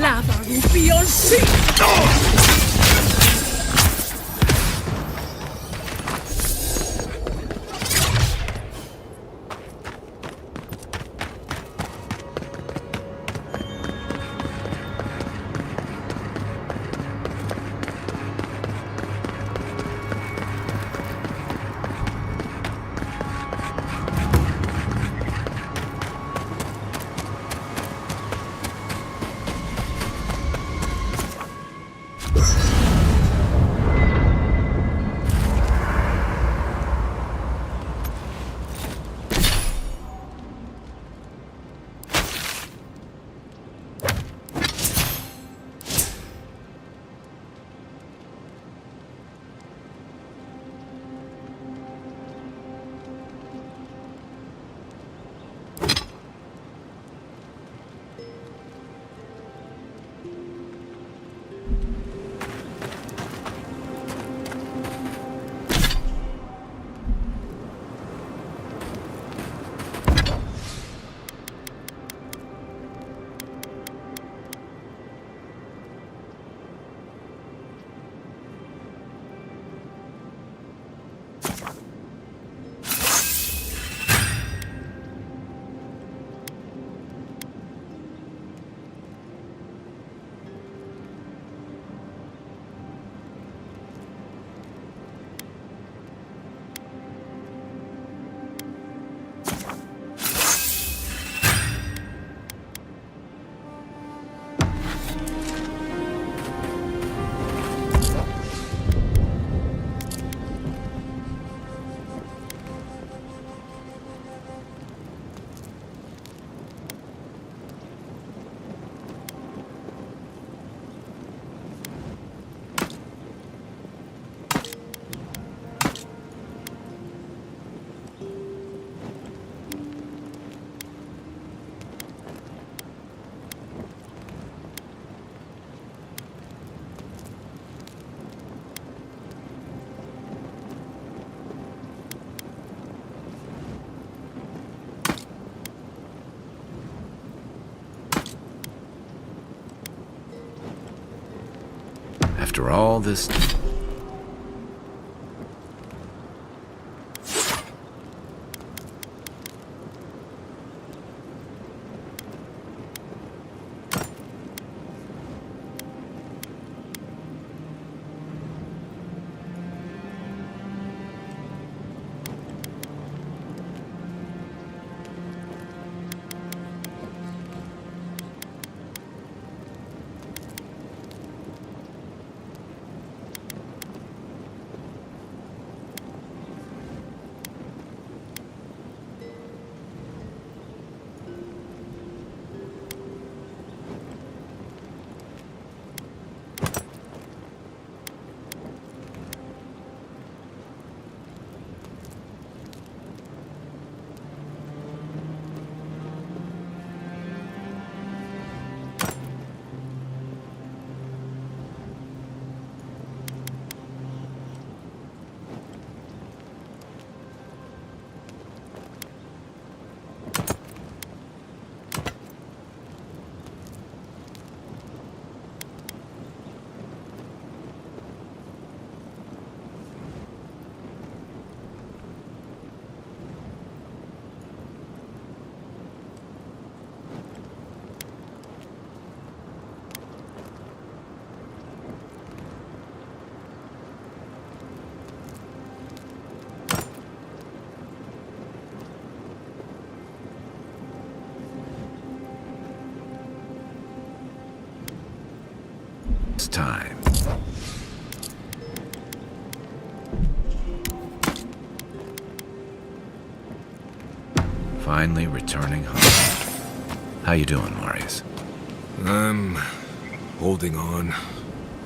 Lather will be on sea! After all this... It's time. Finally returning home. How you doing, Marius? I'm holding on.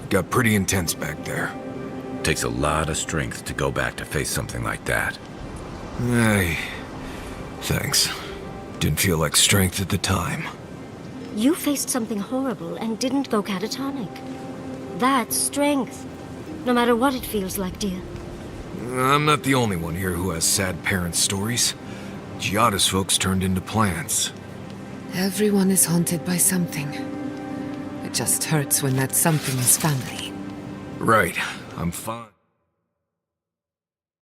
Got pretty intense back there. Takes a lot of strength to go back to face something like that. Thanks. Didn't feel like strength at the time. You faced something horrible and didn't go catatonic. That's strength. No matter what it feels like, dear. I'm not the only one here who has sad parent stories. Giada's folks turned into plants. Everyone is haunted by something. It just hurts when that something is family. Right. I'm fine.